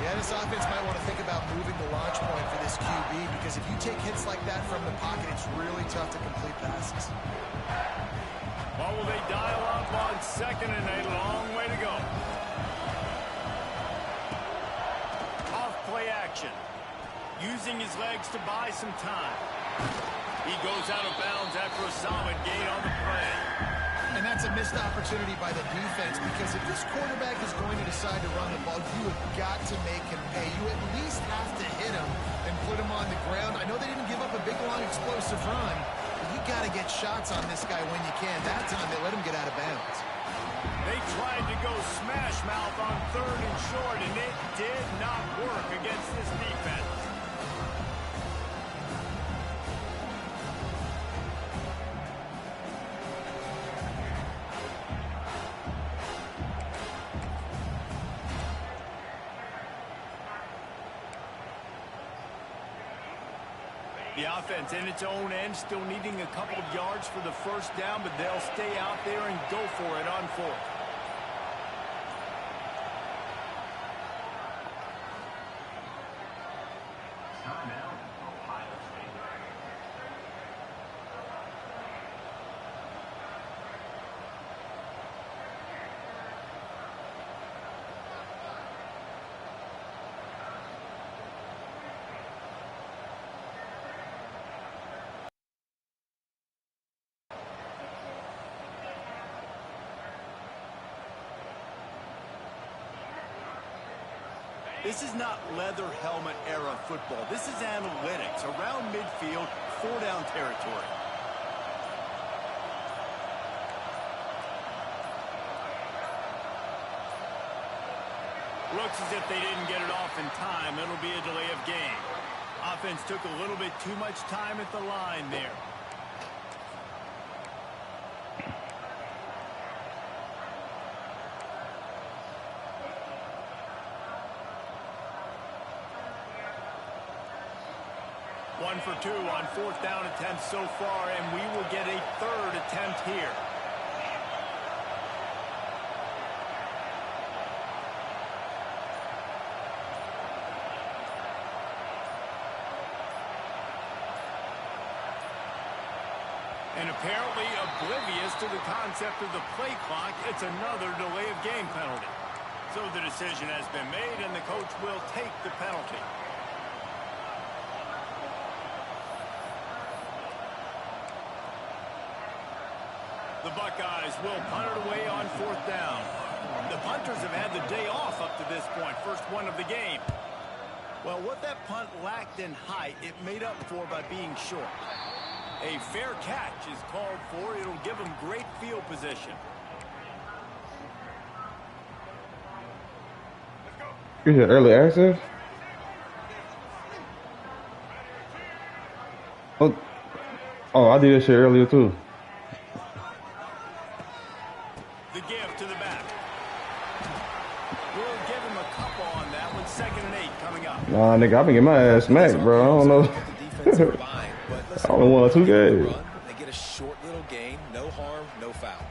Yeah, this offense might want to think about moving the launch point for this QB, because if you take hits like that from the pocket, it's really tough to complete passes. Well, will they dial up on second and a long way to go? Off play action. Using his legs to buy some time. He goes out of bounds after a solid gain on the play. And that's a missed opportunity by the defense, because if this quarterback is going to decide to run the ball, you have got to make him pay. You at least have to hit him and put him on the ground. I know they didn't give up a big, long, explosive run, but you got to get shots on this guy when you can. That time, they let him get out of bounds. They tried to go smash mouth on 3rd and short, and it did not work against this defense. The offense in its own end, still needing a couple of yards for the first down, but they'll stay out there and go for it on 4th. This is not leather helmet era football. This is analytics. Around midfield, 4-down territory. Looks as if they didn't get it off in time. It'll be a delay of game. Offense took a little bit too much time at the line there. One for 2 on 4th down attempt so far, and we will get a 3rd attempt here. And apparently oblivious to the concept of the play clock, it's another delay of game penalty. So the decision has been made, and the coach will take the penalty. The Buckeyes will punt it away on 4th down. The punters have had the day off up to this point, first one of the game. Well, what that punt lacked in height, it made up for by being short. A fair catch is called for. It'll give them great field position. You said early access? Oh, I did that shit earlier too. The give to the back. We'll give him a couple on that one. 2nd and 8 coming up. Nah, nigga, I've been getting my ass smacked, bro. I don't know. I only won 2 games. They get a short little gain, no harm, no foul.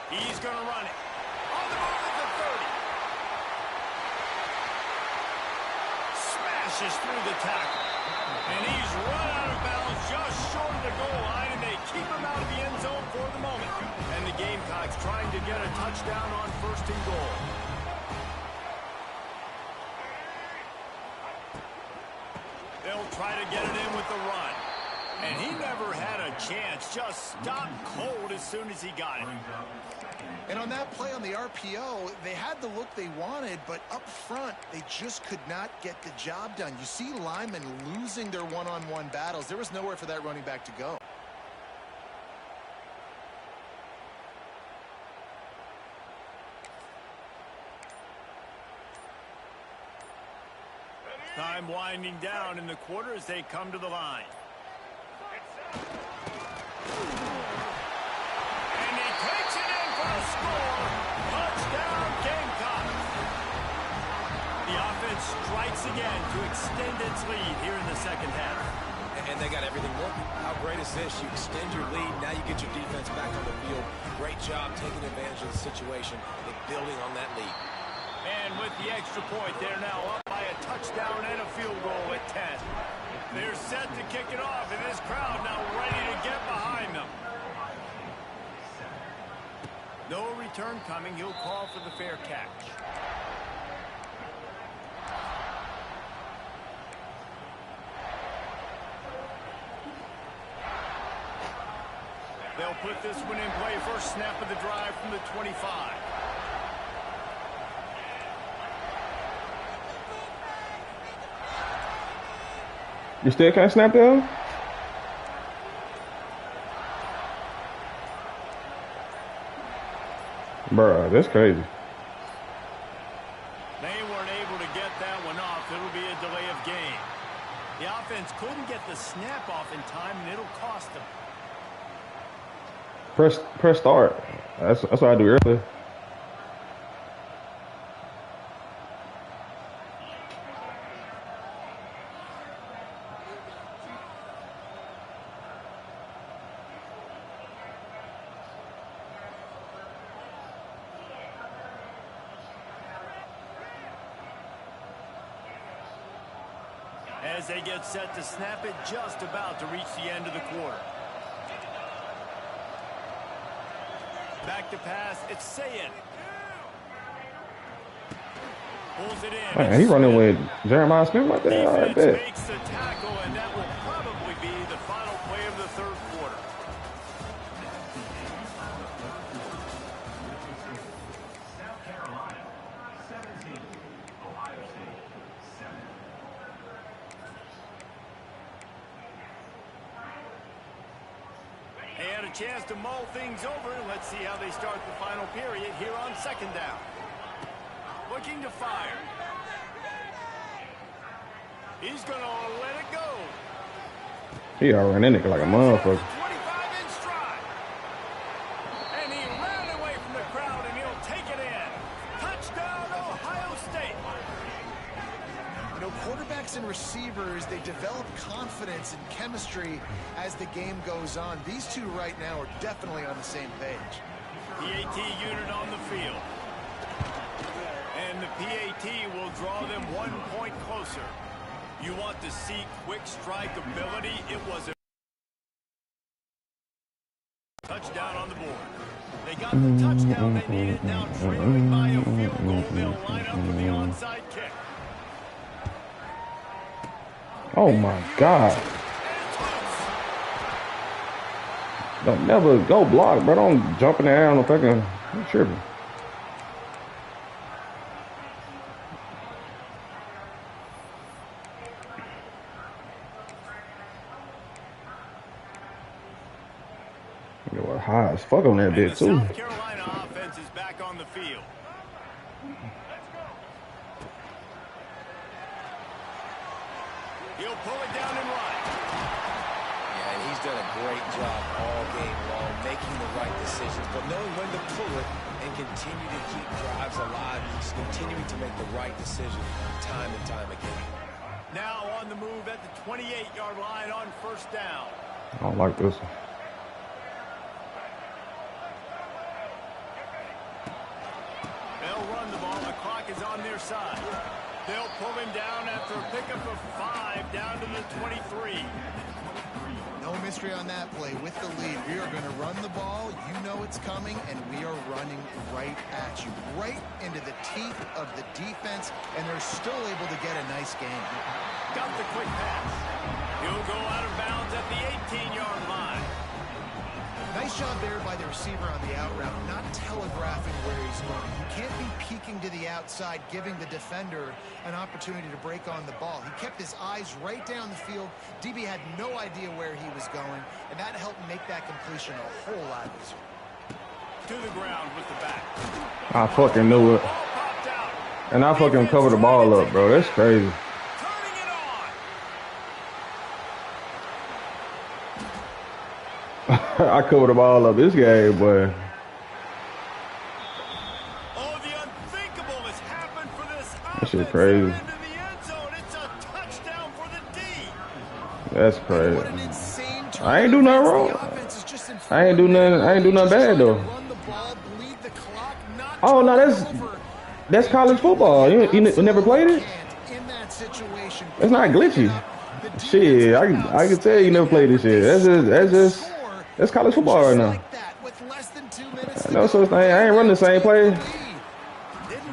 He's going to run it. On the move at the 30. Smashes through the tackle. And he's run out of bounds just short of the goal line, and they keep him out of the end zone for the moment. And the Gamecocks trying to get a touchdown on 1st and goal. They'll try to get it in with the run. And he never had a chance. Just stopped cold as soon as he got it. And on that play on the RPO, they had the look they wanted, but up front, they just could not get the job done. You see linemen losing their one-on-one battles. There was nowhere for that running back to go. Time winding down in the quarter as they come to the line. And he takes it in for a score. Touchdown, Gamecocks. The offense strikes again to extend its lead here in the 2nd half. And they got everything working. How great is this? You extend your lead, now you get your defense back on the field. Great job taking advantage of the situation and building on that lead. And with the extra point, they're now up by a touchdown and a field goal at 10. They're set to kick it off, and this crowd now ready to get behind them. No return coming. He'll call for the fair catch. They'll put this one in play. First snap of the drive from the 25. You still can't snap down? Bruh, that's crazy. They weren't able to get that one off. It'll be a delay of game. The offense couldn't get the snap off in time, and it'll cost them. Press start. That's what I do earlier. As they get set to snap it, just about to reach the end of the quarter. Back to pass, it's Sayin. Pulls it in. Man, he running with Jeremiah Smith right there. All right, bet. Makes the tackle, and that will probably be the final play of the 3rd quarter. South Carolina, 17. Ohio State, 7. They had a chance to mull things over. Let's see how they start the final period here on 2nd down. Looking to fire. He's going to let it go. He already in it like a motherfucker. 25 in stride. And he ran away from the crowd, and he'll take it in. Touchdown, Ohio State. You know, quarterbacks and receivers, they develop confidence and chemistry as the game goes on. These two right now are definitely on the same page. The AT unit on the field. And the PAT will draw them 1 point closer. You want to see quick strike ability? It was a touchdown on the board. They got the touchdown they needed. Now trailing by a field goal. They'll line up for the onside kick. Oh my God. Don't never go block, bro. Don't jump in the air on the fucking tripping. High as fuck on that bit too. South Carolina offense is back on the field. He'll pull it down and run. Yeah, and he's done a great job all game long, making the right decisions, but knowing when to pull it and continue to keep drives alive. He's continuing to make the right decision time and time again. Now on the move at the 28-yard line on first down. I don't like this one. They'll run the ball. The clock is on their side. They'll pull him down after a pickup of 5 down to the 23. No mystery on that play. With the lead, we are going to run the ball. You know it's coming, and we are running right at you, right into the teeth of the defense, and they're still able to get a nice game. Got the quick pass. He'll go out of bounds at the 18-yard line. Nice job there by the receiver on the out route, not telegraphing where he's going. You can't be peeking to the outside, giving the defender an opportunity to break on the ball. He kept his eyes right down the field. DB had no idea where he was going, and that helped make that completion a whole lot easier. To the ground with the back. I fucking knew it. And I fucking covered the ball up, bro. That's crazy. I covered the ball up this game, boy. Oh, the unthinkable has happened for this That shit crazy. into the end zone. It's a touchdown for the D. That's crazy. I ain't do nothing wrong. I ain't do nothing bad though. Oh no, that's college football. You never played it? It's not glitchy. Shit, I can tell you never played this shit. That's college football right now. No such thing. I ain't running the same play. Didn't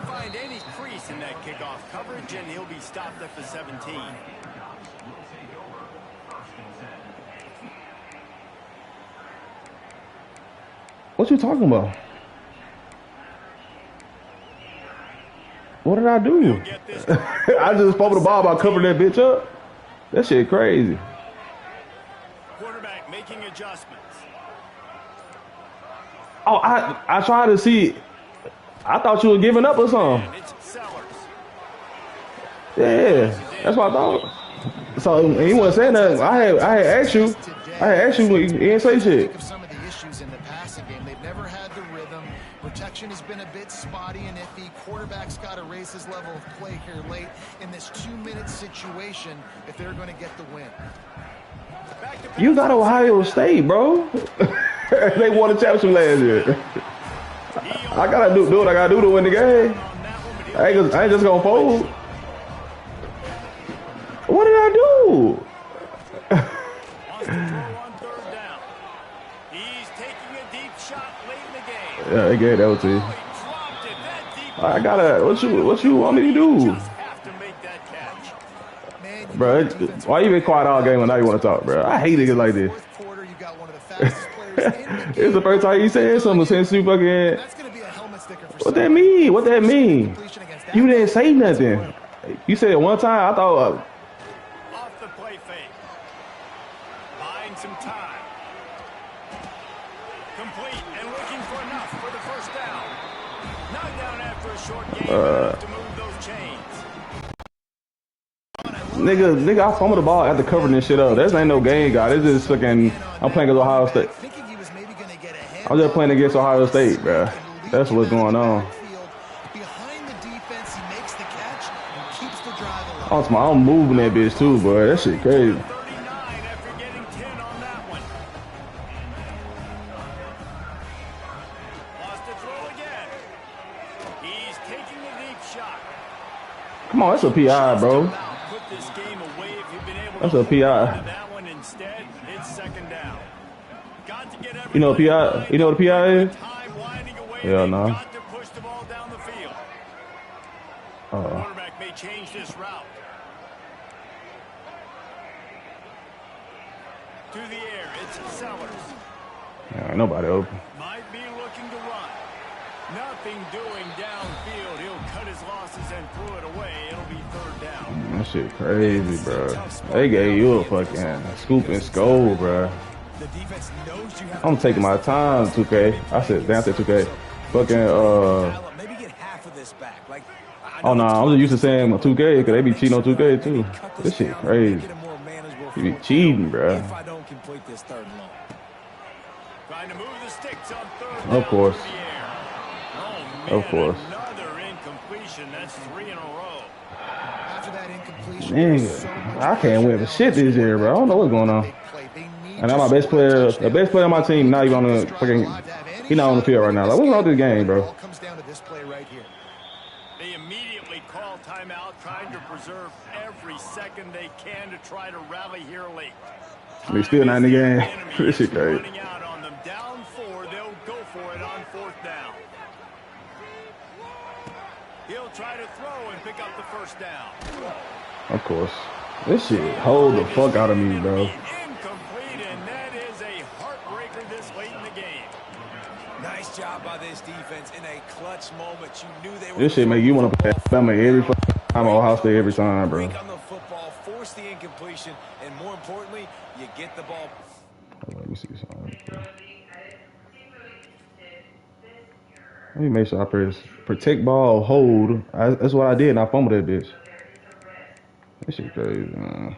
find any crease in that kickoff coverage, and he'll be stopped at the 17. What you talking about? What did I do? I just fumbled the ball by covering that bitch up. That shit crazy. Quarterback making adjustments. Oh, I tried to see. I thought you were giving up or something. It's Sellers. Yeah, that's what I thought. So he wasn't saying that. I had asked you. He didn't say shit. Some of the issues in the passing game. They've never had the rhythm. Protection has been a bit spotty and iffy. Quarterback's got to raise his level of play here late in this 2-minute situation if they're going to get the win. You got Ohio State, bro. They won the championship last year. I gotta do what I gotta do to win the game. I ain't just gonna fold. What did I do? Yeah, they gave that to you. I gotta. What you want me to do? Bro, why you been quiet all game and now you want to talk, bro? I hate niggas like this. It's the first time you said something since you fucking. What that mean? What that mean? You didn't say nothing. You said it one time. I thought. Off the play fake. Buying some time. Complete and looking for enough for the first down. Knocked down after a short game to move those chains. Nigga, I fumbled the ball after covering this shit up. This ain't no game, guy. This is fucking. I'm playing against Ohio State. I'm just playing against Ohio State, bro. That's what's going on. I'm moving that bitch too, boy. That shit crazy. shot. Come on, that's a PI, bro. Put this game away if you've been able That's to a PI. hold on to that one instead. It's second down. Got to get You know what PI? You know what a PI is? time winding away. Hell no. Got to push the ball down the field. Quarterback may change this route. To the air, it's Sellers. Yeah, ain't nobody open. Might be looking to run. Nothing doing downfield. He'll cut his losses and throw it away. It'll be third down. That shit crazy, bro. They gave you a fucking scoop and skull, bro. I'm taking my time, 2K. I said, damn, I said 2K. Fucking, Maybe get half of this back. Like, oh no, I'm just used to saying 2K because they be cheating on 2K too. This shit crazy. You be cheating, bro. if I don't complete this third and long. Trying to move the sticks on third Of course. Oh, Of course. another incompletion. That's 3 in a row. After that incompletion, Man, I can't win for shit this year, bro. I don't know what's going on. And now my best player, the best player on my team, not even on the fucking, he's not on the field right now. Like, what's wrong with this game, bro? comes down to this play right here. They immediately call timeout, trying to preserve every second they can to try to rally here late. They still not in the game. This shit crazy. Running out on them. Down 4, they'll go for it on 4th down. He'll try to throw and pick up the first down. Of course. This shit hold the fuck out of me, bro. Incomplete, and that is a heartbreaker this late in the game. Nice job by this defense in a clutch moment. You knew they were. This shit make you want to play Alabama every fucking time, Ohio State every time, bro. break on the football, force the incompletion, and more importantly, you get the ball. Let me see something. Let me make sure I press protect ball, hold. That's what I did, and I fumbled that bitch. That shit crazy, man.